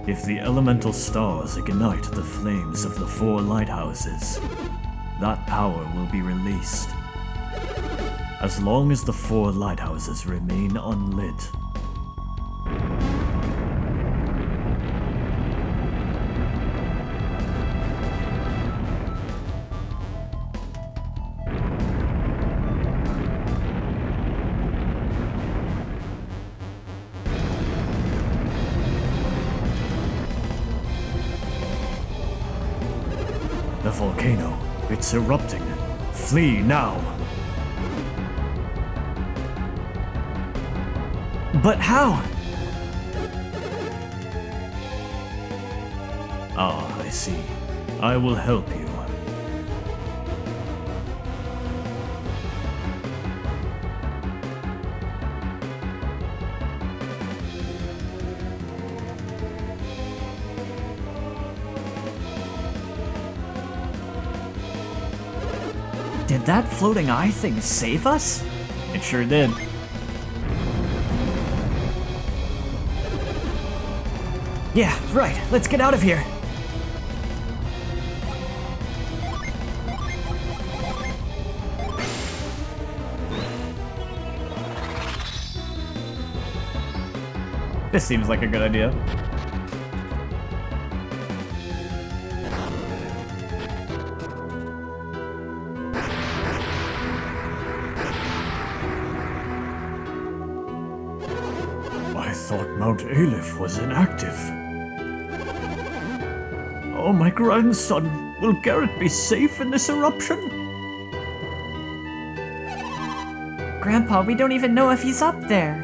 If the elemental stars ignite the flames of the 4 lighthouses, that power will be released. As long as the 4 lighthouses remain unlit, the volcano, it's erupting. Flee now! But how? Ah, I see. I will help you. Did that floating eye thing save us? It sure did. Yeah, right. Let's get out of here. This seems like a good idea. My thought Mount Aleph was inactive. Oh, my grandson, will Garrett be safe in this eruption? Grandpa, we don't even know if he's up there.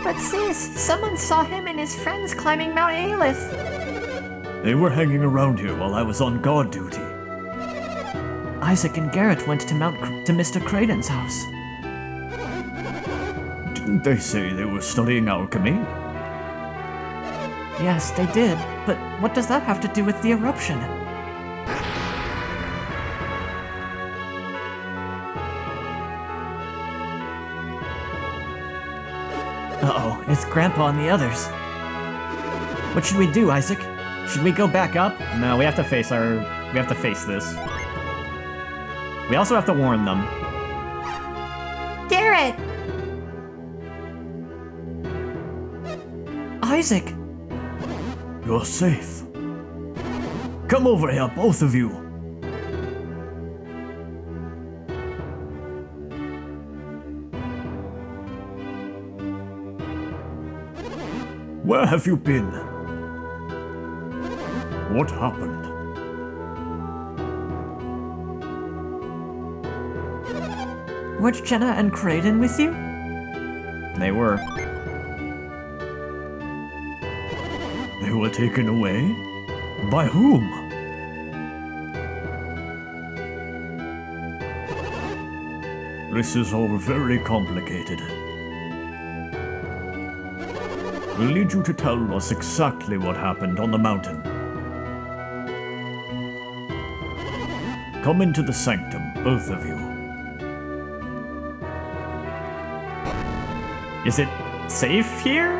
But sis, someone saw him and his friends climbing Mount Aleph. They were hanging around here while I was on guard duty. Isaac and Garrett went to Mr. Creighton's house. Didn't they say they were studying alchemy? Yes, they did. But what does that have to do with the eruption? Uh-oh, it's Grandpa and the others. What should we do, Isaac? Should we go back up? No, we have to face this. We also have to warn them. Garrett! Isaac! You're safe. Come over here, both of you. Where have you been? What happened? Weren't Jenna and Creighton with you? They were. They were taken away? By whom? This is all very complicated. We'll need you to tell us exactly what happened on the mountain. Come into the sanctum, both of you. Is it safe here?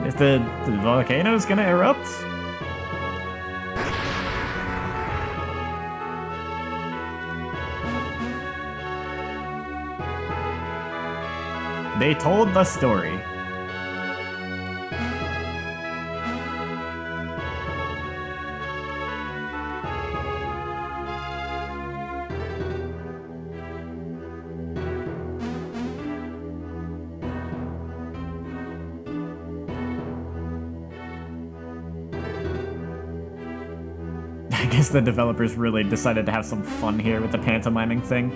If the volcano's gonna erupt? They told the story. I guess the developers really decided to have some fun here with the pantomiming thing.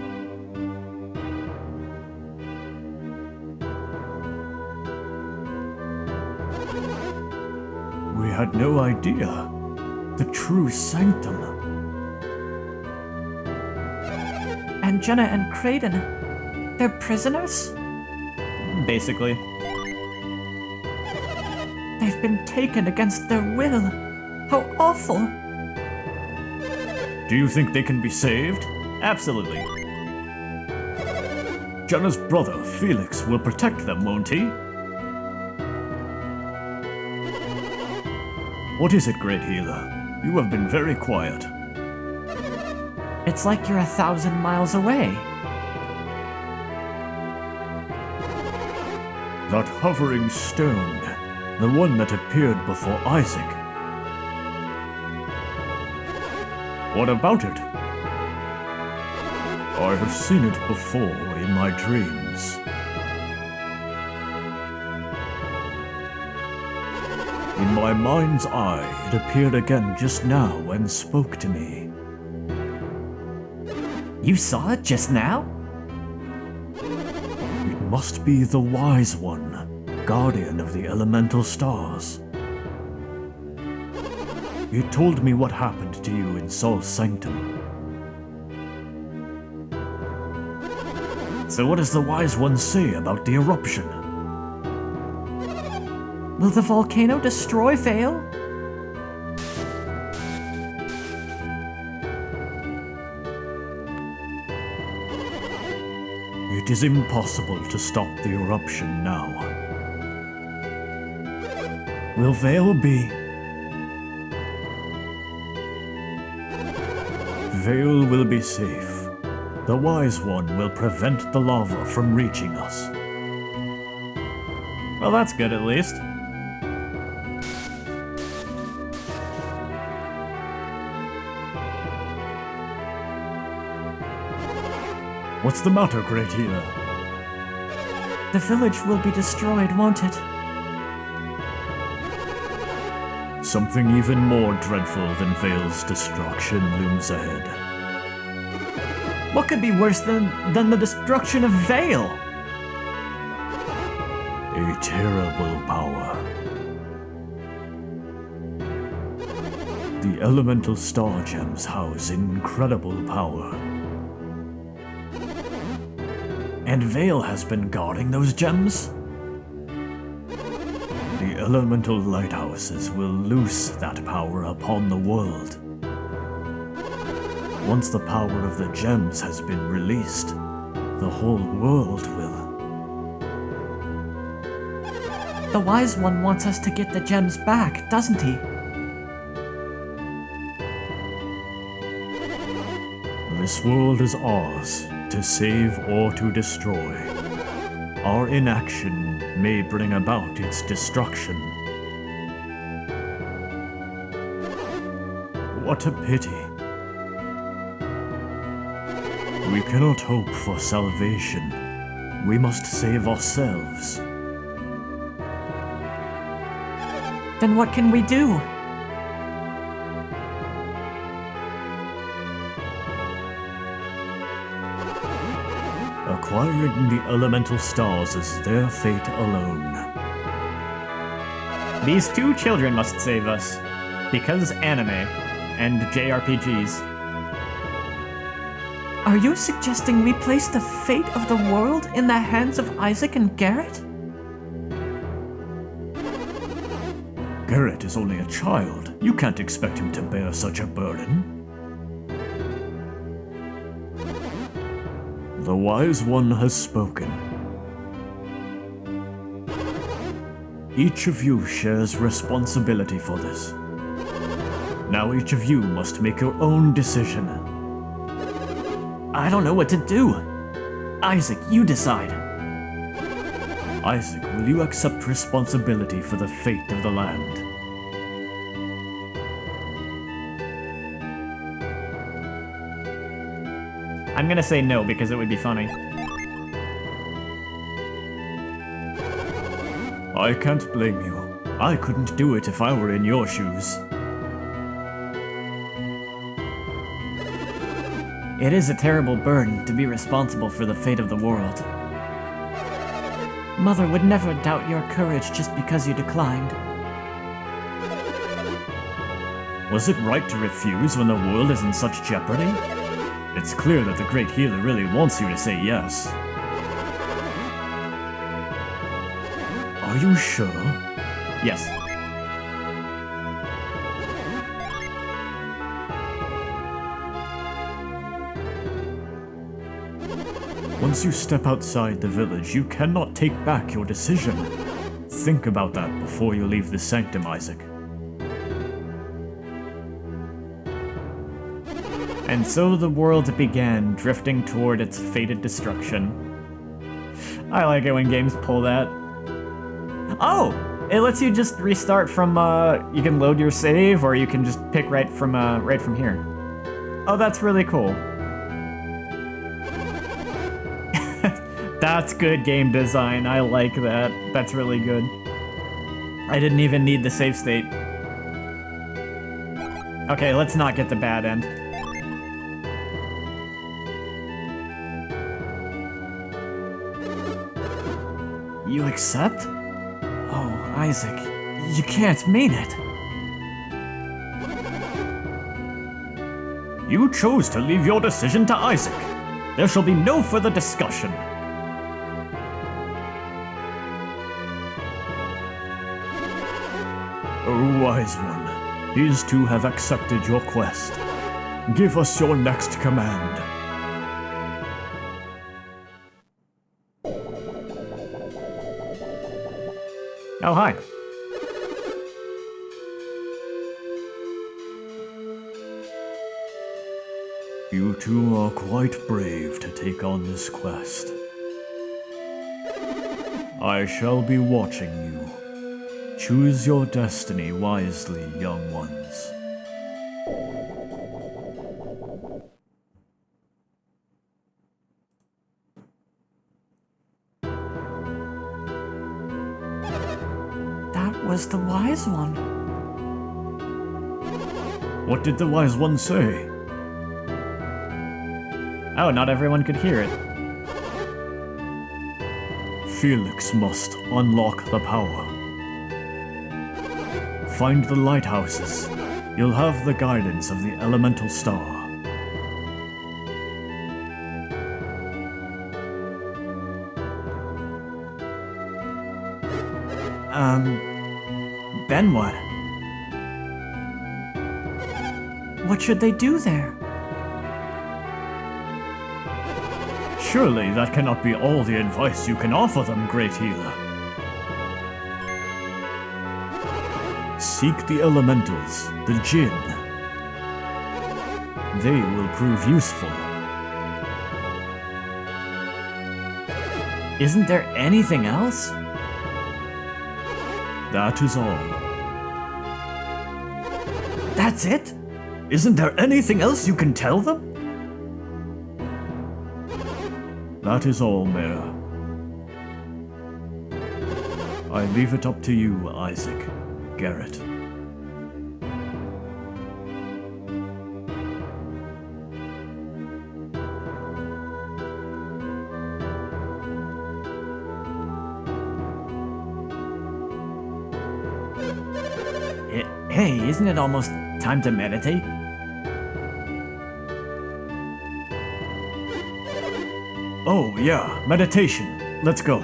We had no idea. The true sanctum. And Jenna and Creighton, they're prisoners? Basically. They've been taken against their will. How awful! Do you think they can be saved? Absolutely. Jenna's brother, Felix, will protect them, won't he? What is it, Great Healer? You have been very quiet. It's like you're 1,000 miles away. That hovering stone, the one that appeared before Isaac. What about it? I have seen it before in my dreams. In my mind's eye, it appeared again just now and spoke to me. You saw it just now? It must be the Wise One, guardian of the elemental stars. He told me what happened to you in Saul's sanctum. So what does the Wise One say about the eruption? Will the volcano destroy Vale? It is impossible to stop the eruption now. Will Vale be... Vale will be safe. The Wise One will prevent the lava from reaching us. Well, that's good at least. What's the matter, Great Healer? The village will be destroyed, won't it? Something even more dreadful than Vale's destruction looms ahead. What could be worse than the destruction of Vale? A terrible power. The elemental star gems house incredible power. And Vale has been guarding those gems? The elemental lighthouses will loose that power upon the world. Once the power of the gems has been released, the whole world will. The Wise One wants us to get the gems back, doesn't he? This world is ours, to save or to destroy. Our inaction may bring about its destruction. What a pity. We cannot hope for salvation. We must save ourselves. Then what can we do? Acquiring the elemental stars is their fate alone. These two children must save us. Because anime and JRPGs. Are you suggesting we place the fate of the world in the hands of Isaac and Garrett? Garrett is only a child. You can't expect him to bear such a burden. The Wise One has spoken. Each of you shares responsibility for this. Now each of you must make your own decision. I don't know what to do. Isaac, you decide. Isaac, will you accept responsibility for the fate of the land? I'm gonna say no because it would be funny. I can't blame you. I couldn't do it if I were in your shoes. It is a terrible burden to be responsible for the fate of the world. Mother would never doubt your courage just because you declined. Was it right to refuse when the world is in such jeopardy? It's clear that the Great Healer really wants you to say yes. Are you sure? Yes. Once you step outside the village, you cannot take back your decision. Think about that before you leave the sanctum, Isaac. And so the world began drifting toward its fated destruction. I like it when games pull that. Oh! It lets you just restart from, you can load your save, or you can just pick right from here. Oh, that's really cool. That's good game design. I like that. That's really good. I didn't even need the save state. Okay, let's not get the bad end. You accept? Oh, Isaac, you can't mean it. You chose to leave your decision to Isaac. There shall be no further discussion. O Wise One, these two have accepted your quest. Give us your next command. Oh, hi. You two are quite brave to take on this quest. I shall be watching you. Choose your destiny wisely, young ones. was the wise one. What did the wise one say? Oh, not everyone could hear it. Felix must unlock the power. Find the lighthouses. You'll have the guidance of the elemental star. Then what? What should they do there? Surely that cannot be all the advice you can offer them, Great Healer. Seek the elementals, the Jinn. They will prove useful. Isn't there anything else? That is all. That's it? Isn't there anything else you can tell them? That is all, Mayor. I leave it up to you, Isaac, Garrett. Hey, isn't it almost time to meditate? Oh, yeah, meditation. Let's go.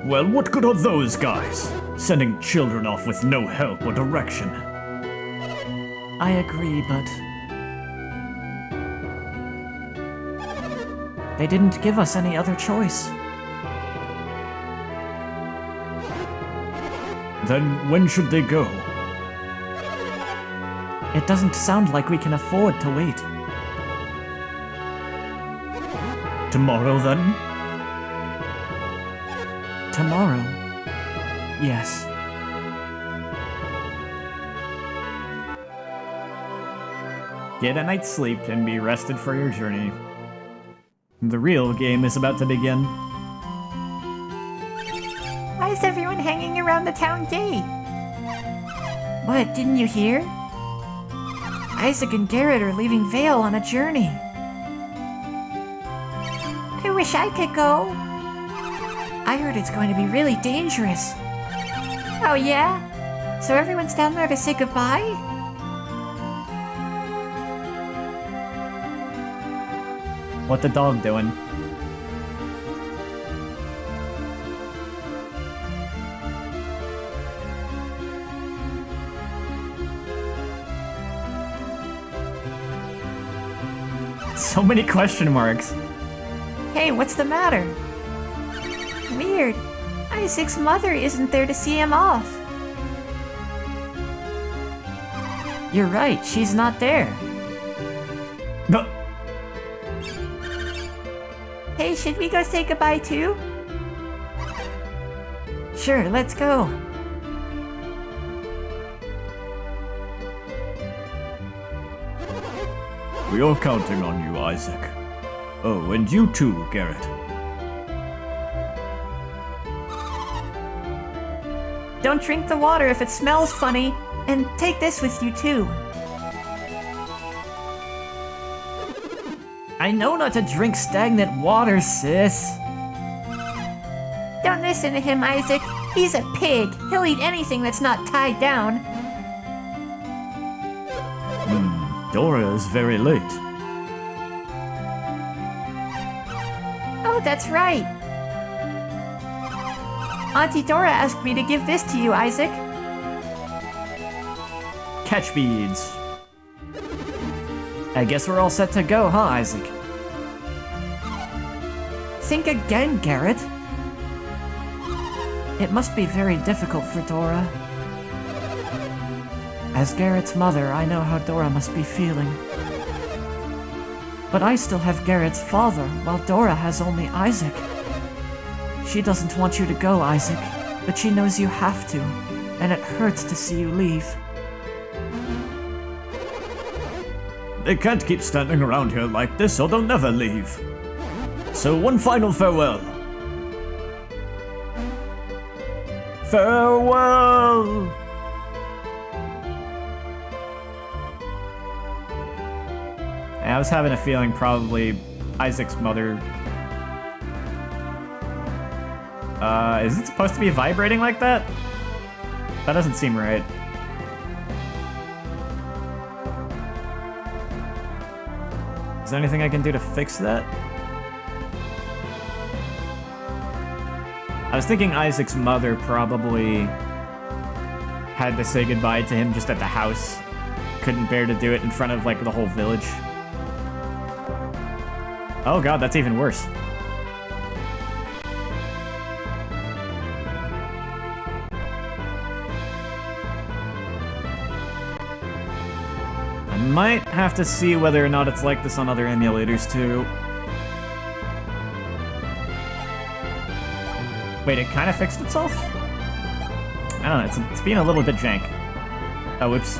Well, what good are those guys? Sending children off with no help or direction. I agree, but... they didn't give us any other choice. Then when should they go? It doesn't sound like we can afford to wait. Tomorrow, then? Tomorrow? Yes. Get a night's sleep and be rested for your journey. The real game is about to begin. Why is everyone hanging around the town gate? What, didn't you hear? Isaac and Garrett are leaving Vale on a journey. I wish I could go. I heard it's going to be really dangerous. Oh yeah? So everyone's down there to say goodbye? What the dog doing? So many question marks. Hey, what's the matter? Weird. Isaac's mother isn't there to see him off. You're right, she's not there. No. Hey, should we go say goodbye too? Sure, let's go. We are counting on you, Isaac. Oh, and you too, Garrett. Don't drink the water if it smells funny, and take this with you too. I know not to drink stagnant water, sis. Don't listen to him, Isaac. He's a pig. He'll eat anything that's not tied down. Dora is very late. Oh, that's right. Auntie Dora asked me to give this to you, Isaac. Catch beads. I guess we're all set to go, huh, Isaac? Think again, Garrett. It must be very difficult for Dora. As Garrett's mother, I know how Dora must be feeling. But I still have Garrett's father, while Dora has only Isaac. She doesn't want you to go, Isaac, but she knows you have to, and it hurts to see you leave. They can't keep standing around here like this or they'll never leave. So one final farewell. Farewell! I was having a feeling probably Isaac's mother... is it supposed to be vibrating like that? That doesn't seem right. Is there anything I can do to fix that? I was thinking Isaac's mother probably had to say goodbye to him just at the house. Couldn't bear to do it in front of, like, the whole village. Oh god, that's even worse. I might have to see whether or not it's like this on other emulators, too. Wait, it kind of fixed itself? I don't know, it's being a little bit jank. Oh, whoops.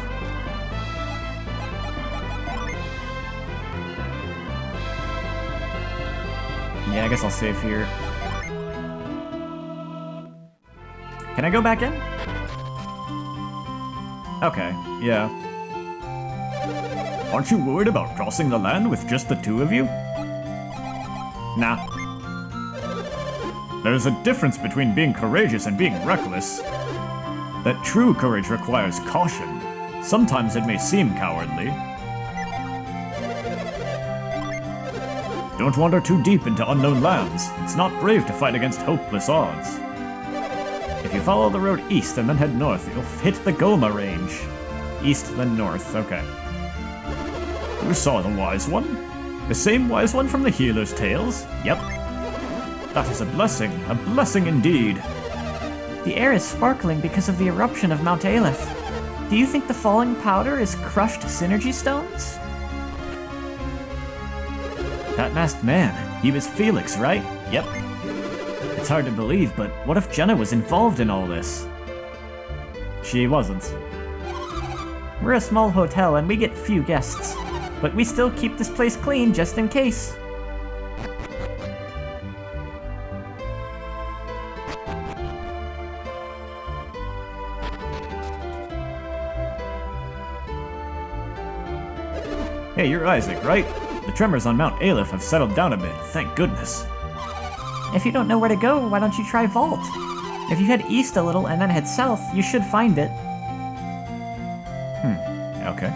Yeah, I guess I'll save here. Can I go back in? Okay, yeah. Aren't you worried about crossing the land with just the two of you? Nah. There's a difference between being courageous and being reckless. That true courage requires caution. Sometimes it may seem cowardly. Don't wander too deep into unknown lands. It's not brave to fight against hopeless odds. If you follow the road east and then head north, you'll hit the Goma range. East, then north, okay. You saw the Wise One? The same Wise One from the Healer's Tales? Yep. That is a blessing indeed. The air is sparkling because of the eruption of Mount Aleph. Do you think the falling powder is crushed synergy stones? That masked man, he was Felix, right? Yep. It's hard to believe, but what if Jenna was involved in all this? She wasn't. We're a small hotel and we get few guests, but we still keep this place clean just in case. Hey, you're Isaac, right? The tremors on Mount Aleph have settled down a bit, thank goodness. If you don't know where to go, why don't you try Vault? If you head east a little and then head south, you should find it. Okay.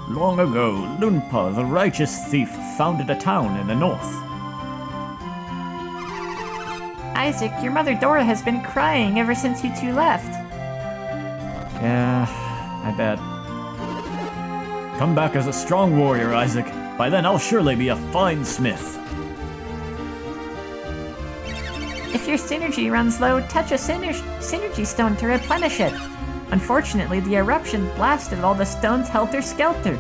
Long ago, Lunpa, the righteous thief, founded a town in the north. Isaac, your mother Dora has been crying ever since you two left. Yeah, I bet. Come back as a strong warrior, Isaac. By then I'll surely be a fine smith. If your synergy runs low, touch a synergy stone to replenish it. Unfortunately, the eruption blasted all the stones helter-skelter.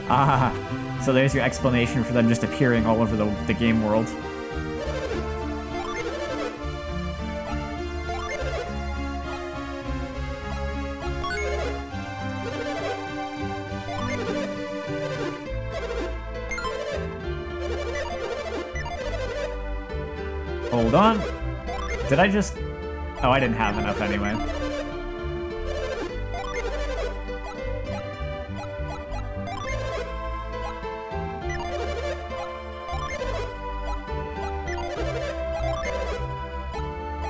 Ah, so there's your explanation for them just appearing all over the game world. Hold on. Did I just... Oh, I didn't have enough anyway.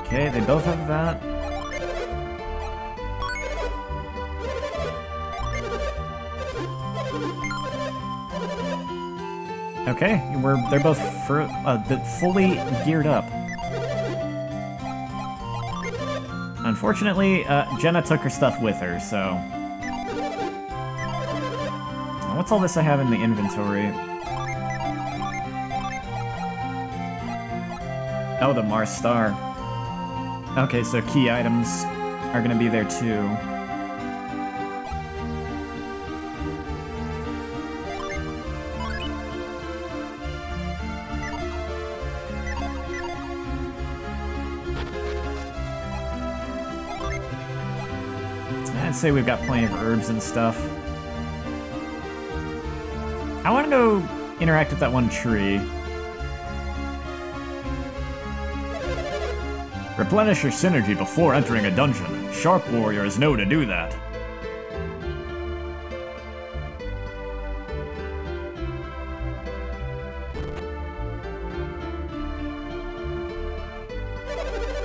Okay, they both have that. Okay, they're both fully geared up. Unfortunately, Jenna took her stuff with her, so... What's all this I have in the inventory? Oh, the Mars Star. Okay, so key items are gonna be there too. I'd say we've got plenty of herbs and stuff. I want to go interact with that one tree. Replenish your synergy before entering a dungeon. Sharp warriors know to do that.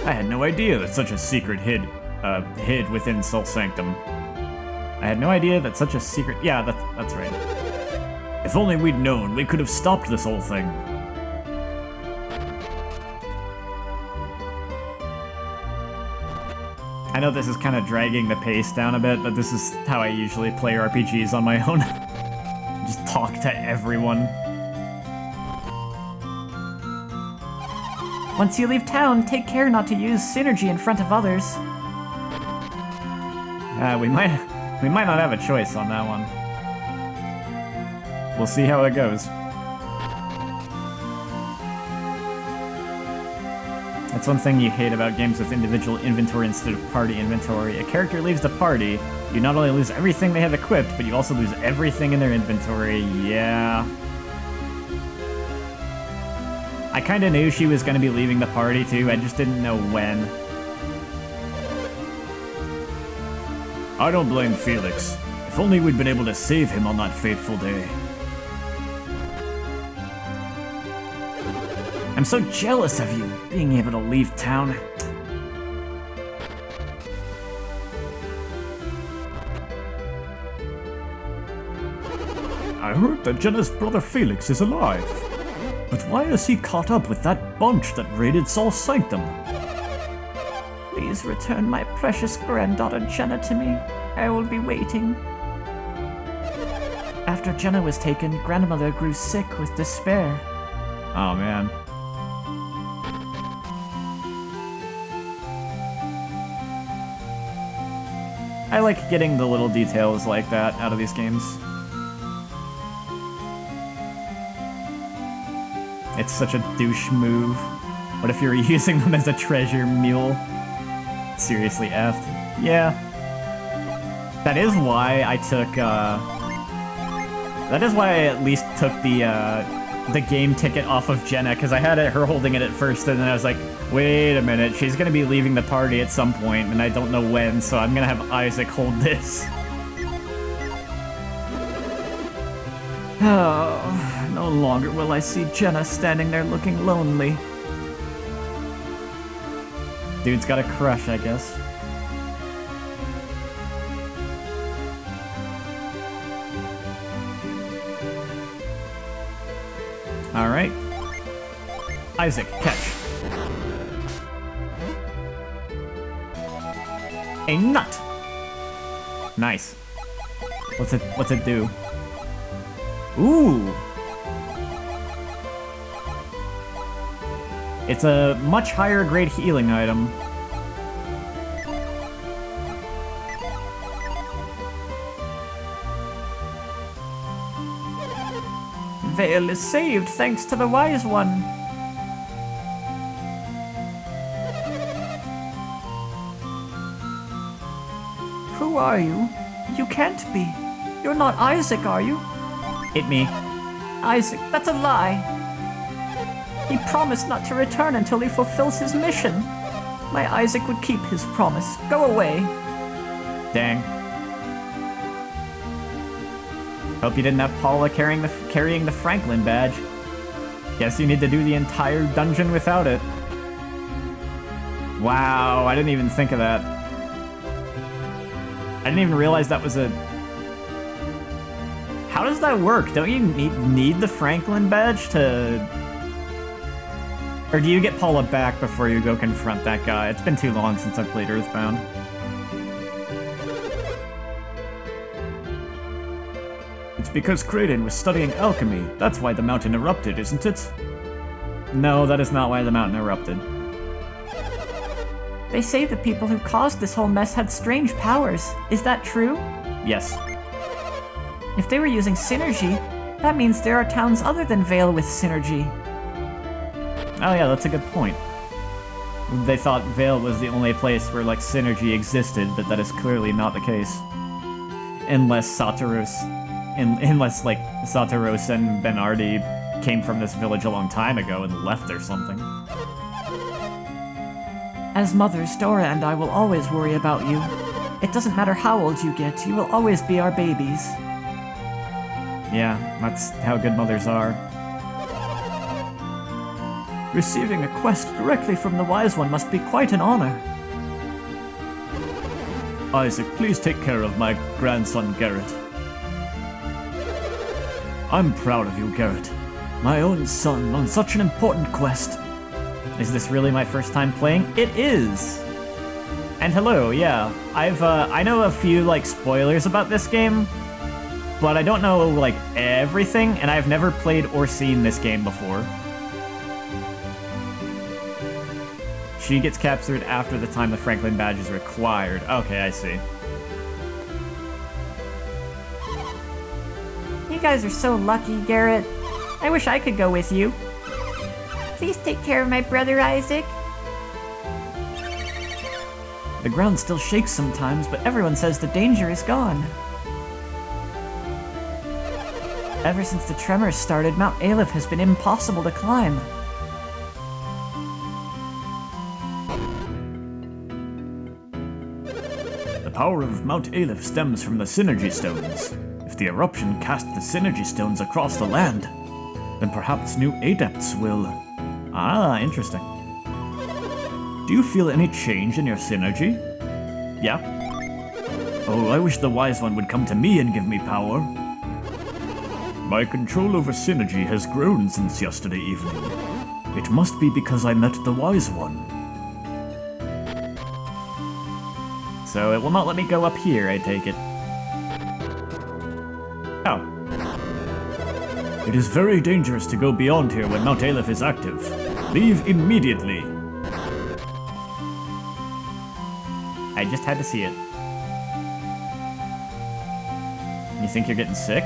I had no idea that such a secret hid within Soul Sanctum. I had no idea that such a secret... Yeah, that's right. If only we'd known, we could have stopped this whole thing. I know this is kind of dragging the pace down a bit, but this is how I usually play RPGs on my own. Just talk to everyone. Once you leave town, take care not to use synergy in front of others. We might not have a choice on that one. We'll see how it goes. That's one thing you hate about games with individual inventory instead of party inventory. A character leaves the party, you not only lose everything they have equipped, but you also lose everything in their inventory. Yeah. I kinda knew she was gonna be leaving the party too, I just didn't know when. I don't blame Felix. If only we'd been able to save him on that fateful day. I'm so jealous of you, being able to leave town. I heard that Jenna's brother Felix is alive. But why is he caught up with that bunch that raided Soul Sanctum? Please return my precious granddaughter Jenna to me. I will be waiting. After Jenna was taken, grandmother grew sick with despair. Oh man. I like getting the little details like that out of these games. It's such a douche move. What if you're using them as a treasure mule? Seriously effed. Yeah. That is why I took, that is why I at least took the game ticket off of Jenna, because I had her holding it at first, and then I was like, wait a minute, she's gonna be leaving the party at some point, and I don't know when, so I'm gonna have Isaac hold this. Oh, no longer will I see Jenna standing there looking lonely. Dude's got a crush, I guess. Alright. Isaac, catch. A nut! Nice. What's it do? Ooh! It's a much higher grade healing item. Vale is saved thanks to the Wise One. Who are you? You can't be. You're not Isaac, are you? Hit me. Isaac, that's a lie. He promised not to return until he fulfills his mission. My Isaac would keep his promise. Go away. Dang. Hope you didn't have Paula carrying the Franklin badge. Guess you need to do the entire dungeon without it. Wow, I didn't even think of that. I didn't even realize that was a... How does that work? Don't you need the Franklin badge to... Or do you get Paula back before you go confront that guy? It's been too long since I've played Earthbound. It's because Kraden was studying alchemy. That's why the mountain erupted, isn't it? No, that is not why the mountain erupted. They say the people who caused this whole mess had strange powers. Is that true? Yes. If they were using synergy, that means there are towns other than Vale with synergy. Oh yeah, that's a good point. They thought Vale was the only place where, like, synergy existed, but that is clearly not the case. Unless Satoru's unless like Satoru and Benardi came from this village a long time ago and left or something. As mothers, Dora and I will always worry about you. It doesn't matter how old you get, you will always be our babies. Yeah, that's how good mothers are. Receiving a quest directly from the Wise One must be quite an honor. Isaac, please take care of my grandson Garrett. I'm proud of you, Garrett. My own son on such an important quest. Is this really my first time playing? It is! And hello, yeah. I know a few, like, spoilers about this game, but I don't know, like, everything, and I've never played or seen this game before. She gets captured after the time the Franklin badge is required. Okay, I see. You guys are so lucky, Garrett. I wish I could go with you. Please take care of my brother Isaac. The ground still shakes sometimes, but everyone says the danger is gone. Ever since the tremors started, Mount Aleph has been impossible to climb. The power of Mount Aleph stems from the Synergy Stones. If the eruption cast the Synergy Stones across the land, then perhaps new adepts will... Ah, interesting. Do you feel any change in your synergy? Yeah. Oh, I wish the Wise One would come to me and give me power. My control over synergy has grown since yesterday evening. It must be because I met the Wise One. So it will not let me go up here, I take it. Oh. It is very dangerous to go beyond here when Mount Aleph is active. Leave immediately. I just had to see it. You think you're getting sick?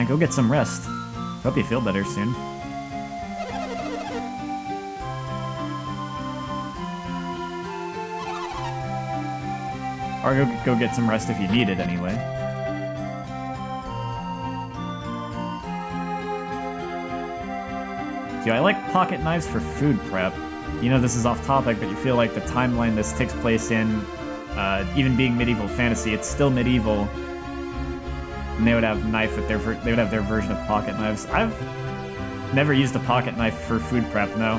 Go get some rest. Hope you feel better soon. Or go get some rest if you need it anyway. Do I like pocket knives for food prep? You know, this is off topic, but you feel like the timeline this takes place in, even being medieval fantasy, it's still medieval. And they would have they would have their version of pocket knives. I've never used a pocket knife for food prep, no.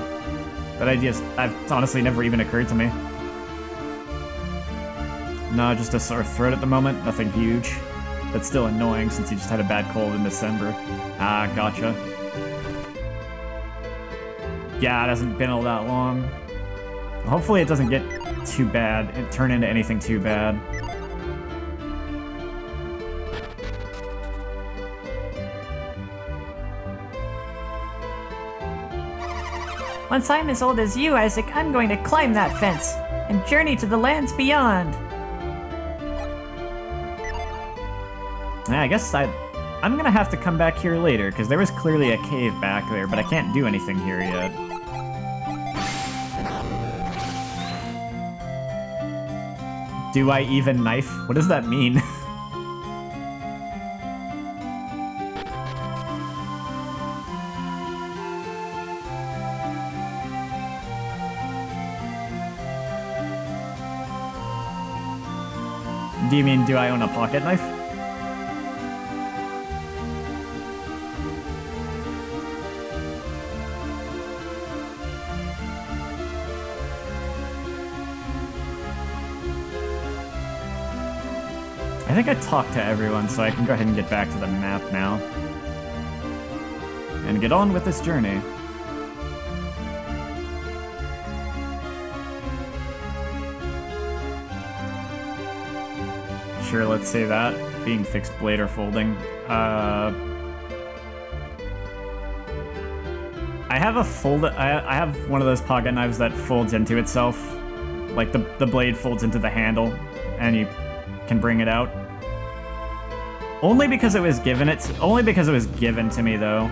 But I've honestly never even occurred to me. No, just a sore throat at the moment, nothing huge. That's still annoying since you just had a bad cold in December. Ah, gotcha. Yeah, it hasn't been all that long. Hopefully it doesn't get too bad, turn into anything too bad. Once I'm as old as you, Isaac, I'm going to climb that fence and journey to the lands beyond. Yeah, I guess I'm gonna have to come back here later, because there was clearly a cave back there, but I can't do anything here yet. Do I even knife? What does that mean? Do you mean, do I own a pocket knife? I think I talked to everyone, so I can go ahead and get back to the map now. And get on with this journey. Sure, let's say that. Being fixed blade or folding. I have one of those pocket knives that folds into itself. Like the blade folds into the handle, and you can bring it out. Only because it was given to me though.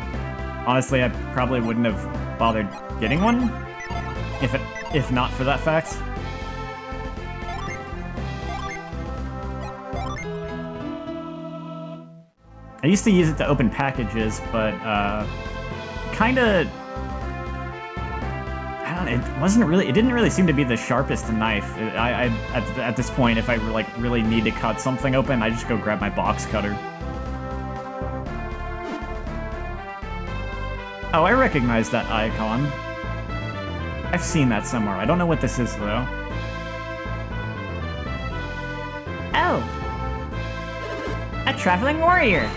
Honestly, I probably wouldn't have bothered getting one if not for that fact. I used to use it to open packages, but kinda... I don't know, it didn't really seem to be the sharpest knife. At this point, if I like really need to cut something open, I just go grab my box cutter. Oh, I recognize that icon. I've seen that somewhere. I don't know what this is, though. Oh! A traveling warrior!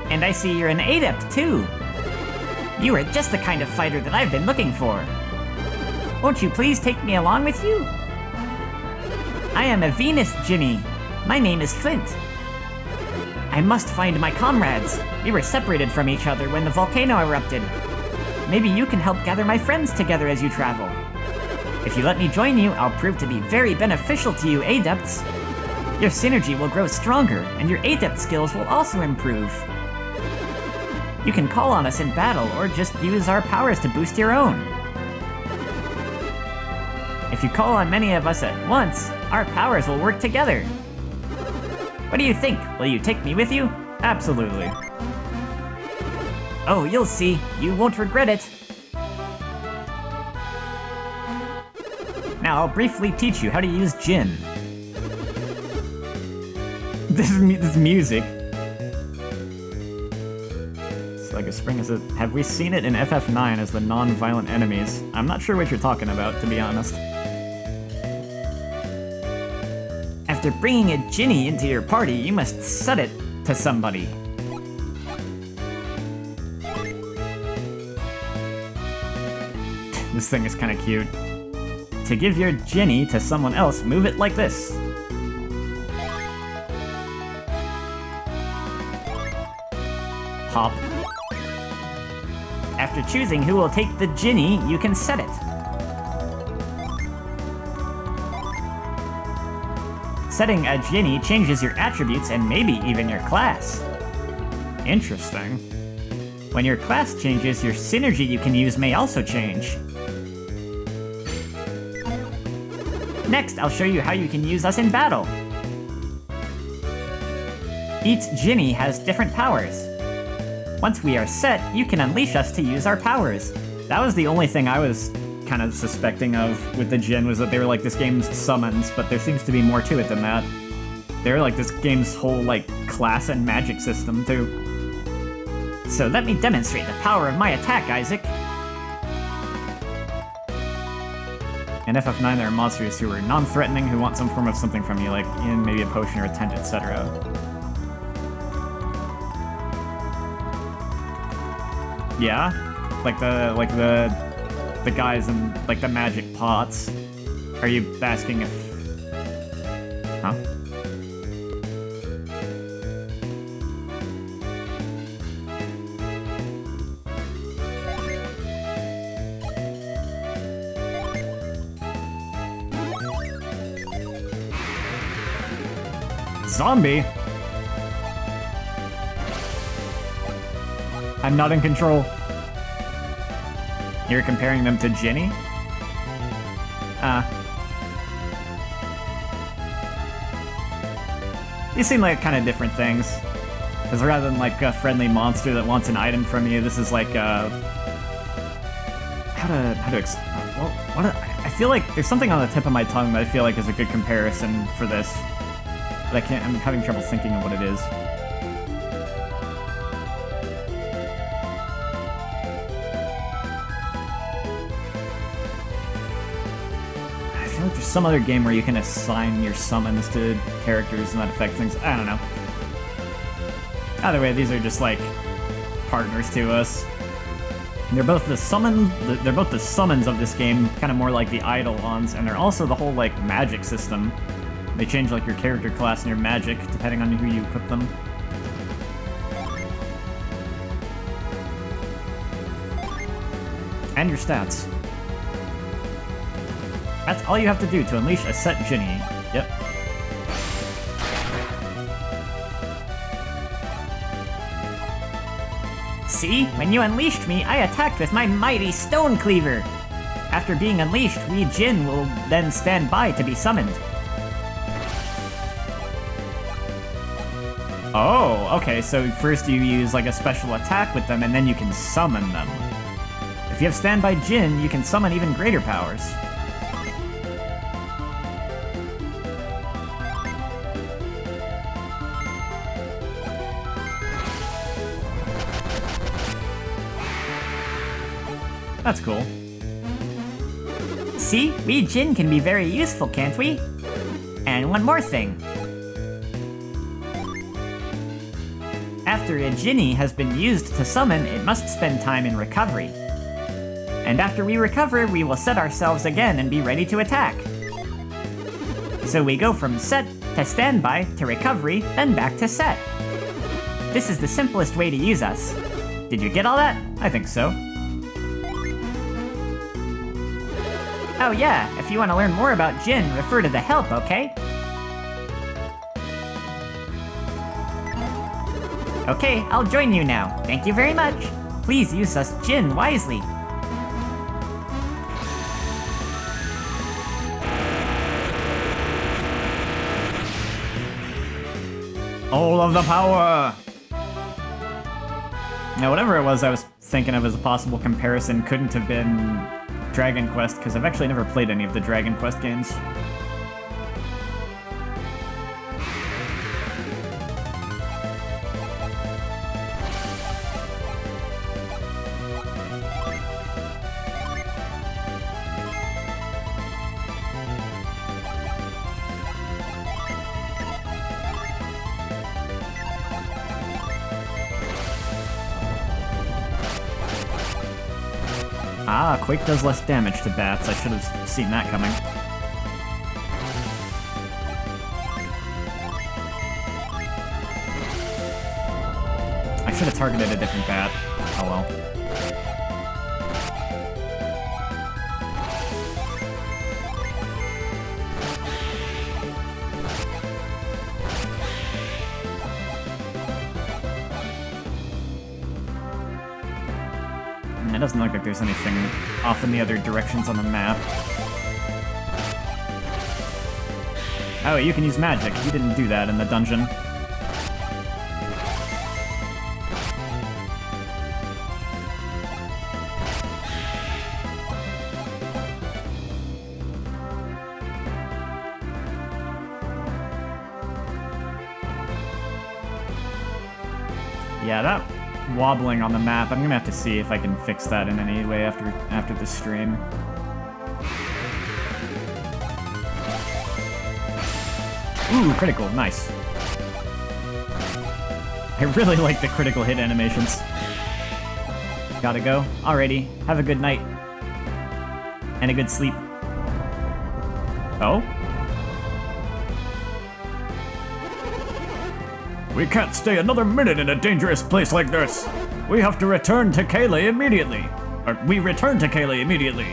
And I see you're an adept, too. You are just the kind of fighter that I've been looking for. Won't you please take me along with you? I am a Venus Djinni. My name is Flint. I must find my comrades. We were separated from each other when the volcano erupted. Maybe you can help gather my friends together as you travel. If you let me join you, I'll prove to be very beneficial to you adepts. Your synergy will grow stronger, and your adept skills will also improve. You can call on us in battle, or just use our powers to boost your own. If you call on many of us at once, our powers will work together. What do you think? Will you take me with you? Absolutely. Oh, you'll see. You won't regret it. Now I'll briefly teach you how to use Jinn. This music. It's like a spring. Have we seen it in FF9 as the non-violent enemies? I'm not sure what you're talking about, to be honest. After bringing a Djinni into your party, you must set it to somebody. This thing is kind of cute. To give your Djinni to someone else, move it like this. Hop. After choosing who will take the Djinni, you can set it. Setting a Djinni changes your attributes and maybe even your class. Interesting. When your class changes, your synergy you can use may also change. Next, I'll show you how you can use us in battle. Each Djinni has different powers. Once we are set, you can unleash us to use our powers. That was the only thing I was kind of suspecting of with the Jinn, was that they were like this game's summons, but there seems to be more to it than that. They're like this game's whole like class and magic system too. So let me demonstrate the power of my attack, Isaac. In FF9 there are monsters who are non-threatening, who want some form of something from you, like maybe a potion or a tent, etc. Yeah? Like the guys in like the magic pots. Are you asking if... Huh? Zombie? I'm not in control. You're comparing them to Djinni? These seem like kind of different things. Because rather than like a friendly monster that wants an item from you, this is like I feel like there's something on the tip of my tongue that I feel like is a good comparison for this. But I'm having trouble thinking of what it is. I feel like there's some other game where you can assign your summons to characters and that affect things. I don't know. Either way, these are just like partners to us. They're both the summons of this game, kind of more like the Eidolons, and they're also the whole like magic system. They change like your character class and your magic depending on who you equip them. And your stats. That's all you have to do to unleash a set Djinni. Yep. See? When you unleashed me, I attacked with my mighty Stone Cleaver. After being unleashed, we Jinn will then stand by to be summoned. Oh, okay, so first you use like a special attack with them and then you can summon them. If you have standby Jin, you can summon even greater powers. That's cool. See, we Jin can be very useful, can't we? And one more thing. After a Jinny has been used to summon, it must spend time in recovery. And after we recover, we will set ourselves again and be ready to attack. So we go from set to standby to recovery, then back to set. This is the simplest way to use us. Did you get all that? I think so. Oh yeah, if you want to learn more about Jin, refer to the help, okay? Okay, I'll join you now. Thank you very much. Please use us Jin wisely. All of the power! Now, whatever it was I was thinking of as a possible comparison couldn't have been Dragon Quest, because I've actually never played any of the Dragon Quest games. Ah, Quake does less damage to bats. I should have seen that coming. I should have targeted a different bat. Oh well. It doesn't look like there's anything off in the other directions on the map. Oh, you can use magic. You didn't do that in the dungeon. Yeah, that wobbling on the map, I'm gonna have to see if I can fix that in any way after the stream. Ooh, critical, nice. I really like the critical hit animations. Gotta go? Alrighty, have a good night. And a good sleep. Oh? We can't stay another minute in a dangerous place like this. We have to return to Kayleigh immediately. Or we return to Kayleigh immediately.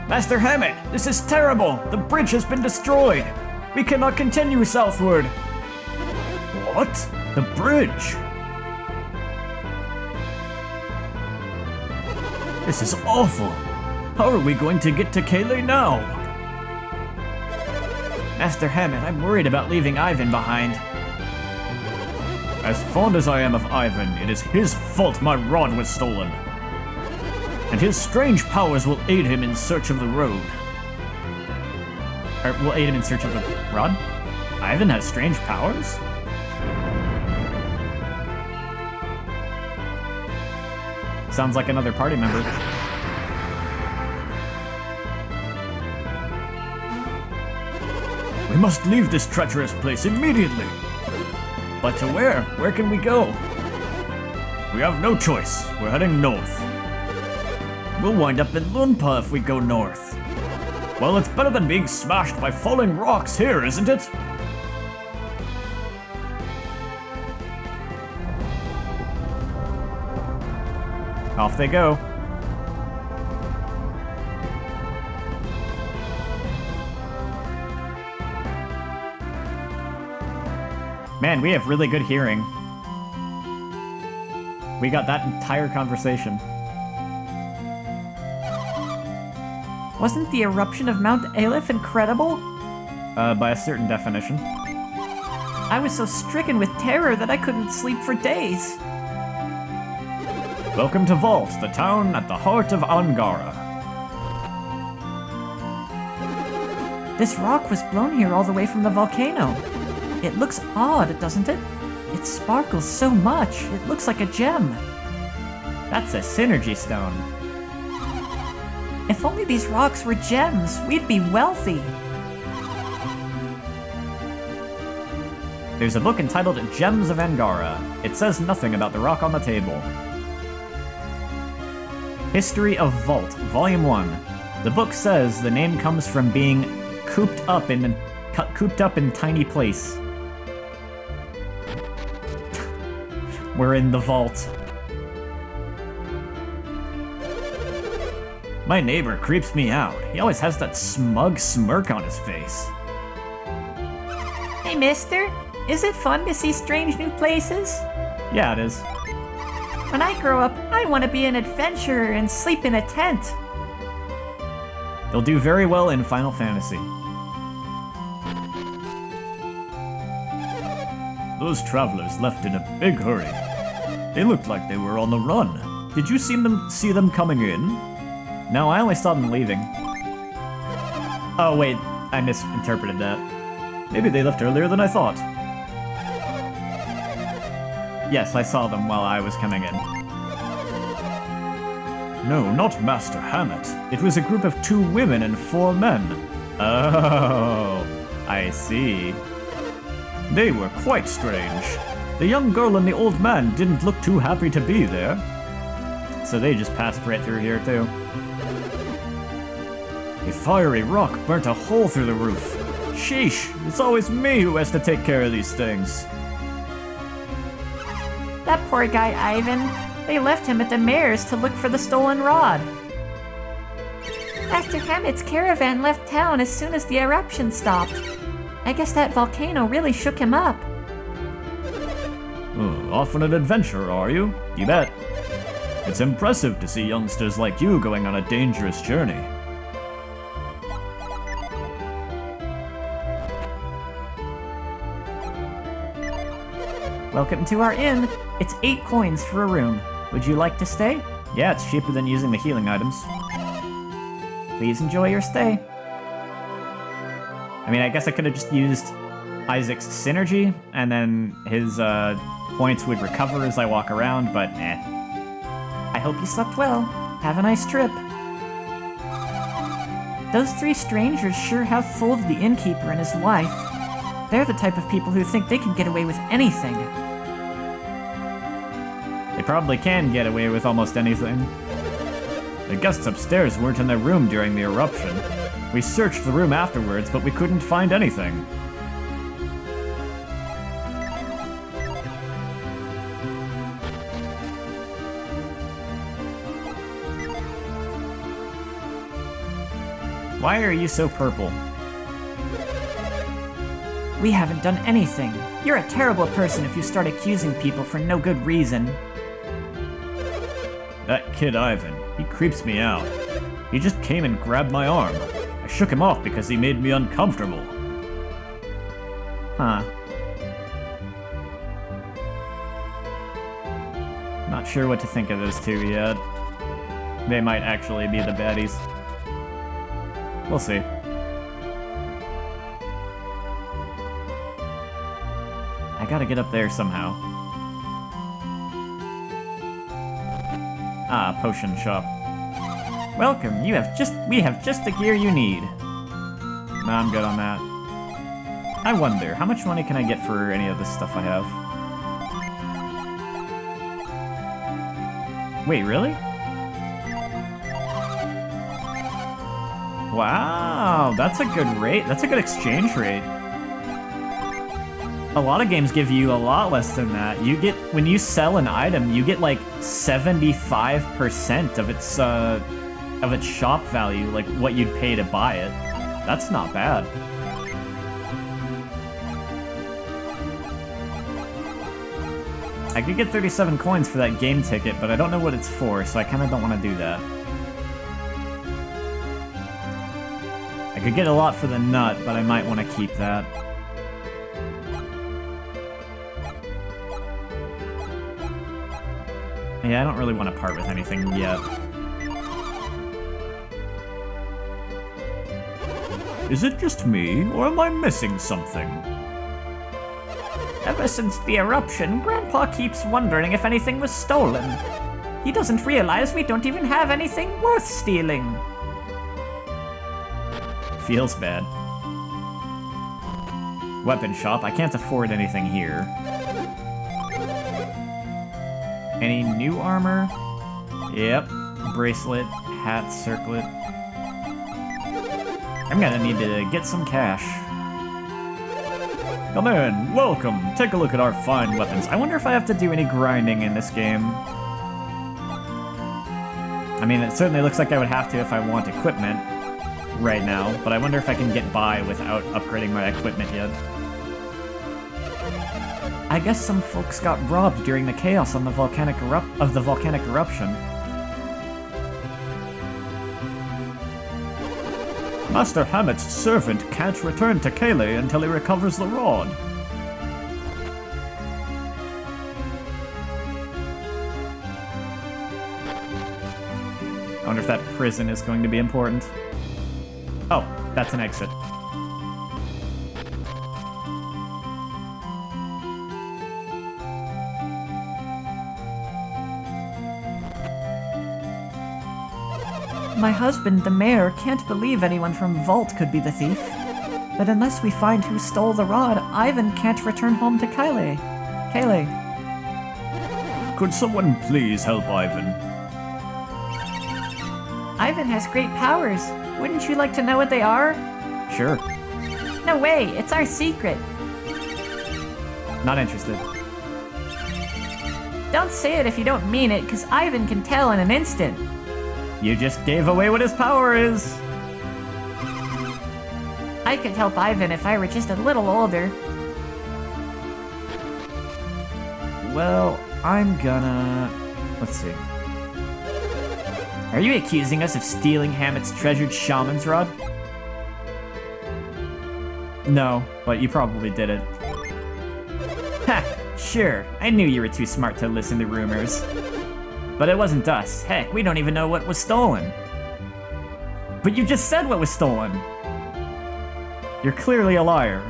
Master Hammett, this is terrible. The bridge has been destroyed. We cannot continue southward. What? The bridge? This is awful. How are we going to get to Kayleigh now? Master Hammett, I'm worried about leaving Ivan behind. As fond as I am of Ivan, it is his fault my rod was stolen. And his strange powers will aid him in search of the road. Or will aid him in search of the rod? Ivan has strange powers? Sounds like another party member. We must leave this treacherous place immediately. But to where? Where can we go? We have no choice. We're heading north. We'll wind up in Lunpa if we go north. Well, it's better than being smashed by falling rocks here, isn't it? Off they go. Man, we have really good hearing. We got that entire conversation. Wasn't the eruption of Mount Aleph incredible? By a certain definition. I was so stricken with terror that I couldn't sleep for days. Welcome to Vault, the town at the heart of Angara. This rock was blown here all the way from the volcano. It looks odd, doesn't it? It sparkles so much, it looks like a gem. That's a synergy stone. If only these rocks were gems, we'd be wealthy. There's a book entitled Gems of Angara. It says nothing about the rock on the table. History of Vault, Volume 1. The book says the name comes from being cooped up in tiny place. We're in the vault. My neighbor creeps me out. He always has that smug smirk on his face. Hey, mister. Is it fun to see strange new places? Yeah, it is. When I grow up, I want to be an adventurer and sleep in a tent. They'll do very well in Final Fantasy. Those travelers left in a big hurry. They looked like they were on the run. Did you see them coming in? No, I only saw them leaving. Oh wait, I misinterpreted that. Maybe they left earlier than I thought. Yes, I saw them while I was coming in. No, not Master Hammett. It was a group of 2 women and 4 men. Oh, I see. They were quite strange. The young girl and the old man didn't look too happy to be there. So they just passed right through here too. A fiery rock burnt a hole through the roof. Sheesh, it's always me who has to take care of these things. That poor guy, Ivan. They left him at the mayor's to look for the stolen rod. Master Hammett's caravan left town as soon as the eruption stopped. I guess that volcano really shook him up. Off on an adventure, are you? You bet. It's impressive to see youngsters like you going on a dangerous journey. Welcome to our inn. It's 8 coins for a room. Would you like to stay? Yeah, it's cheaper than using the healing items. Please enjoy your stay. I mean, I guess I could have just used Isaac's synergy, and then his points would recover as I walk around, but eh. I hope you slept well. Have a nice trip. Those 3 strangers sure have fooled the innkeeper and his wife. They're the type of people who think they can get away with anything. They probably can get away with almost anything. The guests upstairs weren't in their room during the eruption. We searched the room afterwards, but we couldn't find anything. Why are you so purple? We haven't done anything. You're a terrible person if you start accusing people for no good reason. That kid Ivan, he creeps me out. He just came and grabbed my arm. I shook him off because he made me uncomfortable. Huh. Not sure what to think of those 2 yet. They might actually be the baddies. We'll see. I gotta get up there somehow. Ah, potion shop. Welcome, we have just the gear you need. No, I'm good on that. I wonder, how much money can I get for any of this stuff I have? Wait, really? Wow, that's a good rate. That's a good exchange rate. A lot of games give you a lot less than that. You get, when you sell an item, you get like 75% of its shop value, like what you'd pay to buy it. That's not bad. I could get 37 coins for that game ticket, but I don't know what it's for, so I kind of don't want to do that. could get a lot for the nut, but I might want to keep that. Yeah, I don't really want to part with anything yet. Is it just me, or am I missing something? Ever since the eruption, Grandpa keeps wondering if anything was stolen. He doesn't realize we don't even have anything worth stealing. Feels bad. Weapon shop. I can't afford anything here. Any new armor? Yep. Bracelet, hat, circlet. I'm gonna need to get some cash. Come in, welcome. Take a look at our fine weapons. I wonder if I have to do any grinding in this game. I mean, it certainly looks like I would have to if I want equipment right now, but I wonder if I can get by without upgrading my equipment yet. I guess some folks got robbed during the chaos on the volcanic eruption. Master Hammett's servant can't return to Kayleigh until he recovers the rod. I wonder if that prison is going to be important. Oh, that's an exit. My husband, the mayor, can't believe anyone from Vault could be the thief. But unless we find who stole the rod, Ivan can't return home to Kayleigh. Could someone please help Ivan? Ivan has great powers. Wouldn't you like to know what they are? Sure. No way, it's our secret. Not interested. Don't say it if you don't mean it, because Ivan can tell in an instant. You just gave away what his power is. I could help Ivan if I were just a little older. Well, I'm gonna... Let's see. Are you accusing us of stealing Hammett's treasured shaman's rod? No, but you probably did it. Ha! Sure, I knew you were too smart to listen to rumors. But it wasn't us. Heck, we don't even know what was stolen. But you just said what was stolen! You're clearly a liar.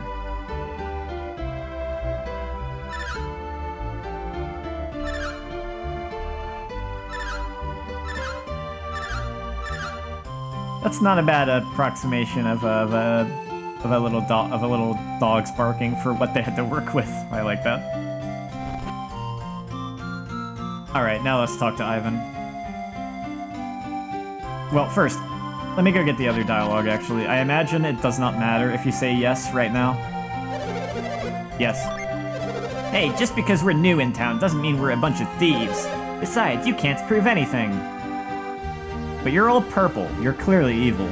That's not a bad approximation of a little dogs barking for what they had to work with. I like that. All right, now let's talk to Ivan. Well, first, let me go get the other dialogue. Actually, I imagine it does not matter if you say yes right now. Yes. Hey, just because we're new in town doesn't mean we're a bunch of thieves. Besides, you can't prove anything. But you're all purple. You're clearly evil.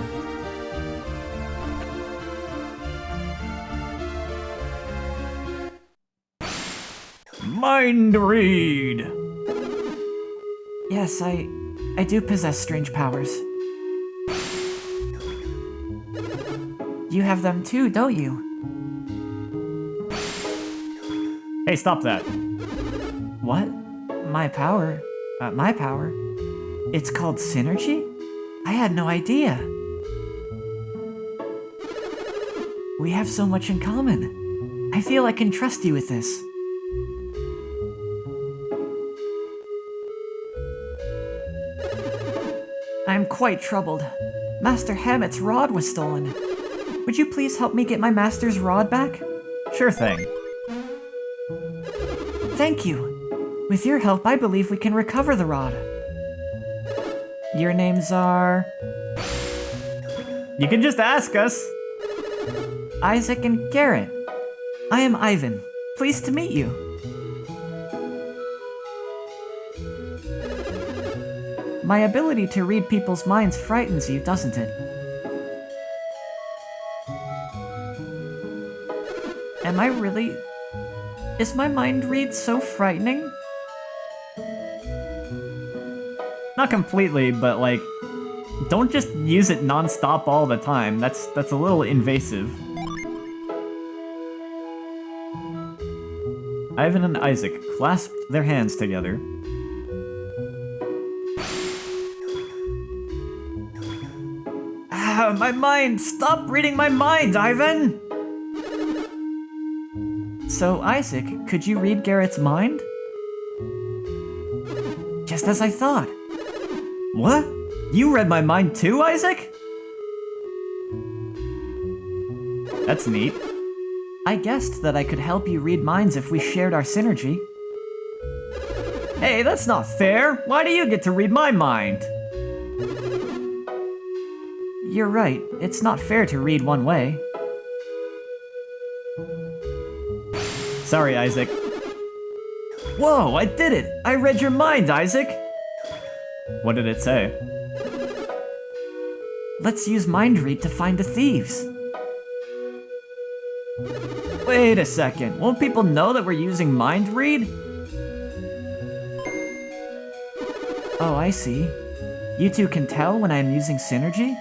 Mind read! Yes, I do possess strange powers. You have them too, don't you? Hey, stop that. What? My power? My power? It's called synergy? I had no idea. We have so much in common. I feel I can trust you with this. I'm quite troubled. Master Hammett's rod was stolen. Would you please help me get my master's rod back? Sure thing. Thank you. With your help, I believe we can recover the rod. Your names are... You can just ask us. Isaac and Garrett. I am Ivan. Pleased to meet you. My ability to read people's minds frightens you, doesn't it? Am I really... Is my mind read so frightening? Not completely, but like, Don't just use it non-stop all the time. That's a little invasive. Ivan and Isaac clasped their hands together. Ah, my mind! Stop reading my mind, Ivan! So, Isaac, could you read Garrett's mind? Just as I thought. What? You read my mind too, Isaac? That's neat. I guessed that I could help you read minds if we shared our synergy. Hey, that's not fair. Why do you get to read my mind? You're right, it's not fair to read one way. Sorry, Isaac. Whoa, I did it! I read your mind, Isaac! What did it say? Let's use mind read to find the thieves. Wait a second, won't people know that we're using mind read? Oh, I see. You two can tell when I'm using synergy?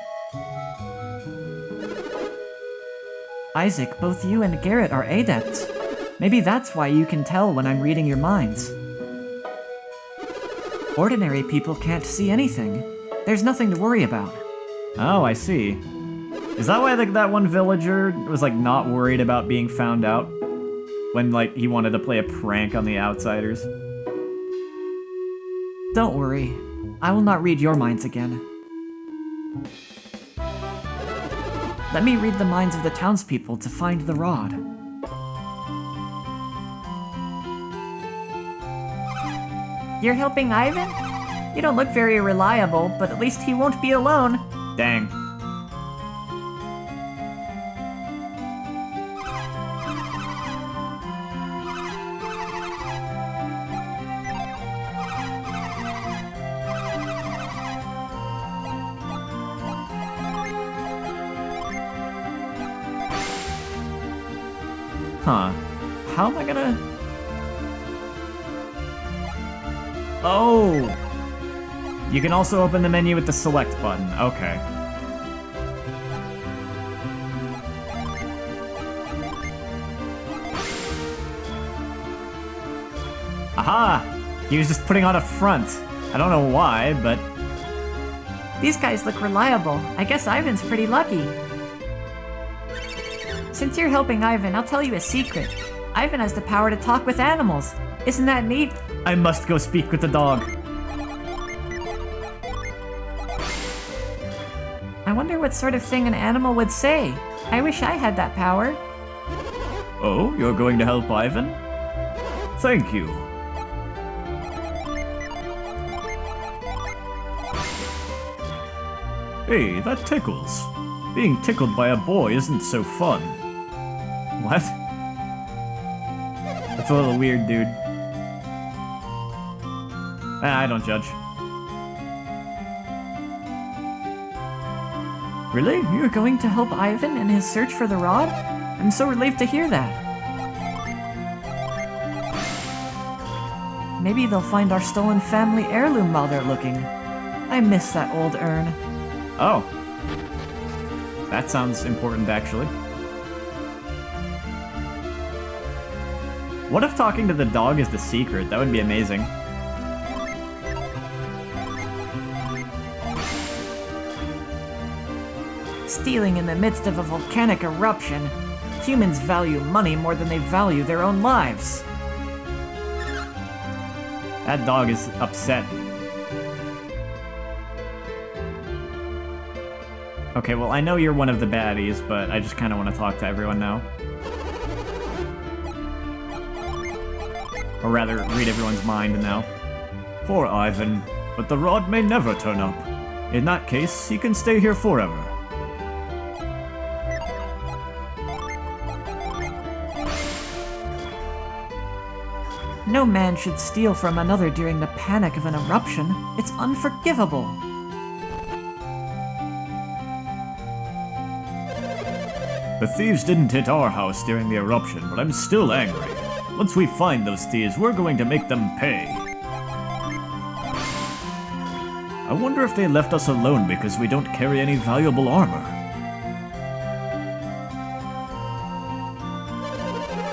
Isaac, both you and Garrett are adepts. Maybe that's why you can tell when I'm reading your minds. Ordinary people can't see anything. There's nothing to worry about. Oh, I see. Is that why that one villager was like not worried about being found out? When like he wanted to play a prank on the outsiders? Don't worry. I will not read your minds again. Let me read the minds of the townspeople to find the rod. You're helping Ivan? You don't look very reliable, but at least he won't be alone. Dang. Huh. How am I gonna... Oh! You can also open the menu with the select button. Okay. Aha! He was just putting on a front. I don't know why, but... These guys look reliable. I guess Ivan's pretty lucky. Since you're helping Ivan, I'll tell you a secret. Ivan has the power to talk with animals. Isn't that neat? I must go speak with the dog. I wonder what sort of thing an animal would say. I wish I had that power. Oh, you're going to help Ivan? Thank you. Hey, that tickles. Being tickled by a boy isn't so fun. What? That's a little weird, dude. I don't judge. Really? You're going to help Ivan in his search for the rod? I'm so relieved to hear that. Maybe they'll find our stolen family heirloom while they're looking. I miss that old urn. Oh. That sounds important, actually. What if talking to the dog is the secret? That would be amazing. Stealing in the midst of a volcanic eruption. Humans value money more than they value their own lives. That dog is upset. Okay, well, I know you're one of the baddies, but I just kind of want to talk to everyone now. Or rather, read everyone's mind now. Poor Ivan, but the rod may never turn up. In that case, he can stay here forever. No man should steal from another during the panic of an eruption. It's unforgivable. The thieves didn't hit our house during the eruption, but I'm still angry. Once we find those thieves, we're going to make them pay. I wonder if they left us alone because we don't carry any valuable armor.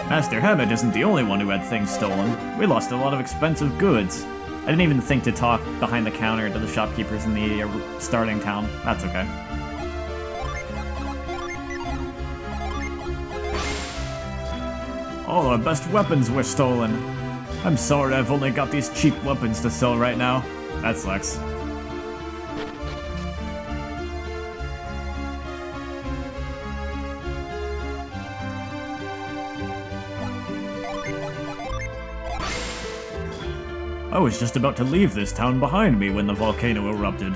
Master Hammond isn't the only one who had things stolen. We lost a lot of expensive goods. I didn't even think to talk behind the counter to the shopkeepers in the starting town. That's okay. All our best weapons were stolen. I'm sorry I've only got these cheap weapons to sell right now. That sucks. I was just about to leave this town behind me when the volcano erupted.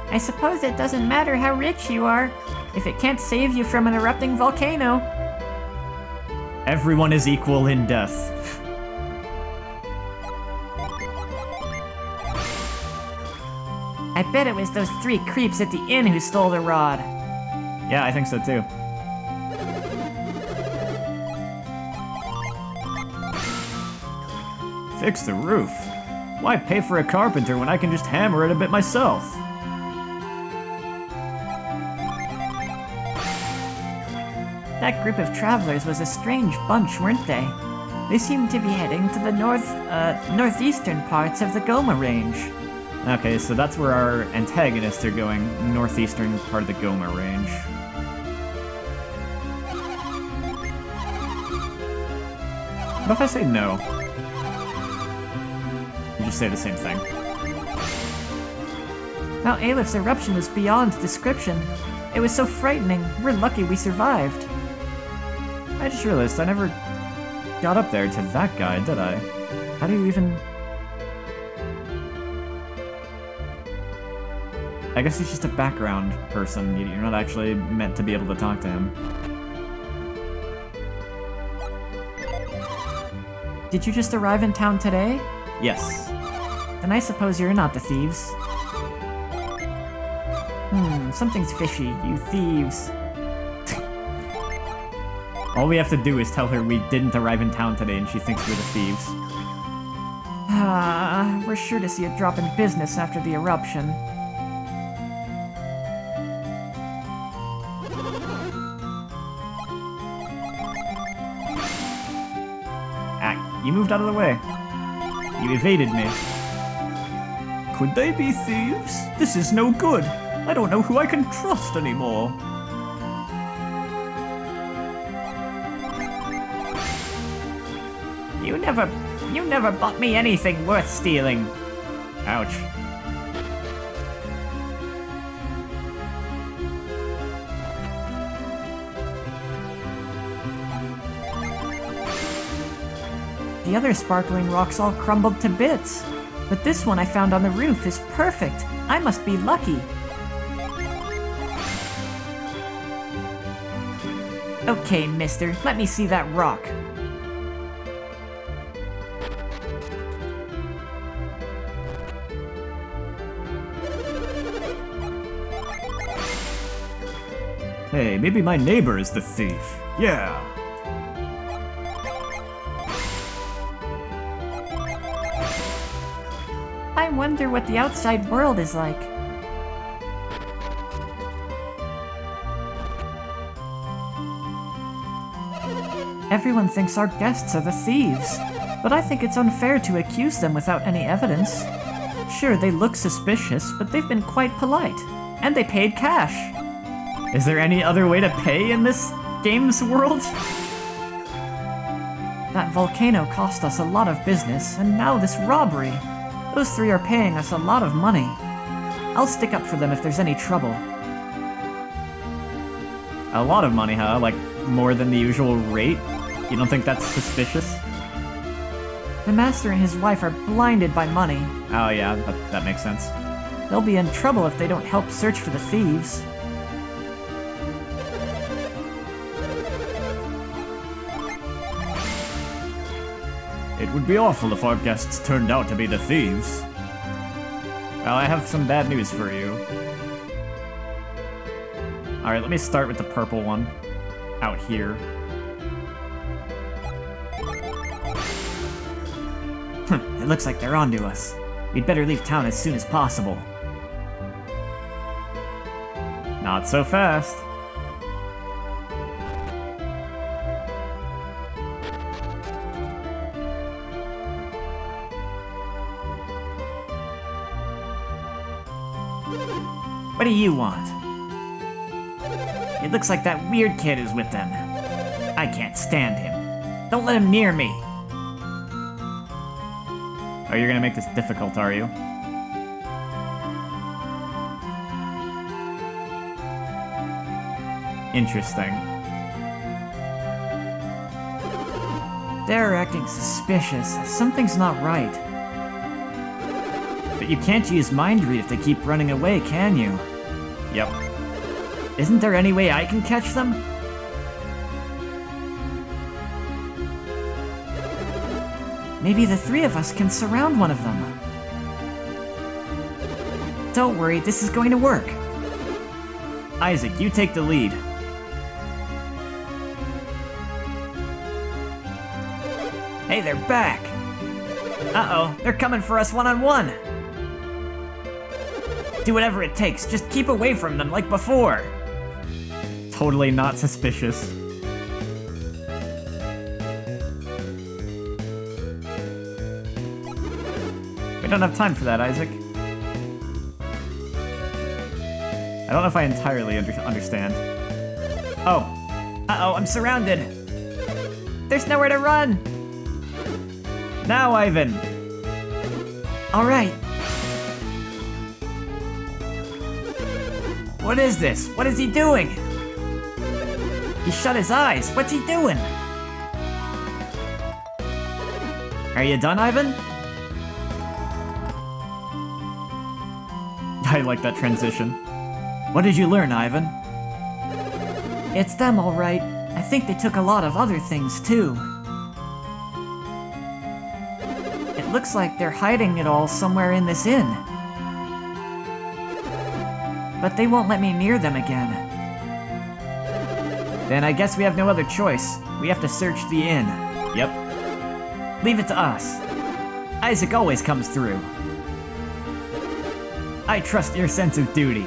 I suppose it doesn't matter how rich you are, if it can't save you from an erupting volcano. Everyone is equal in death. I bet it was those 3 creeps at the inn who stole the rod. Yeah, I think so too. Fix the roof? Why pay for a carpenter when I can just hammer it a bit myself? That group of travelers was a strange bunch, weren't they? They seemed to be heading to the northeastern parts of the Goma Range. Okay, so that's where our antagonists are going, northeastern part of the Goma Range. What if I say no? You just say the same thing. Now, Aleph's eruption was beyond description. It was so frightening. We're lucky we survived. I just realized I never got up there to that guy, did I? How do you even... I guess he's just a background person. You're not actually meant to be able to talk to him. Did you just arrive in town today? Yes. Then I suppose you're not the thieves. Something's fishy, you thieves. All we have to do is tell her we didn't arrive in town today and she thinks we're the thieves. We're sure to see a drop in business after the eruption. You moved out of the way. You evaded me. Could they be thieves? This is no good. I don't know who I can trust anymore. You never bought me anything worth stealing. Ouch. The other sparkling rocks all crumbled to bits. But this one I found on the roof is perfect. I must be lucky. Okay, mister, let me see that rock. Hey, maybe my neighbor is the thief. Yeah. I wonder what the outside world is like. Everyone thinks our guests are the thieves, but I think it's unfair to accuse them without any evidence. Sure, they look suspicious, but they've been quite polite, and they paid cash. Is there any other way to pay in this game's world? That volcano cost us a lot of business, and now this robbery. Those 3 are paying us a lot of money. I'll stick up for them if there's any trouble. A lot of money, huh? Like, more than the usual rate? You don't think that's suspicious? The master and his wife are blinded by money. Oh yeah, that makes sense. They'll be in trouble if they don't help search for the thieves. It would be awful if our guests turned out to be the thieves. Well, I have some bad news for you. Alright, let me start with the purple one. out here. It looks like they're onto us. We'd better leave town as soon as possible. Not so fast. What do you want? It looks like that weird kid is with them. I can't stand him. Don't let him near me. Oh, you're gonna make this difficult, are you? Interesting. They're acting suspicious. Something's not right. But you can't use mind read if they keep running away, can you? Yep. Isn't there any way I can catch them? Maybe the three of us can surround one of them. Don't worry, this is going to work. Isaac, you take the lead. Hey, they're back! Uh-oh, they're coming for us one-on-one! Do whatever it takes, just keep away from them like before! Totally not suspicious. We don't have time for that, Isaac. I don't know if I entirely understand. Oh. Uh-oh, I'm surrounded! There's nowhere to run! Now, Ivan! Alright. What is this? What is he doing? He shut his eyes. What's he doing? Are you done, Ivan? I like that transition. What did you learn, Ivan? It's them, all right. I think they took a lot of other things, too. It looks like they're hiding it all somewhere in this inn. But they won't let me near them again. Then I guess we have no other choice. We have to search the inn. Yep. Leave it to us. Isaac always comes through. I trust your sense of duty.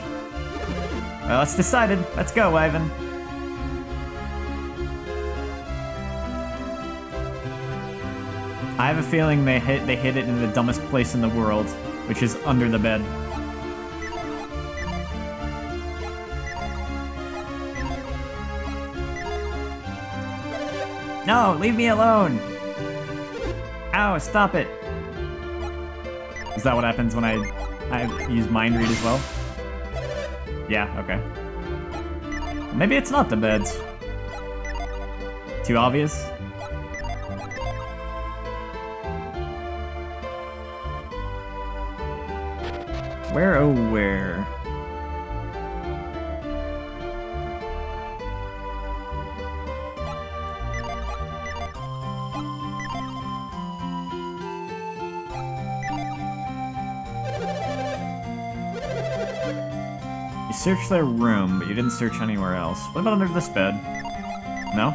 Well, it's decided. Let's go, Ivan. I have a feeling they hid it in the dumbest place in the world, which is under the bed. No, leave me alone. Ow, stop it. Is that what happens when I use mind read as well? Yeah, okay. Maybe it's not the beds. Too obvious? Where, oh where? You searched their room, but you didn't search anywhere else. What about under this bed? No?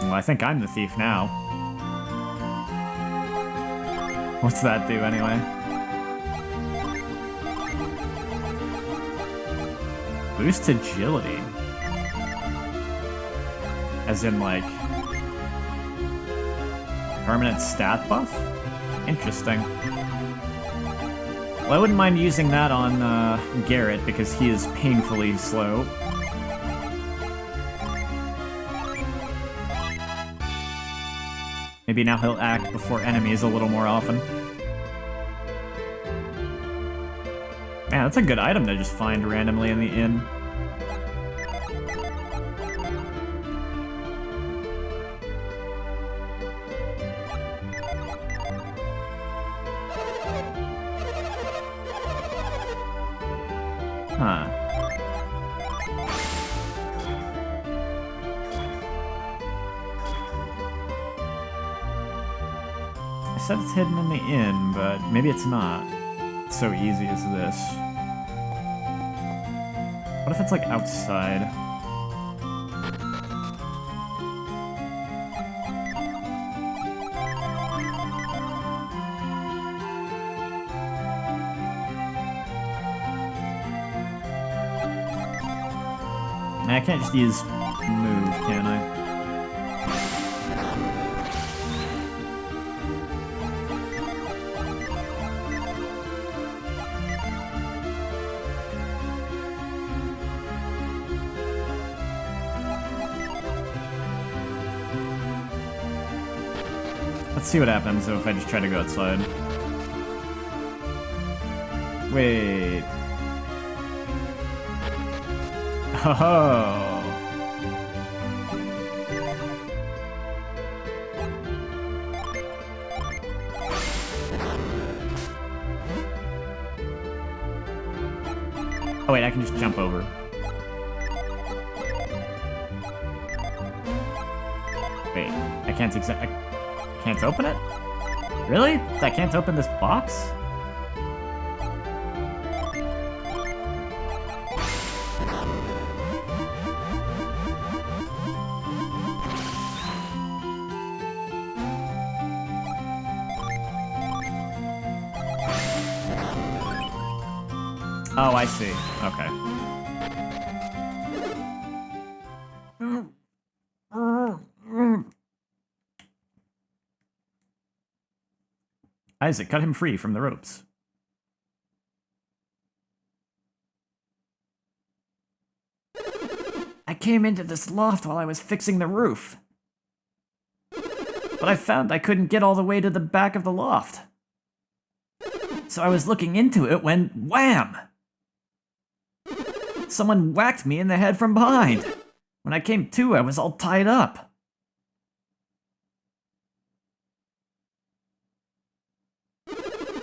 Well, I think I'm the thief now. What's that do, anyway? Boost agility. As in, like, permanent stat buff? Interesting. Well, I wouldn't mind using that on Garrett, because he is painfully slow. Maybe now he'll act before enemies a little more often. Man, that's a good item to just find randomly in the inn. Huh. said it's hidden in the inn, but maybe it's not. It's so easy as this. What if it's like outside? I can't just use move, can I? Let's see what happens if I just try to go outside. Wait. Oh. Oh wait, I can just jump over. Wait, I can't I can't open it? Really? I can't open this box? Oh, I see. Okay. Isaac, cut him free from the ropes. I came into this loft while I was fixing the roof. But I found I couldn't get all the way to the back of the loft. So I was looking into it when wham! Someone whacked me in the head from behind. When I came to, I was all tied up.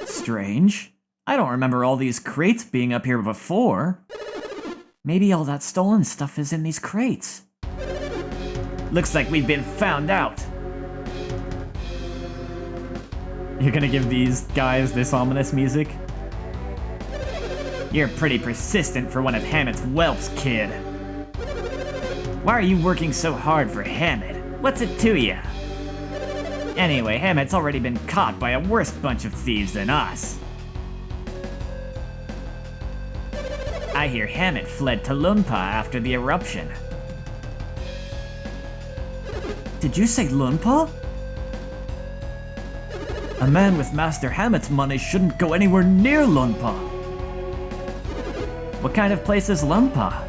Strange. I don't remember all these crates being up here before. Maybe all that stolen stuff is in these crates. Looks like we've been found out. You're gonna give these guys this ominous music? You're pretty persistent for one of Hammett's whelps, kid. Why are you working so hard for Hammett? What's it to you? Anyway, Hammett's already been caught by a worse bunch of thieves than us. I hear Hammett fled to Lunpa after the eruption. Did you say Lunpa? A man with Master Hammett's money shouldn't go anywhere near Lunpa. What kind of place is Lunpa?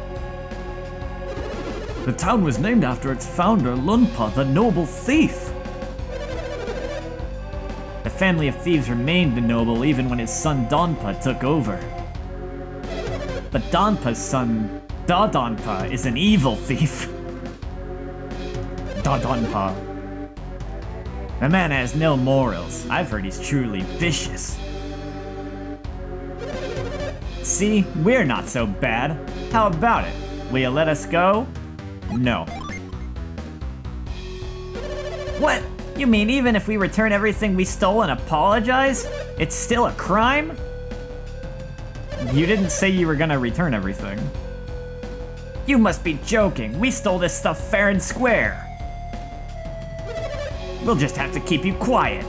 The town was named after its founder, Lunpa, the noble thief. The family of thieves remained the noble even when his son Donpa took over. But Donpa's son, Dodonpa, is an evil thief. Dodonpa. The man has no morals. I've heard he's truly vicious. See, we're not so bad. How about it? Will you let us go? No. What? You mean even if we return everything we stole and apologize, it's still a crime? You didn't say you were gonna return everything. You must be joking. We stole this stuff fair and square. We'll just have to keep you quiet.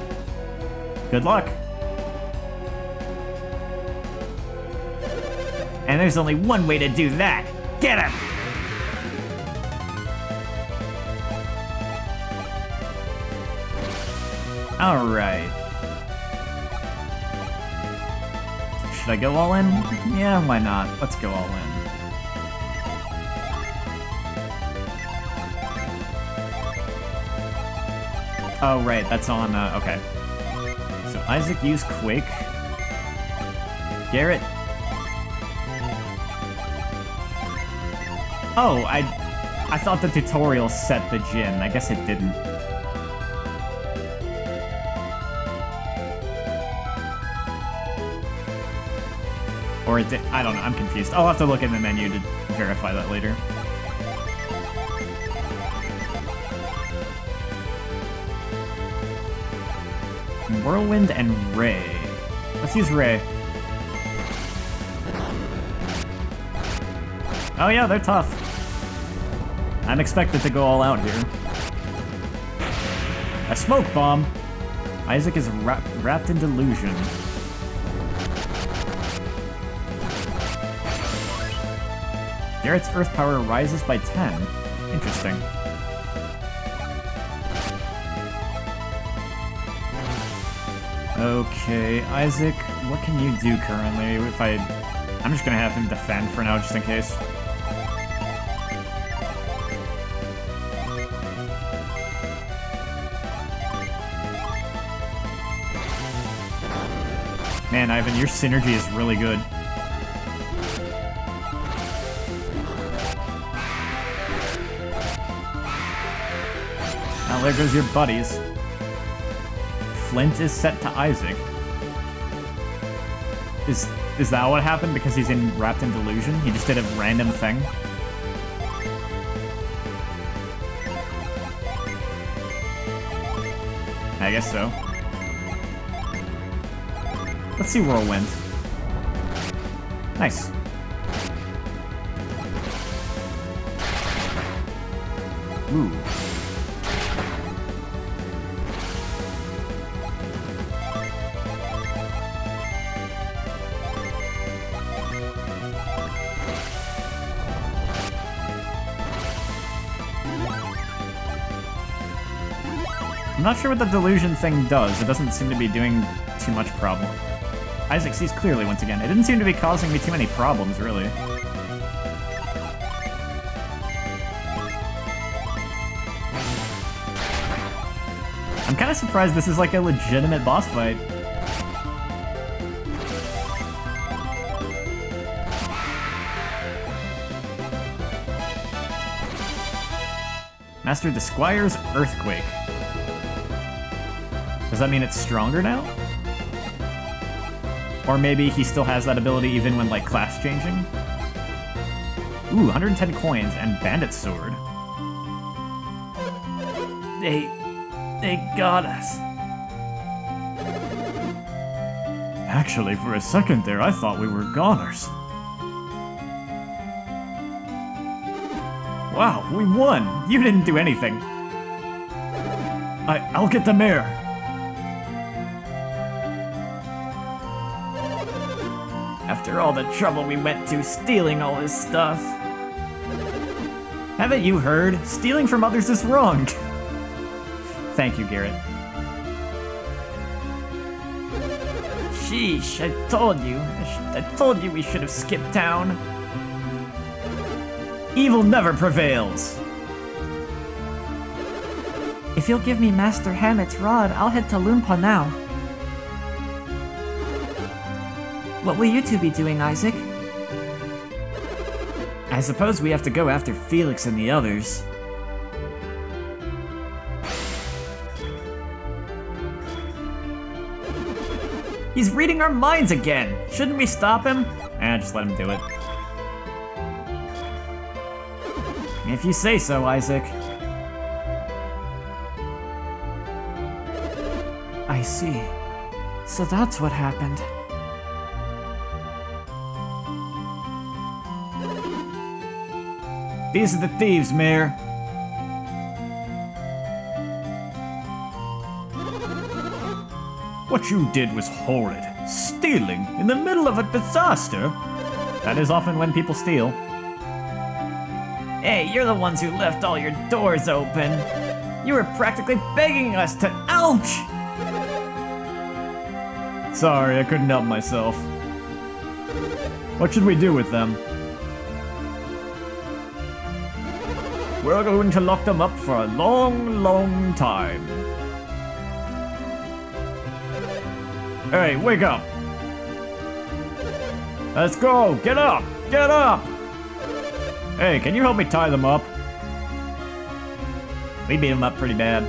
Good luck. And there's only one way to do that. Get him! Alright. Should I go all in? Yeah, why not? Let's go all in. Oh, right, that's on, okay. So Isaac used Quake. Garrett. Oh, I thought the tutorial set the Jin. I guess it didn't. Or it did, I don't know, I'm confused. I'll have to look in the menu to verify that later. Whirlwind and Ray. Let's use Ray. Oh yeah, they're tough. I'm expected to go all out here. A smoke bomb. Isaac is wrapped in delusion. Garrett's earth power rises by 10. Interesting. Okay, Isaac, what can you do currently? I'm just gonna have him defend for now, just in case. Man, Ivan, your synergy is really good. Now there goes your buddies. Flint is set to Isaac. Is that what happened because he's wrapped in delusion? He just did a random thing? I guess so. Let's see Whirlwind. Nice. Ooh. I'm not sure what the delusion thing does. It doesn't seem to be doing too much problem. Isaac sees clearly once again. It didn't seem to be causing me too many problems, really. I'm kind of surprised this is like a legitimate boss fight. Mastered the Squire's Earthquake. Does that mean it's stronger now? Or maybe he still has that ability even when, like, class changing? Ooh, 110 coins and Bandit Sword. They got us. Actually, for a second there, I thought we were goners. Wow, we won! You didn't do anything. I'll get the mayor. After all the trouble we went to stealing all this stuff. Haven't you heard? Stealing from others is wrong. Thank you, Garrett. Sheesh, I told you. I told you we should have skipped town. Evil never prevails. If you'll give me Master Hammett's rod, I'll head to Loompa now. What will you two be doing, Isaac? I suppose we have to go after Felix and the others. He's reading our minds again! Shouldn't we stop him? Just let him do it. If you say so, Isaac. I see. So that's what happened. These are the thieves, Mayor. What you did was horrid. Stealing in the middle of a disaster? That is often when people steal. Hey, you're the ones who left all your doors open. You were practically begging us to— Ouch! Sorry, I couldn't help myself. What should we do with them? We're going to lock them up for a long, long time. Hey, wake up! Let's go! Get up! Get up! Hey, can you help me tie them up? We beat them up pretty bad.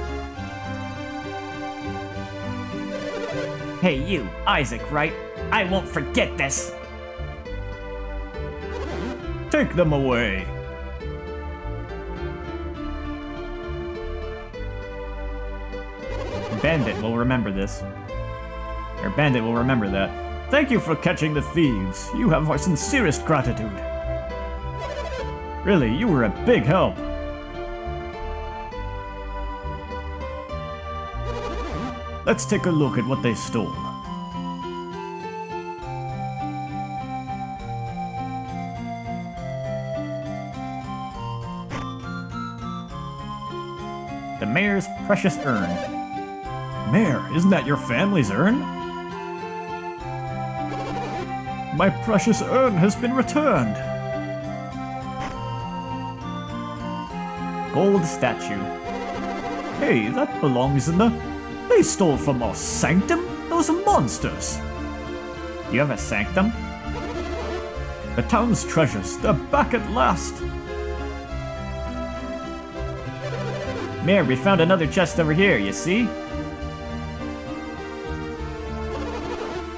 Hey, you, Isaac, right? I won't forget this! Take them away. Bandit will remember this. Your bandit will remember that. Thank you for catching the thieves. You have our sincerest gratitude. Really, you were a big help. Let's take a look at what they stole. The mayor's precious urn. Mayor, isn't that your family's urn? My precious urn has been returned. Gold statue. Hey, that belongs in the... They stole from our sanctum? Those are monsters. You have a sanctum? The town's treasures, they're back at last. Mayor, we found another chest over here, you see?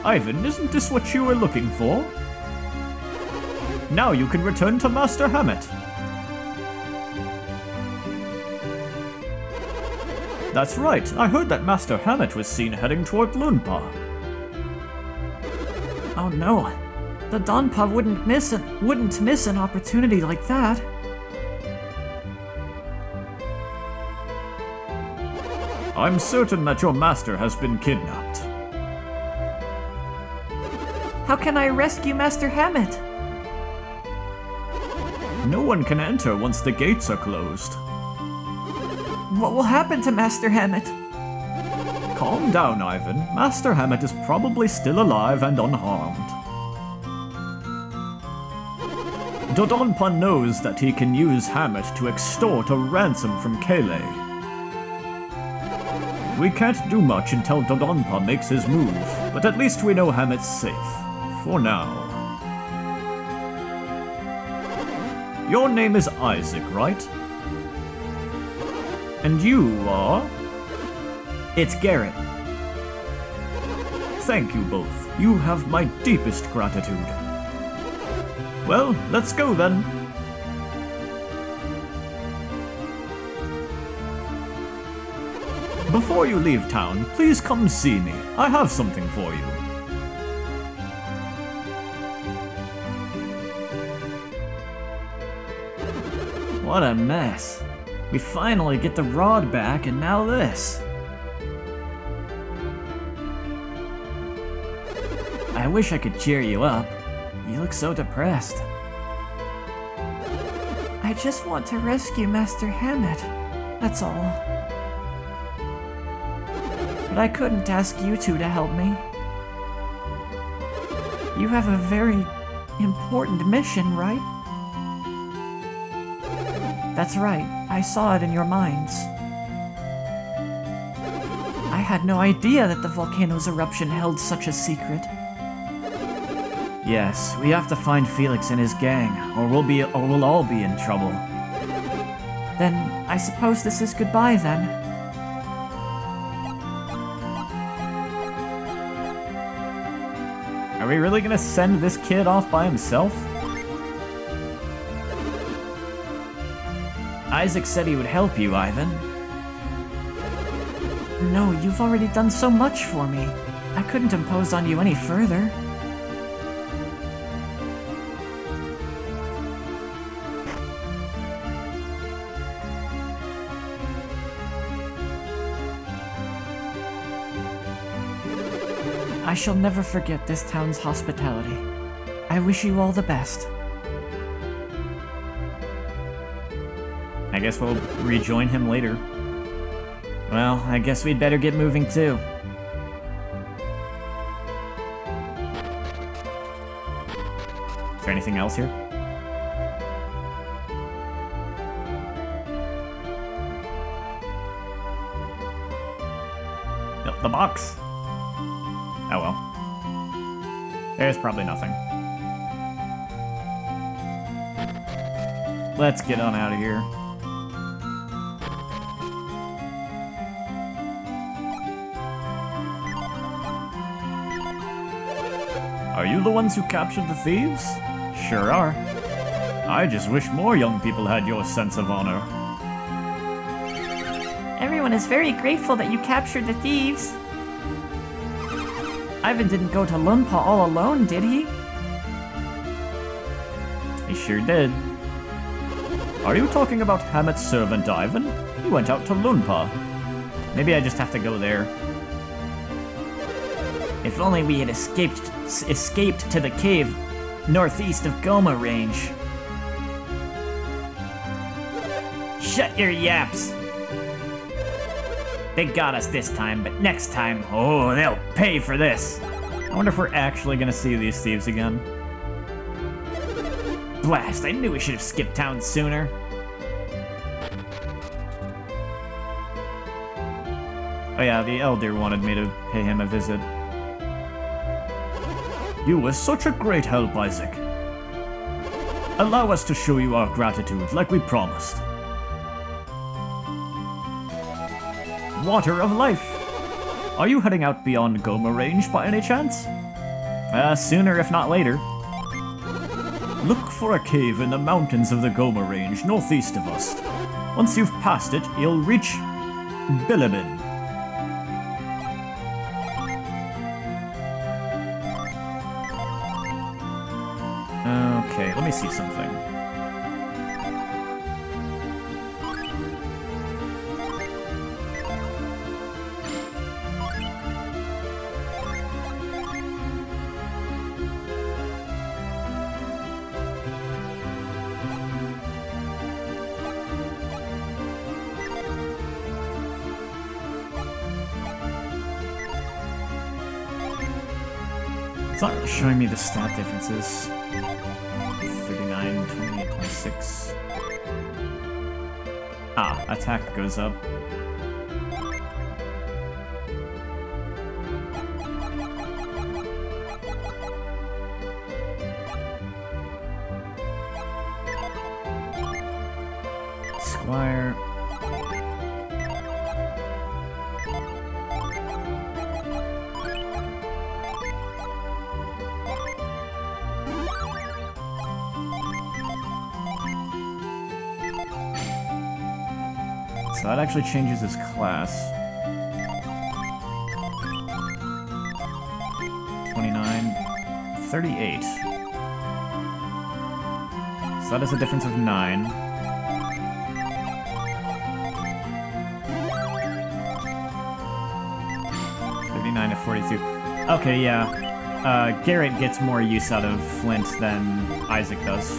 Ivan, isn't this what you were looking for? Now you can return to Master Hammett. That's right, I heard that Master Hammett was seen heading toward Lunpa. Oh no, the Donpa wouldn't miss an opportunity like that. I'm certain that your master has been kidnapped. How can I rescue Master Hammett? No one can enter once the gates are closed. What will happen to Master Hammett? Calm down, Ivan. Master Hammett is probably still alive and unharmed. Dodonpa knows that he can use Hammett to extort a ransom from Kele. We can't do much until Dodonpa makes his move, but at least we know Hammett's safe. For now. Your name is Isaac, right? And you are? It's Garrett. Thank you both. You have my deepest gratitude. Well, let's go then. Before you leave town, please come see me. I have something for you. What a mess. We finally get the rod back, and now this. I wish I could cheer you up. You look so depressed. I just want to rescue Master Hammett. That's all. But I couldn't ask you two to help me. You have a very important mission, right? That's right, I saw it in your minds. I had no idea that the volcano's eruption held such a secret. Yes, we have to find Felix and his gang, or we'll all be in trouble. Then I suppose this is goodbye then. Are we really gonna send this kid off by himself? Isaac said he would help you, Ivan. No, you've already done so much for me. I couldn't impose on you any further. I shall never forget this town's hospitality. I wish you all the best. I guess we'll rejoin him later. Well, I guess we'd better get moving too. Is there anything else here? Nope, the box. Oh well. There's probably nothing. Let's get on out of here. Are you the ones who captured the thieves? Sure are. I just wish more young people had your sense of honor. Everyone is very grateful that you captured the thieves. Ivan didn't go to Lunpa all alone, did he? He sure did. Are you talking about Hammet's servant Ivan? He went out to Lunpa. Maybe I just have to go there. If only we had escaped to the cave northeast of Goma Range. Shut your yaps! They got us this time, but next time, oh, they'll pay for this. I wonder if we're actually gonna see these thieves again. Blast, I knew we should have skipped town sooner. Oh yeah, the Elder wanted me to pay him a visit. You were such a great help, Isaac. Allow us to show you our gratitude like we promised. Water of Life. Are you heading out beyond Goma Range by any chance? Sooner if not later. Look for a cave in the mountains of the Goma Range northeast of us. Once you've passed it, you'll reach Bilibin. Okay, let me see something. It's not really showing me the stat differences. 39, 28, 26. Ah, attack goes up. Squire. So that actually changes his class. 29, 38. So that is a difference of 9. To 42. Okay, yeah. Garrett gets more use out of Flint than Isaac does.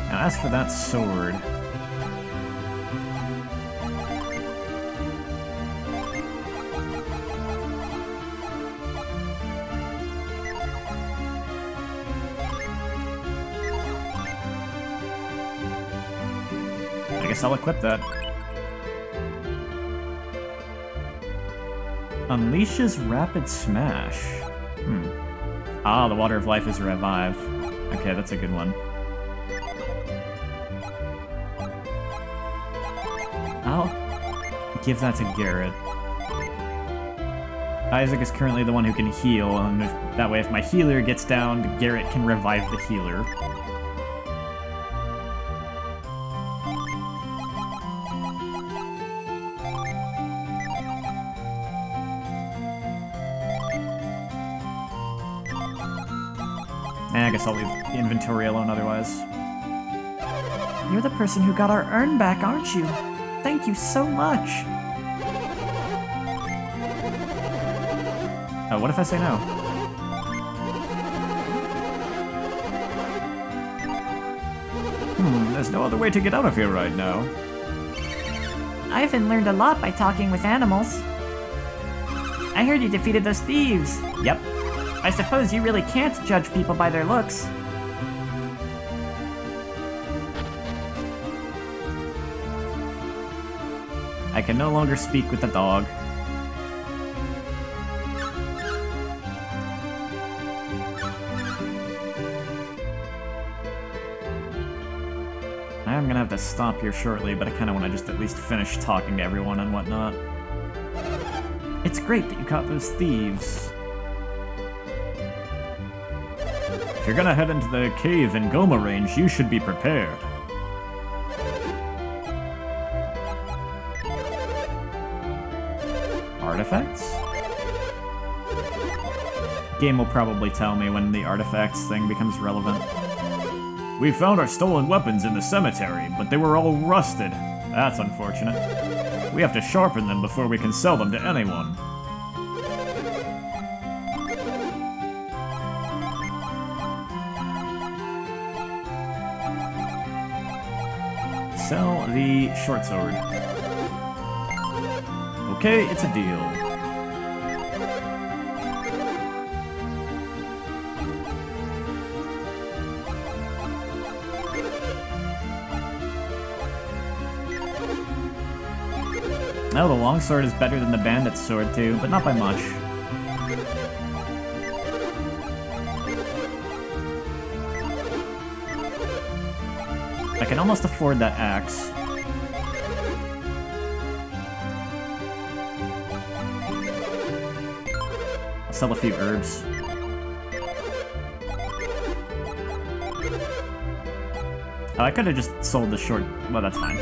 Now, as for that sword... I guess I'll equip that. Unleashes Rapid Smash. Ah, the Water of Life is Revive. Okay, that's a good one. I'll give that to Garrett. Isaac is currently the one who can heal, and that way if my healer gets down, Garrett can revive the healer. I guess I'll leave the inventory alone otherwise. You're the person who got our urn back, aren't you? Thank you so much. Oh, what if I say no? There's no other way to get out of here right now. Ivan learned a lot by talking with animals. I heard you defeated those thieves. Yep. I suppose you really can't judge people by their looks. I can no longer speak with the dog. I'm gonna have to stop here shortly, but I kinda wanna just at least finish talking to everyone and whatnot. It's great that you caught those thieves. If you're gonna head into the cave in Goma Range, you should be prepared. Artifacts? Game will probably tell me when the artifacts thing becomes relevant. We found our stolen weapons in the cemetery, but they were all rusted. That's unfortunate. We have to sharpen them before we can sell them to anyone. Sell the short sword. Okay, it's a deal. Now the longsword is better than the bandit's sword too, but not by much. I can almost afford that axe. I'll sell a few herbs. Oh, I could have just sold the short... Well, that's fine.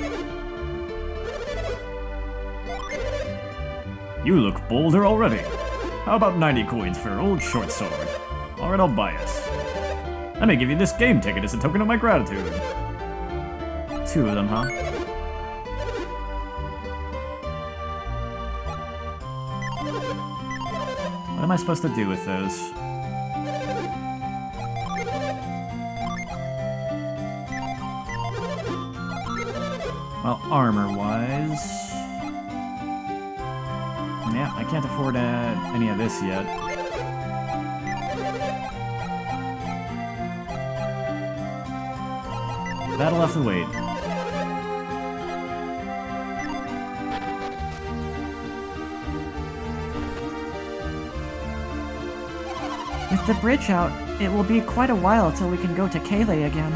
You look bolder already. How about 90 coins for your old short sword? Alright, I'll buy it. Let me give you this game ticket as a token of my gratitude. 2 of them, huh? What am I supposed to do with those? Well, armor-wise... Yeah, I can't afford any of this yet. That'll have to wait. With the bridge out, it will be quite a while till we can go to Kayleigh again.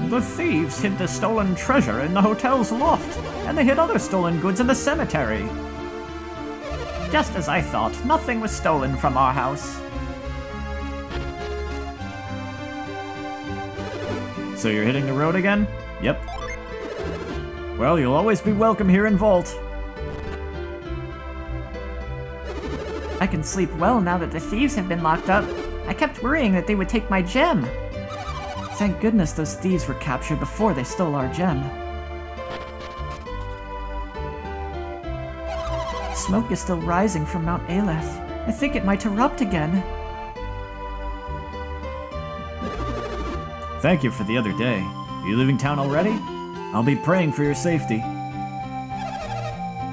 The thieves hid the stolen treasure in the hotel's loft, and they hid other stolen goods in the cemetery. Just as I thought, nothing was stolen from our house. So you're hitting the road again? Yep. Well, you'll always be welcome here in Vault. I can sleep well now that the thieves have been locked up. I kept worrying that they would take my gem. Thank goodness those thieves were captured before they stole our gem. Smoke is still rising from Mount Aleph. I think it might erupt again. Thank you for the other day. Are you leaving town already? I'll be praying for your safety.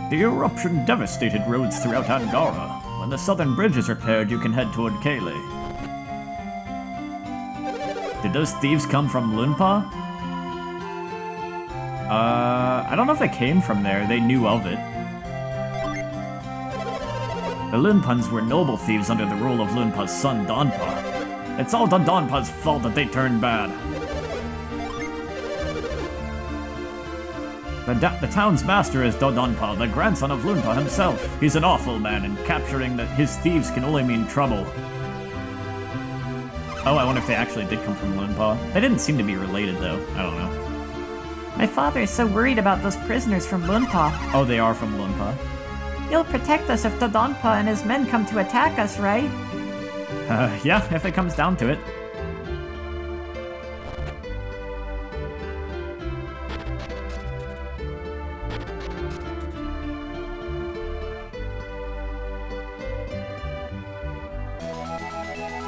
The eruption devastated roads throughout Angara. When the southern bridge is repaired, you can head toward Kayleigh. Did those thieves come from Lunpa? I don't know if they came from there. They knew of it. The Lunpans were noble thieves under the rule of Lunpa's son, Donpa. It's all Donpa's fault that they turned bad. The town's master is Donpa, the grandson of Lunpa himself. He's an awful man, and capturing his thieves can only mean trouble. Oh, I wonder if they actually did come from Lunpa. They didn't seem to be related, though. I don't know. My father is so worried about those prisoners from Lunpa. Oh, they are from Lunpa. He'll protect us if Dodonpa and his men come to attack us, right? Yeah, if it comes down to it.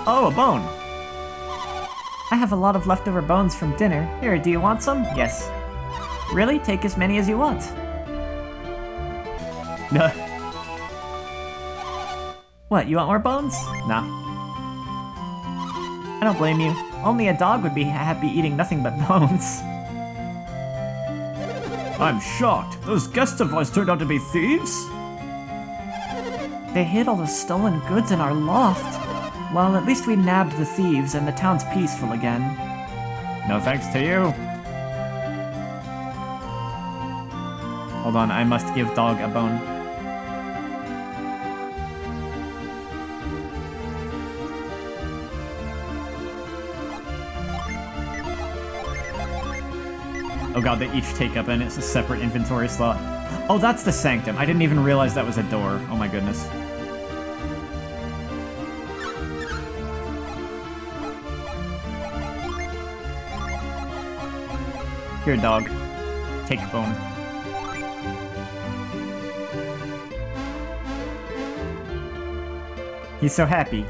Oh, a bone! I have a lot of leftover bones from dinner. Here, do you want some? Yes. Really? Take as many as you want. What, you want more bones? Nah. I don't blame you. Only a dog would be happy eating nothing but bones. I'm shocked. Those guests of ours turned out to be thieves? They hid all the stolen goods in our loft. Well, at least we nabbed the thieves and the town's peaceful again. No thanks to you. Hold on, I must give dog a bone. Oh god, they each take up a separate inventory slot. Oh, that's the sanctum. I didn't even realize that was a door. Oh my goodness. Here, dog. Take bone. He's so happy.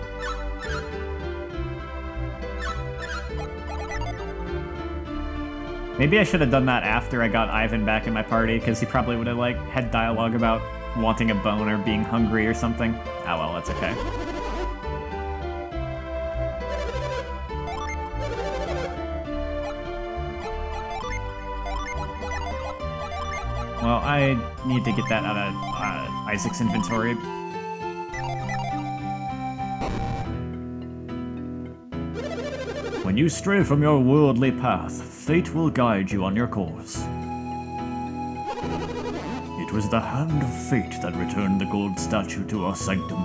Maybe I should have done that after I got Ivan back in my party, because he probably would have, like, had dialogue about wanting a bone or being hungry or something. Oh well, that's okay. Well, I need to get that out of Isaac's inventory. When you stray from your worldly path, fate will guide you on your course. It was the hand of fate that returned the gold statue to our sanctum.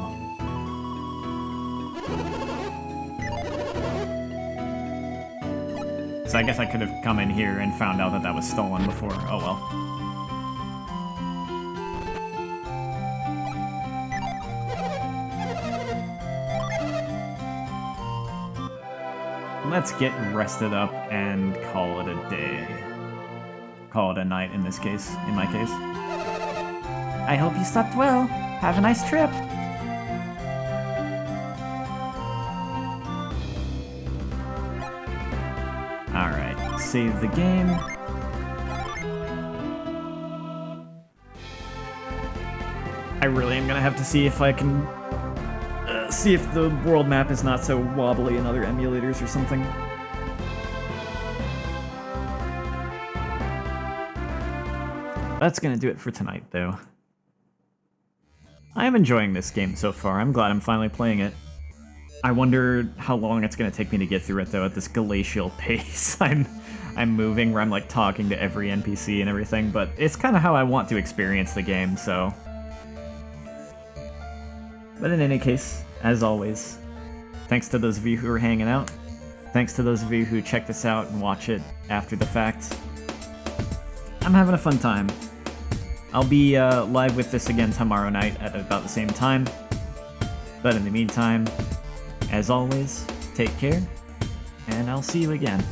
So I guess I could have come in here and found out that that was stolen before. Oh well. Let's get rested up and call it a day. Call it a night in this case, in my case. I hope you slept well. Have a nice trip. Alright, save the game. I really am gonna have to see if I can see if the world map is not so wobbly in other emulators or something. That's gonna do it for tonight, though. I am enjoying this game so far. I'm glad I'm finally playing it. I wonder how long it's gonna take me to get through it, though, at this glacial pace I'm moving, where I'm, like, talking to every NPC and everything, but it's kind of how I want to experience the game, so... But in any case, as always, thanks to those of you who are hanging out. Thanks to those of you who check this out and watch it after the fact. I'm having a fun time. I'll be live with this again tomorrow night at about the same time. But in the meantime, as always, take care, and I'll see you again.